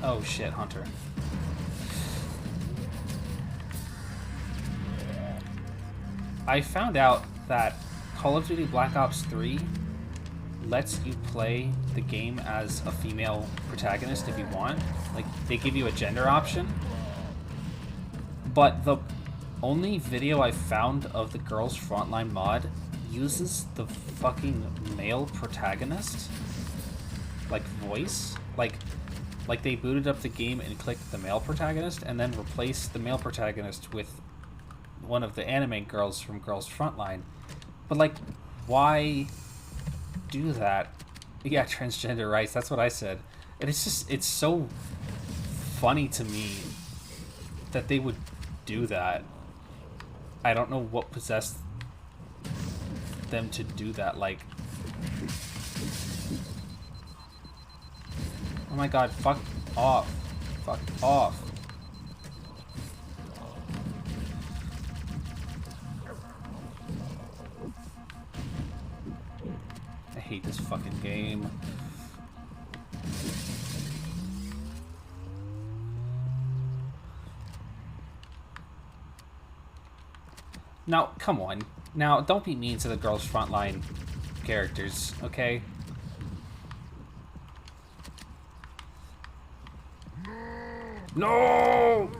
Oh shit, Hunter. I found out that Call of Duty Black Ops 3 lets you play the game as a female protagonist if you want. Like, they give you a gender option. But the only video I found of the Girls Frontline mod uses the fucking male protagonist. Like, voice. Like they booted up the game and clicked the male protagonist and then replaced the male protagonist with one of the anime girls from Girls Frontline. But, like, why do that? Yeah, transgender rights, that's what I said. And it's just, it's so funny to me that they would do that. I don't know what possessed them to do that, like... Oh my god, fuck off. Fuck off. I hate this fucking game. Now, come on. Now, don't be mean to the Girls Frontline characters, okay? No!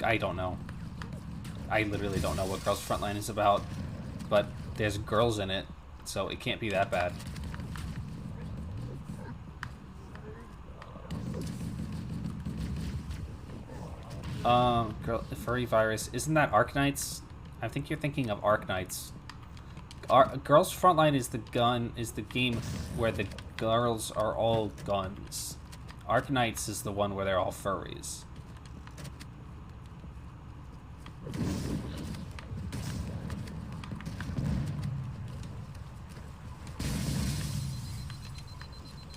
I don't know. I literally don't know what Girls Frontline is about, but there's girls in it, so it can't be that bad. Furry Virus, isn't that Arknights? I think you're thinking of Arknights. Girls Frontline is the game where the girls are all guns. Arknights is the one where they're all furries.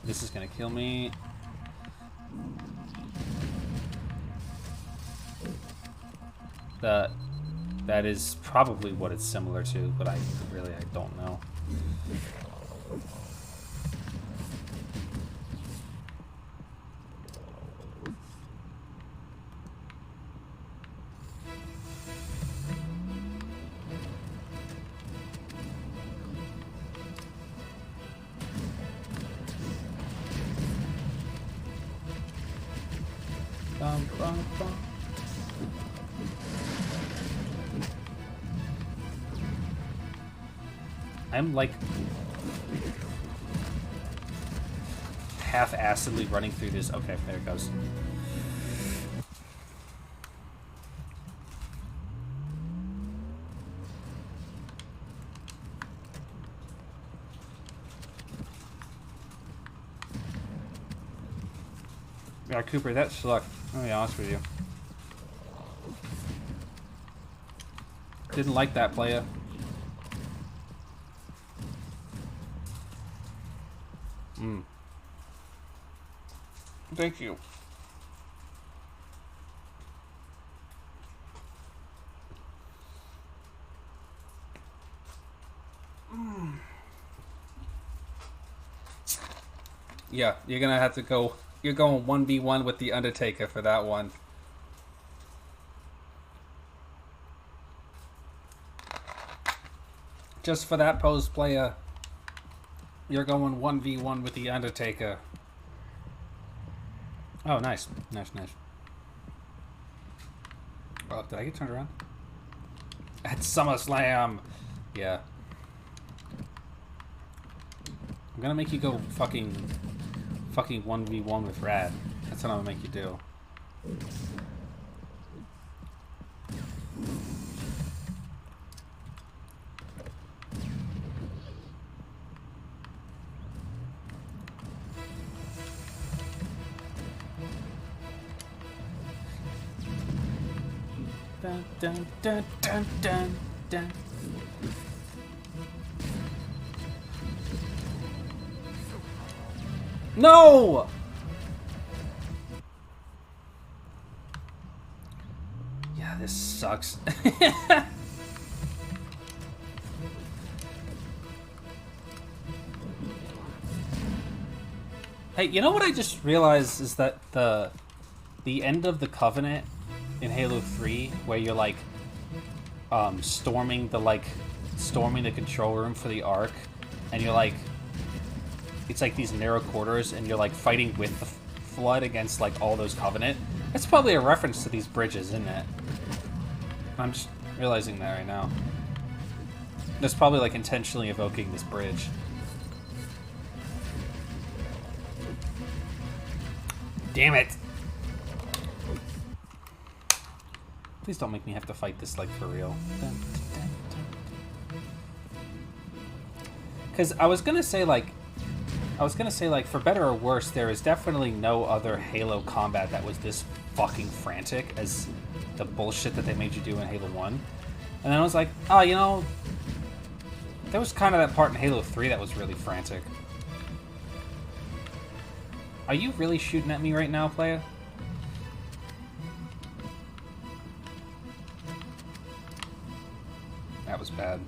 This is gonna kill me. That is probably what it's similar to, but I don't know. Bum, bum, bum. I'm like half-assedly running through this. Okay, there it goes. Yeah, Cooper, that sucked. I'll be honest with you. Didn't like that playa. Thank you. Yeah, you're gonna have to go. You're going 1v1 with the Undertaker for that one. Just for that pose, player. You're going 1v1 with the Undertaker. Oh, nice. Nice, nice. Oh, did I get turned around? At SummerSlam! Yeah. I'm gonna make you go fucking 1v1 with Rad. That's what I'm gonna make you do. Dun, dun, dun, dun, dun, dun. No! Yeah, this sucks. Hey, you know what I just realized is that the end of the Covenant in Halo 3, where you're like storming the control room for the Ark, and you're like, it's like these narrow quarters, and you're like fighting with the Flood against like all those Covenant. That's probably a reference to these bridges, isn't it? I'm just realizing that right now. That's probably like intentionally evoking this bridge. Damn it! Please don't make me have to fight this like for real. Because I was gonna say like, for better or worse, there is definitely no other Halo combat that was this fucking frantic as the bullshit that they made you do in Halo 1. And then I was like, oh, you know, there was kind of that part in Halo 3 that was really frantic. Are you really shooting at me right now, player? That was bad.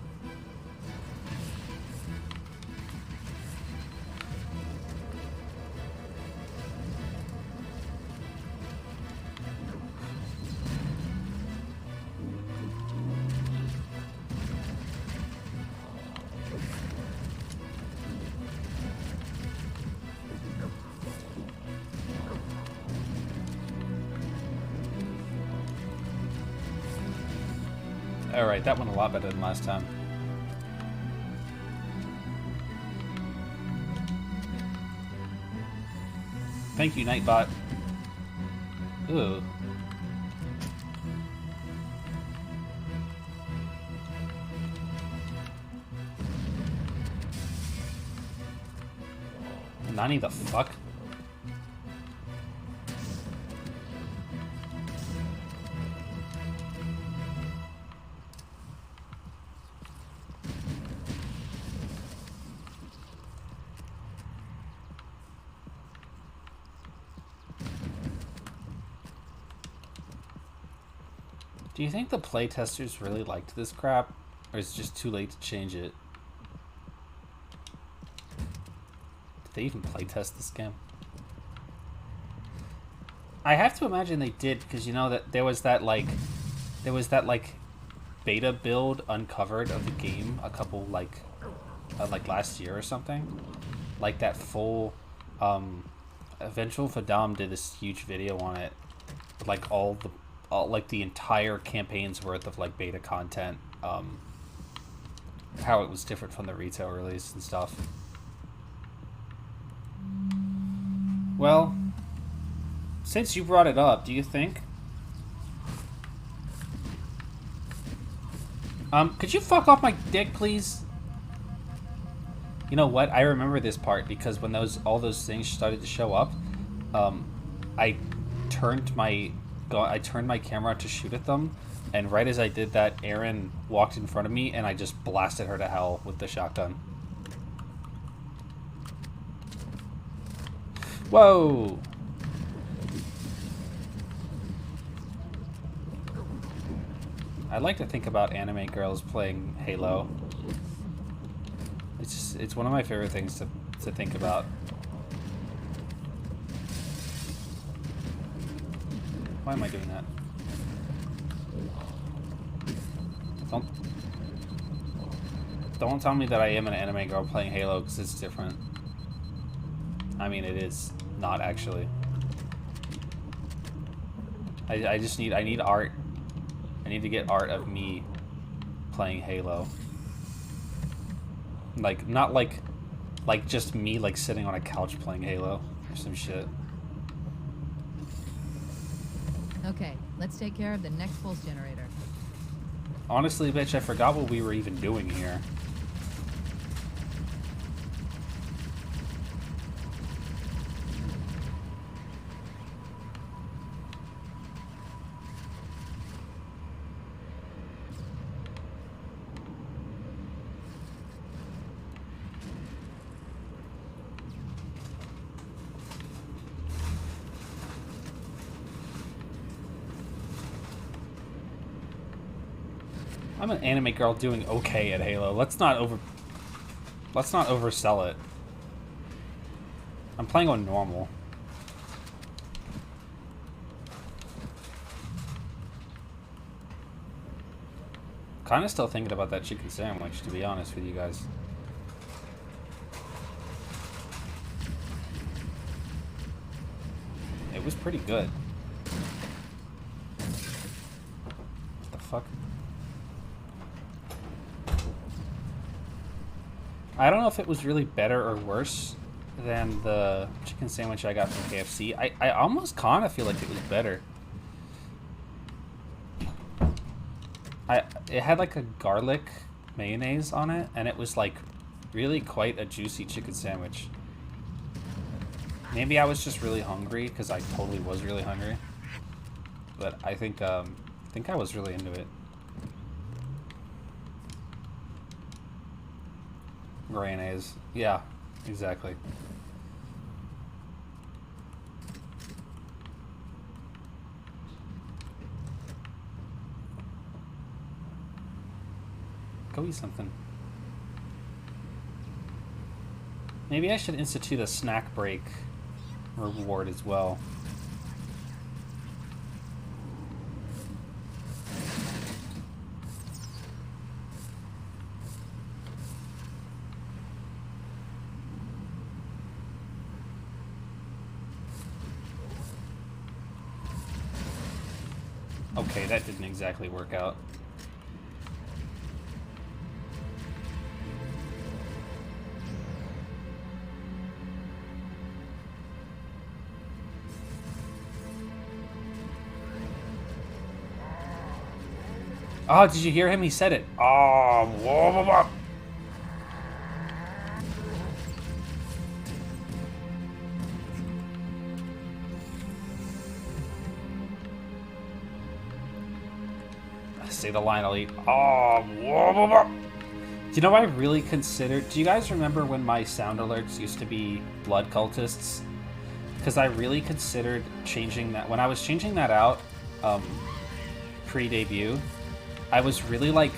Alright, that went a lot better than last time. Thank you, Nightbot. Ooh. Nani the fuck? Do you think the playtesters really liked this crap? Or is it just too late to change it? Did they even playtest this game? I have to imagine they did, because you know that there was that beta build uncovered of the game a couple like last year or something. Like that full Eventual Fadam did this huge video on it. With like all the entire campaign's worth of like beta content, how it was different from the retail release and stuff. Well, since you brought it up, do you think could you fuck off my dick, please? You know what? I remember this part because when all those things started to show up, I turned my camera to shoot at them, and right as I did that, Erin walked in front of me, and I just blasted her to hell with the shotgun. Whoa! I like to think about anime girls playing Halo. It's one of my favorite things to think about. Why am I doing that? Don't tell me that I am an anime girl playing Halo, because it's different. I mean, it is not actually. I need art. I need to get art of me playing Halo. Like, not like just me like sitting on a couch playing Halo or some shit. Okay, let's take care of the next pulse generator. Honestly, bitch, I forgot what we were even doing here. I'm an anime girl doing okay at Halo. Let's not oversell it. I'm playing on normal. Kind of still thinking about that chicken sandwich, to be honest with you guys. It was pretty good. What the fuck? I don't know if it was really better or worse than the chicken sandwich I got from KFC. I almost kind of feel like it was better. It had like a garlic mayonnaise on it, and it was like really quite a juicy chicken sandwich. Maybe I was just really hungry, because I totally was really hungry. But I think I was really into it. Mayonnaise. Yeah, exactly. Go eat something. Maybe I should institute a snack break reward as well. Okay, that didn't exactly work out. Oh, did you hear him? He said it. Oh, whoa, whoa, whoa. Say the line, I'll eat. Oh, whoa, whoa, whoa. Do you know what I really considered? Do you guys remember when my sound alerts used to be blood cultists? Because I really considered changing that. When I was changing that out, pre-debut, I was really like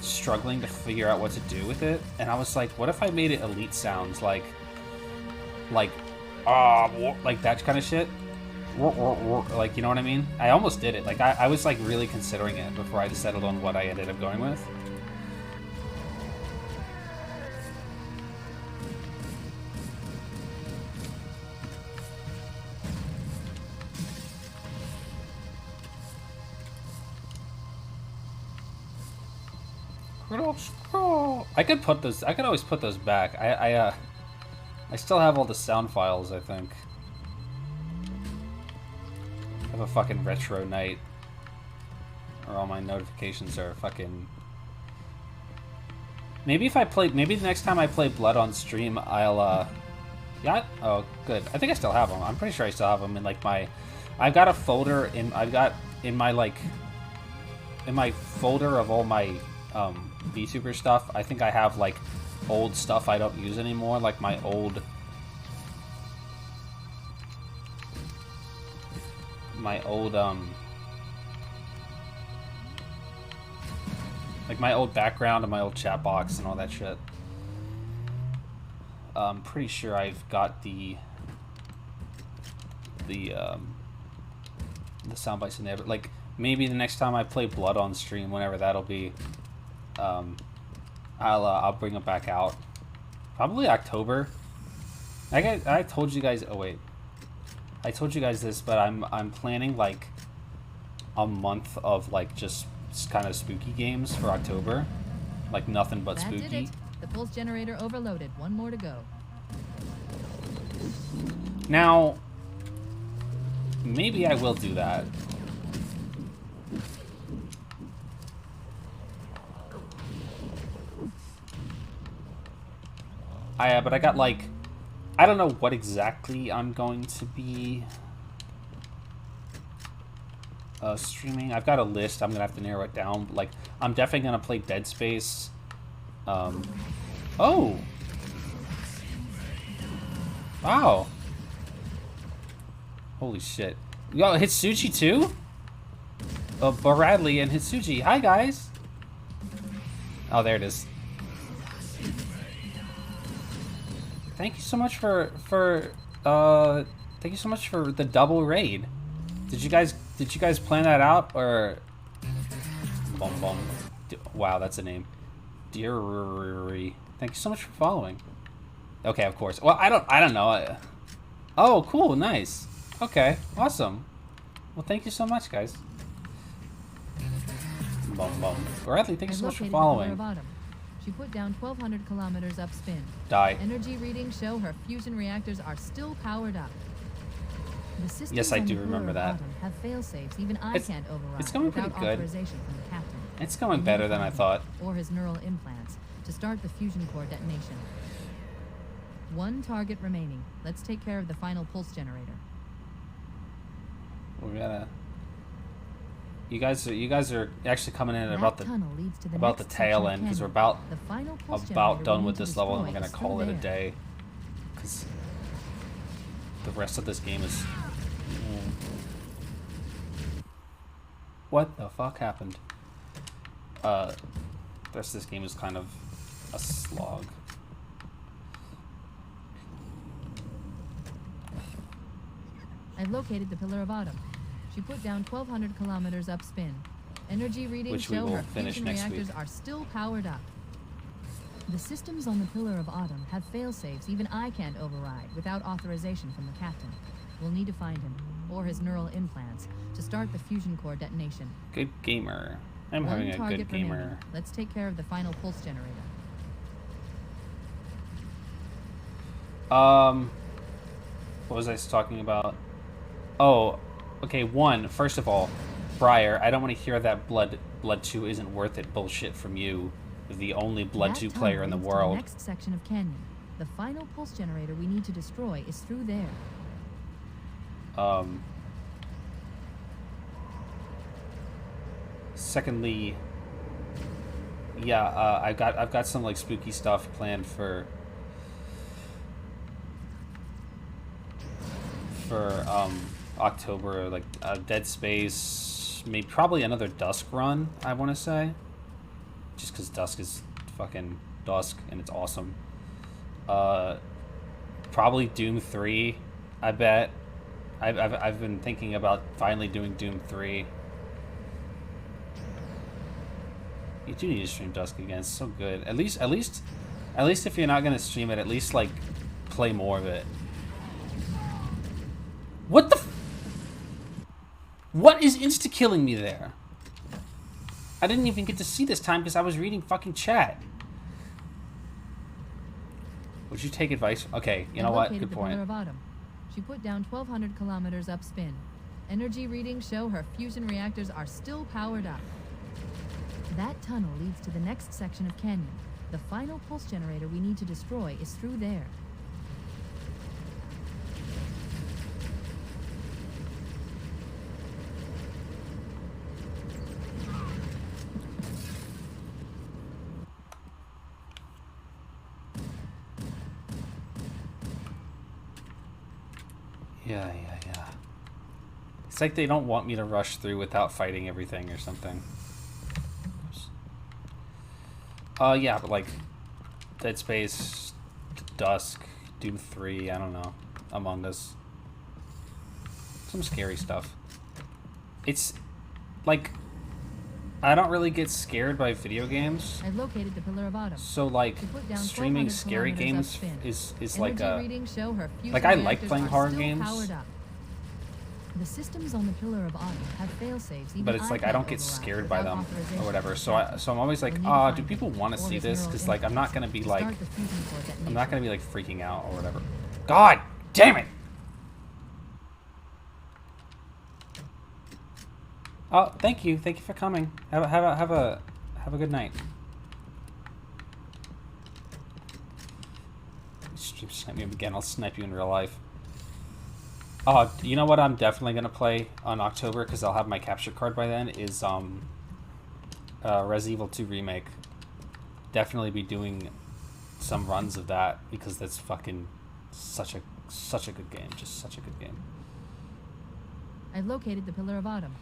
struggling to figure out what to do with it, and I was like, what if I made it elite sounds, like that kind of shit, like, you know what I mean? I almost did it. Like I was like really considering it before I settled on what I ended up going with. I could put those. I could always put those back. I still have all the sound files, I think. I have a fucking retro night, or all my notifications are fucking. Maybe if I play, maybe the next time I play Blood on stream, I'll Yeah. Oh, good. I think I still have them. I'm pretty sure I still have them in like my. I've got a folder in. I've got in my like. In my folder of all my VTuber stuff. I think I have like old stuff I don't use anymore, like my old. Like my old background and my old chat box and all that shit. I'm pretty sure I've got the sound bites in there, but like maybe the next time I play Blood on stream, whenever that'll be, I'll bring it back out. Probably October. I told you guys. Oh wait, I told you guys this, but I'm planning like a month of like just kind of spooky games for October, like nothing but That spooky. did it. The pulse generator overloaded. One more to go. Now, maybe I will do that. But I got like, I don't know what exactly I'm going to be streaming. I've got a list. I'm gonna have to narrow it down. Like, I'm definitely gonna play Dead Space. Oh! Wow! Holy shit! Yo, Hitsuchi too? Bradley and Hitsuchi. Hi guys. Oh, there it is. Thank you so much for thank you so much for the double raid. Did you guys plan that out, or bum bum? Wow, that's a name. Deary. Thank you so much for following. Okay, of course. Well, I don't know. Oh, cool, nice. Okay, awesome. Well, thank you so much, guys. Bum bum. Bradley, thank you so much for following. She put down 1,200 kilometers upspin. Die. Energy readings show her fusion reactors are still powered up. The systems Yes, I on do the remember Pillar of that. Autumn have fail-safes even I can't override it's going pretty without good. authorization from the captain. It's going We better need than to I find thought. him, or his neural implants, to start the fusion core detonation. One target remaining. Let's take care of the final pulse generator. We gotta. You guys are actually coming in at That about the tunnel leads to the about the next tail section end, of because we're canyon. about The final pulse about generator done we with need to this level, and we're destroy gonna is call through it a there. day. Because the rest of this game is. What the fuck happened? The rest of this game is kind of a slog. I've located the Pillar of Autumn. She put down 1,200 kilometers upspin. Energy readings Which we show will her finish fusion next reactors week. are still powered up. The systems on the Pillar of Autumn have fail-safes even I can't override without authorization from the captain. We'll need to find him, or his neural implants, to start the fusion core detonation. Good gamer. I'm One having a target good gamer. remaining. Let's take care of the final pulse generator. What was I talking about? Oh, okay. First of all, Briar, I don't want to hear that Blood 2 isn't worth it bullshit from you, the only Blood That 2 tunnel player in the leads to world. The next section of canyon. The final pulse generator we need to destroy is through there. Secondly, yeah, I've got some like spooky stuff planned for October, like Dead Space, maybe probably another Dusk run, I want to say, just because Dusk is fucking Dusk and it's awesome. Probably Doom 3, I bet. I've been thinking about finally doing Doom 3. You do need to stream Dusk again. It's so good. At least if you're not gonna stream it, at least like play more of it. What the? What is insta killing me there? I didn't even get to see this time because I was reading fucking chat. Would you take advice? Okay, you know what? Good point. Pillar of Autumn. She put down 1,200 kilometers upspin. Energy readings show her fusion reactors are still powered up. That tunnel leads to the next section of canyon. The final pulse generator we need to destroy is through there. Yeah. It's like they don't want me to rush through without fighting everything or something. Yeah, but like Dead Space, Dusk, Doom 3, I don't know, Among Us. Some scary stuff. It's like I don't really get scared by video games. I've located the Pillar of Autumn. So like She put down streaming 1,200 scary kilometers games upspin. is like Energy a readings show her fusion like I like reactors playing are horror still games. powered up. The systems on the Pillar of Autumn have fail-safes. Even But it's like I can't don't get override scared by without them authorization or whatever. from So the so I'm always like, We'll need to ah, find do him, people want to or see his this? neural Because like I'm not gonna be to like start the fusion core detonation. I'm not gonna be like freaking out or whatever. God damn it! Oh, thank you for coming. Have a good night. Stream snipe me again. I'll snipe you in real life. Oh, you know what I'm definitely gonna play on October because I'll have my capture card by then. Is Resident Evil 2 remake. Definitely be doing some runs of that because that's fucking such a good game. Just such a good game. I've located the Pillar of Autumn.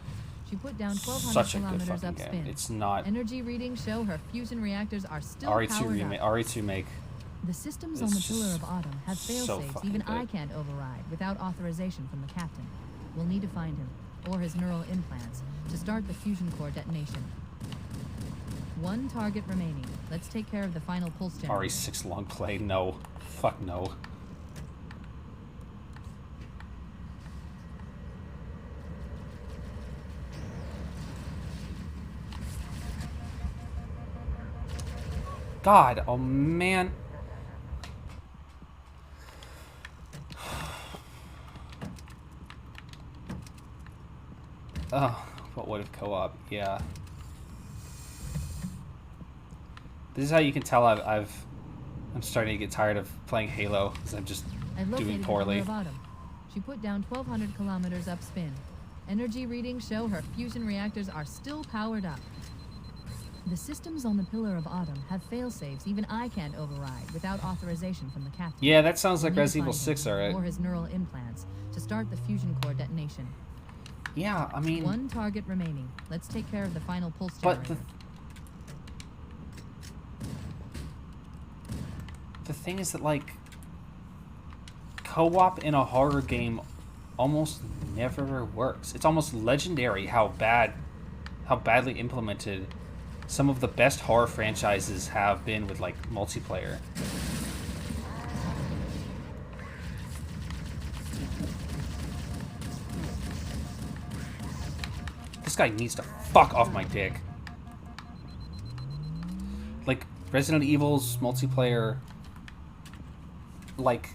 She put down 1,200 Such a good kilometers fucking game. upspin. It's not Energy readings show her fusion reactors are still RE2 powered remake. up. RE2 make. The systems It's on the Pillar just of Autumn have so fail-safes fucking even good. I can't override without authorization from the captain. We'll need to find him, or his neural implants, to start the fusion core detonation. One target remaining. Let's take care of the final pulse generator. RE6 long play. No. Fuck no. God, oh man. Oh, but what if co-op? Yeah. This is how you can tell I'm starting to get tired of playing Halo because I'm just I've located doing the poorly. Pillar of Autumn. She put down 1,200 kilometers upspin. Energy readings show her fusion reactors are still powered up. The systems on the Pillar of Autumn have fail-safes even I can't override without authorization from the captain. Yeah, that sounds like We'll need Resident to Evil find 6, him, alright. or his neural implants, to start the fusion core detonation. Yeah, I mean... One target remaining. Let's take care of the final pulse But generator. the thing is that, like, co-op in a horror game almost never works. It's almost legendary how badly implemented some of the best horror franchises have been with, like, multiplayer. This guy needs to fuck off my dick. Like, Resident Evil's multiplayer, like...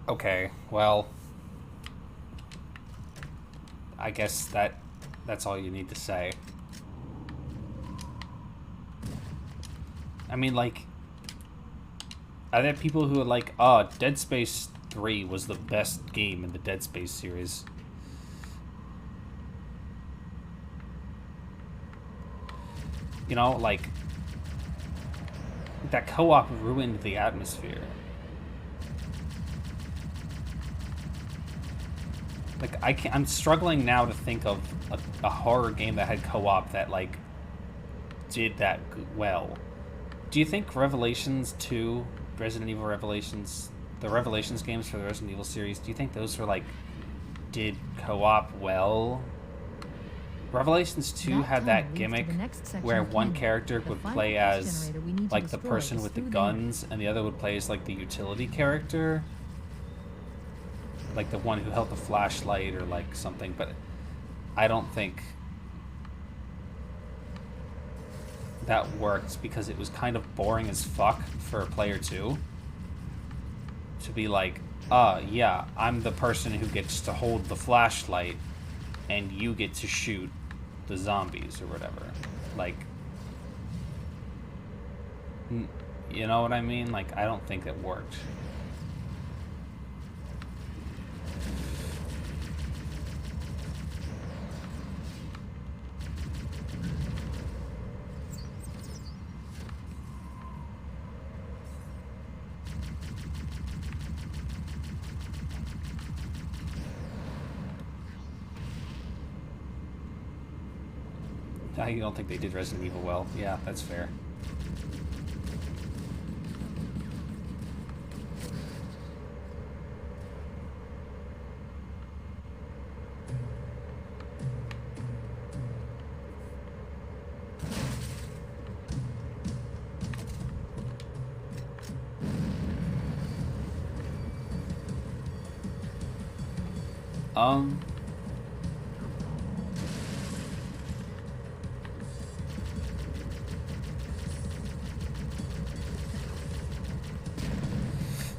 Okay, well... I guess that's all you need to say. I mean, like... Are there people who are like, oh, Dead Space 3 was the best game in the Dead Space series? You know, like... That co-op ruined the atmosphere. Like, I'm struggling now to think of a horror game that had co-op that, like, did that well. Do you think Revelations 2, Resident Evil Revelations, the Revelations games for the Resident Evil series, do you think those were, like, did co-op well? Revelations 2 had that gimmick where one character would play as, like, the person with the guns, and the other would play as, like, the utility character. Like the one who held the flashlight or like something, but I don't think that worked because it was kind of boring as fuck for player 2 to be like, yeah, I'm the person who gets to hold the flashlight and you get to shoot the zombies or whatever. Like, you know what I mean? Like, I don't think it worked. I don't think they did Resident Evil well. Yeah, that's fair.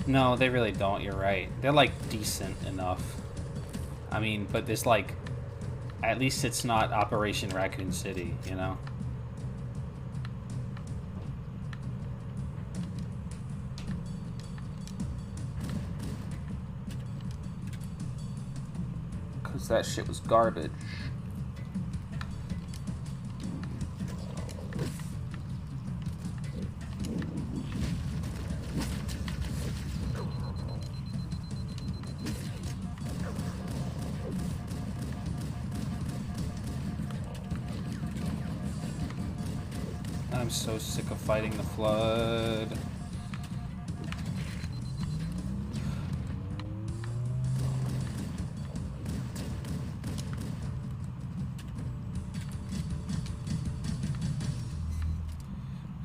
No, they really don't. You're right. They're like decent enough. I mean, but there's like, at least it's not Operation Raccoon City, you know? Because that shit was garbage. I'm so sick of fighting the flood.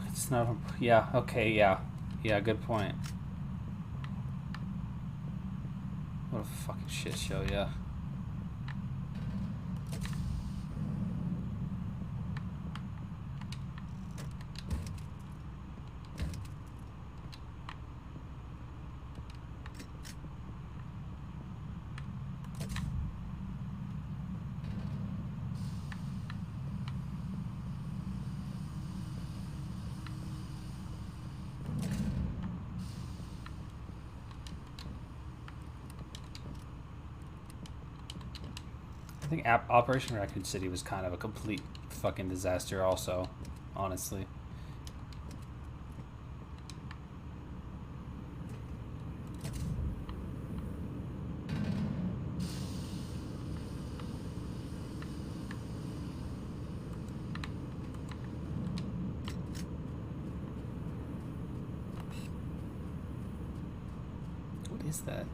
It's not a, yeah, okay, yeah. Yeah, good point. What a fucking shit show, yeah. I think Operation Raccoon City was kind of a complete fucking disaster also, honestly. What is that?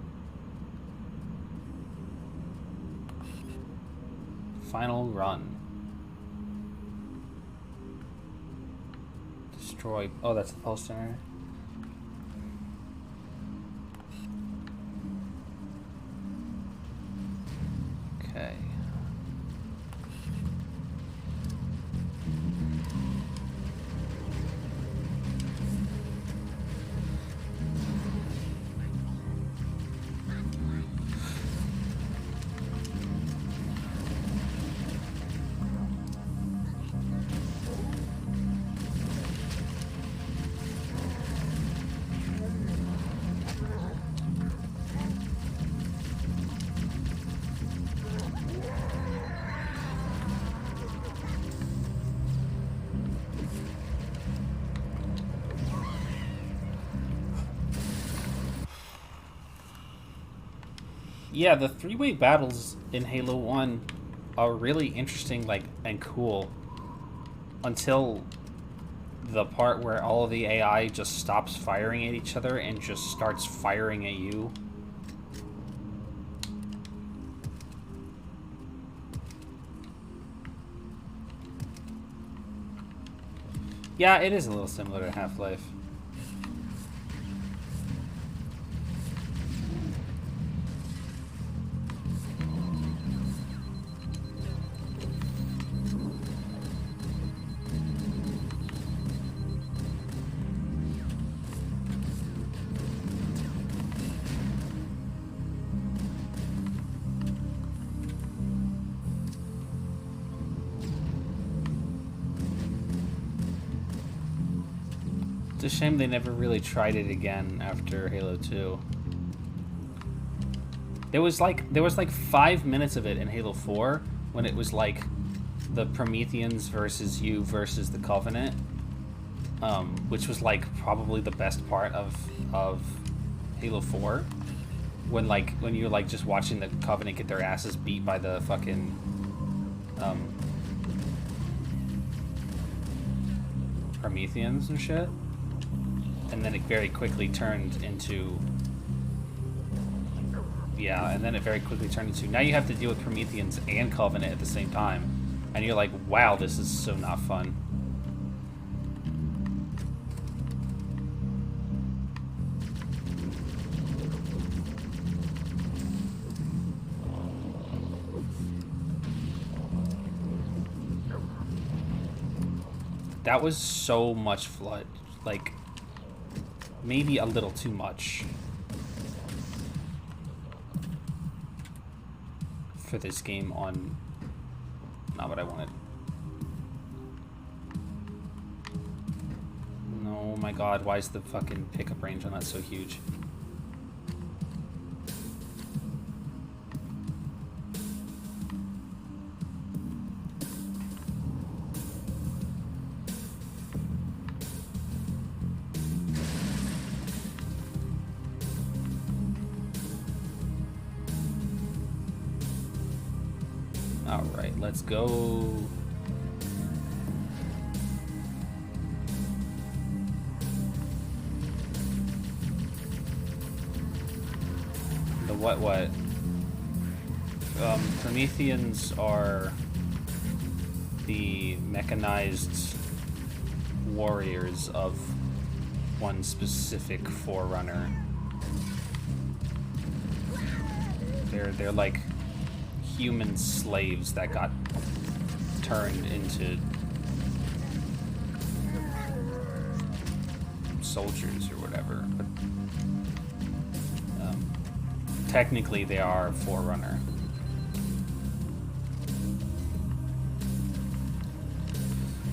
Final run. Destroy. Oh, that's the poster. Okay. Yeah, the three-way battles in Halo 1 are really interesting, like, and cool until the part where all of the AI just stops firing at each other and just starts firing at you. Yeah, it is a little similar to Half-Life. It's a shame they never really tried it again after Halo 2. There was like 5 minutes of it in Halo 4 when it was like the Prometheans versus you versus the Covenant, which was like probably the best part of Halo 4. When you're like just watching the Covenant get their asses beat by the fucking Prometheans and shit. And then it very quickly turned into... Yeah, and then it very quickly turned into... Now you have to deal with Prometheans and Covenant at the same time. And you're like, wow, this is so not fun. That was so much flood. Like, maybe a little too much for this game on... Not what I wanted. No, my god, why is the fucking pickup range on that so huge? Alright, let's go. The what? Prometheans are the mechanized warriors of one specific Forerunner. They're like human slaves that got turned into soldiers or whatever. But technically they are Forerunner.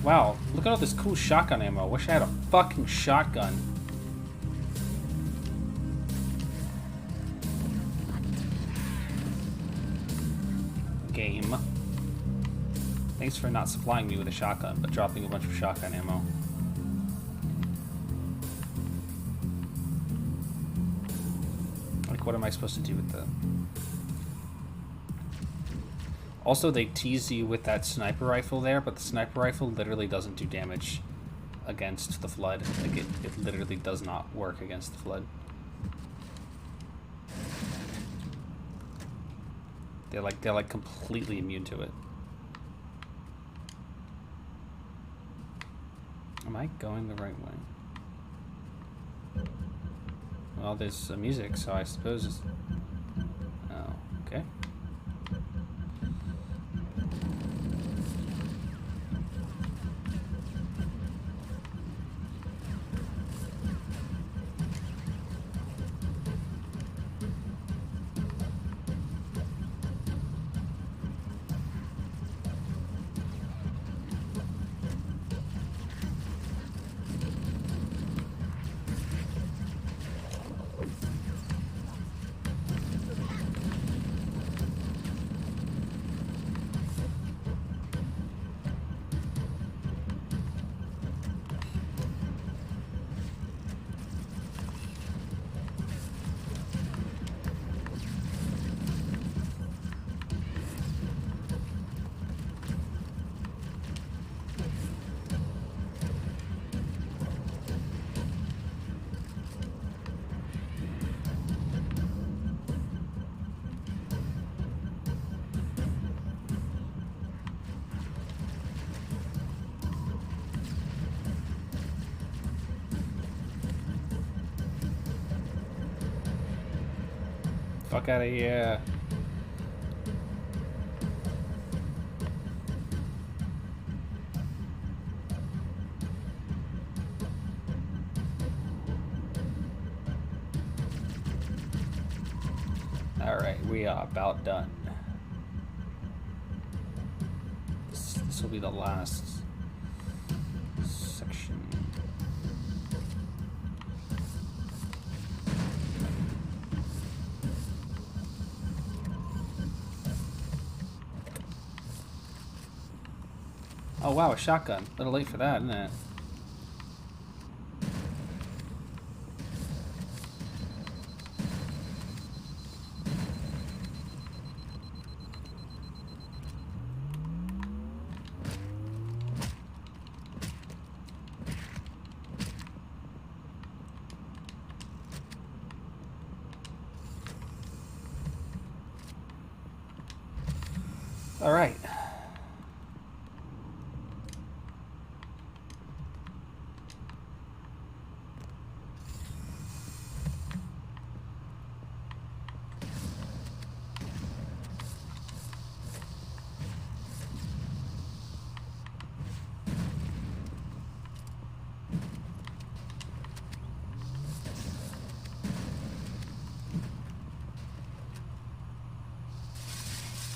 Wow, look at all this cool shotgun ammo. Wish I had a fucking shotgun. Game. Thanks for not supplying me with a shotgun, but dropping a bunch of shotgun ammo. Like, what am I supposed to do with them? Also, they tease you with that sniper rifle there, but the sniper rifle literally doesn't do damage against the flood. Like, it literally does not work against the flood. They're like completely immune to it. Am I going the right way? Well, there's music, so I suppose it's... Oh, okay. Fuck out of here. Alright, we are about done. This will be the last section. Oh wow, a shotgun. A little late for that, isn't it? All right.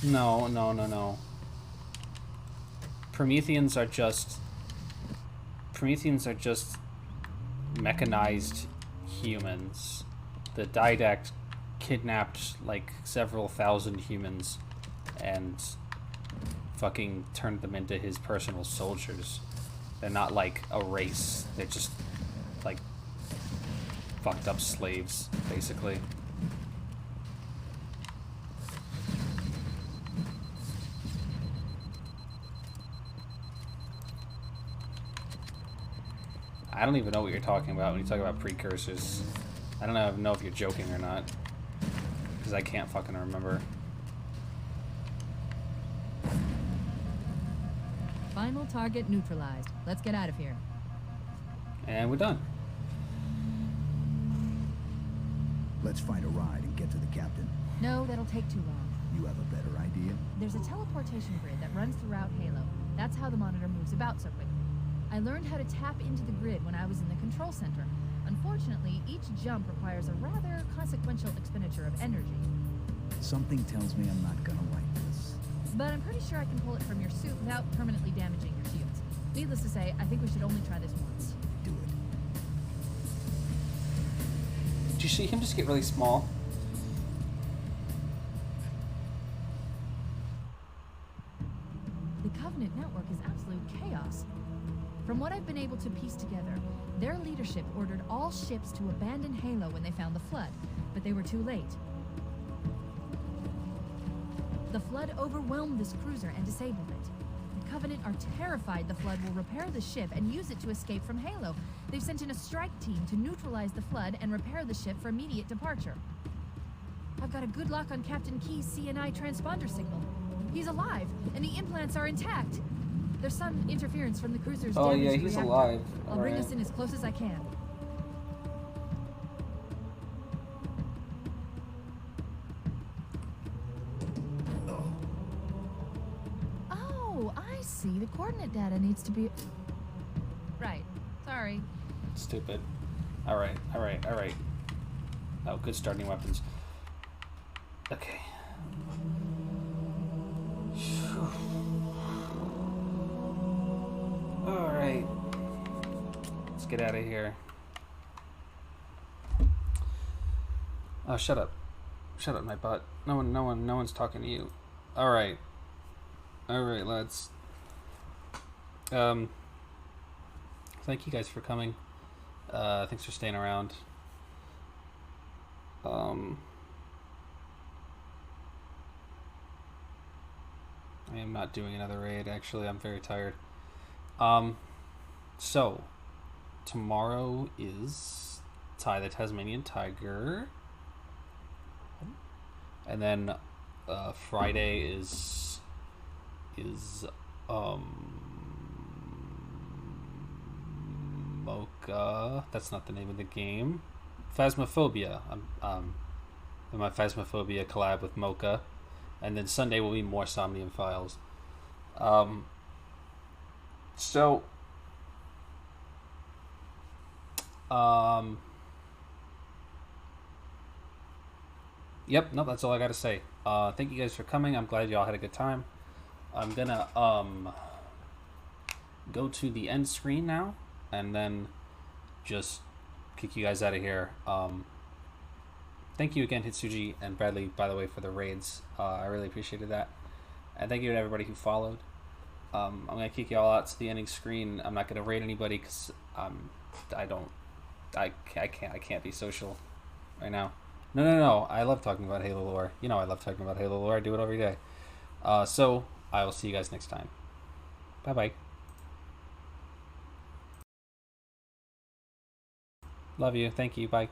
No, no, no, no. Prometheans are just mechanized humans. The Didact kidnapped like several thousand humans and fucking turned them into his personal soldiers. They're not like a race. They're just like fucked up slaves, basically. I don't even know what you're talking about when you talk about precursors. I don't even know if you're joking or not. Because I can't fucking remember. Final target neutralized. Let's get out of here. And we're done. Let's find a ride and get to the captain. No, that'll take too long. You have a better idea? There's a teleportation grid that runs throughout Halo. That's how the monitor moves about so quickly. I learned how to tap into the grid when I was in the control center. Unfortunately, each jump requires a rather consequential expenditure of energy. Something tells me I'm not gonna like this. But I'm pretty sure I can pull it from your suit without permanently damaging your shields. Needless to say, I think we should only try this once. Do it. Did you see him just get really small? The Covenant network is absolute chaos. From what I've been able to piece together, their leadership ordered all ships to abandon Halo when they found the Flood, but they were too late. The Flood overwhelmed this cruiser and disabled it. The Covenant are terrified the Flood will repair the ship and use it to escape from Halo. They've sent in a strike team to neutralize the Flood and repair the ship for immediate departure. I've got a good lock on Captain Key's CNI transponder signal. He's alive, and the implants are intact. There's some interference from the cruiser's Oh damaged yeah, he's reactor. alive. I'll bring Alright. us in as close as I can. Oh, I see. The coordinate data needs to be... Right. Sorry. Stupid. Alright, alright, alright. Oh, good starting weapons. Okay. Alright. Let's get out of here. Oh, shut up. Shut up, my butt. No one's talking to you. Alright. Alright, lads. Thank you guys for coming. Thanks for staying around. I am not doing another raid, actually. I'm very tired. So, tomorrow is Ty the Tasmanian Tiger. And then, Friday is Mocha. That's not the name of the game. Phasmophobia. My Phasmophobia collab with Mocha. And then Sunday will be more Somnium Files. Yep, no, that's all I gotta say. Thank you guys for coming. I'm glad y'all had a good time. I'm gonna go to the end screen now and then just kick you guys out of here. Thank you again, Hitsuji and Bradley, by the way, for the raids. I really appreciated that. And thank you to everybody who followed. I'm gonna kick you all out to the ending screen. I'm not gonna raid anybody because I can't be social right now. No. I love talking about Halo lore. You know I love talking about Halo lore. I do it every day. So I will see you guys next time. Bye bye. Love you. Thank you. Bye.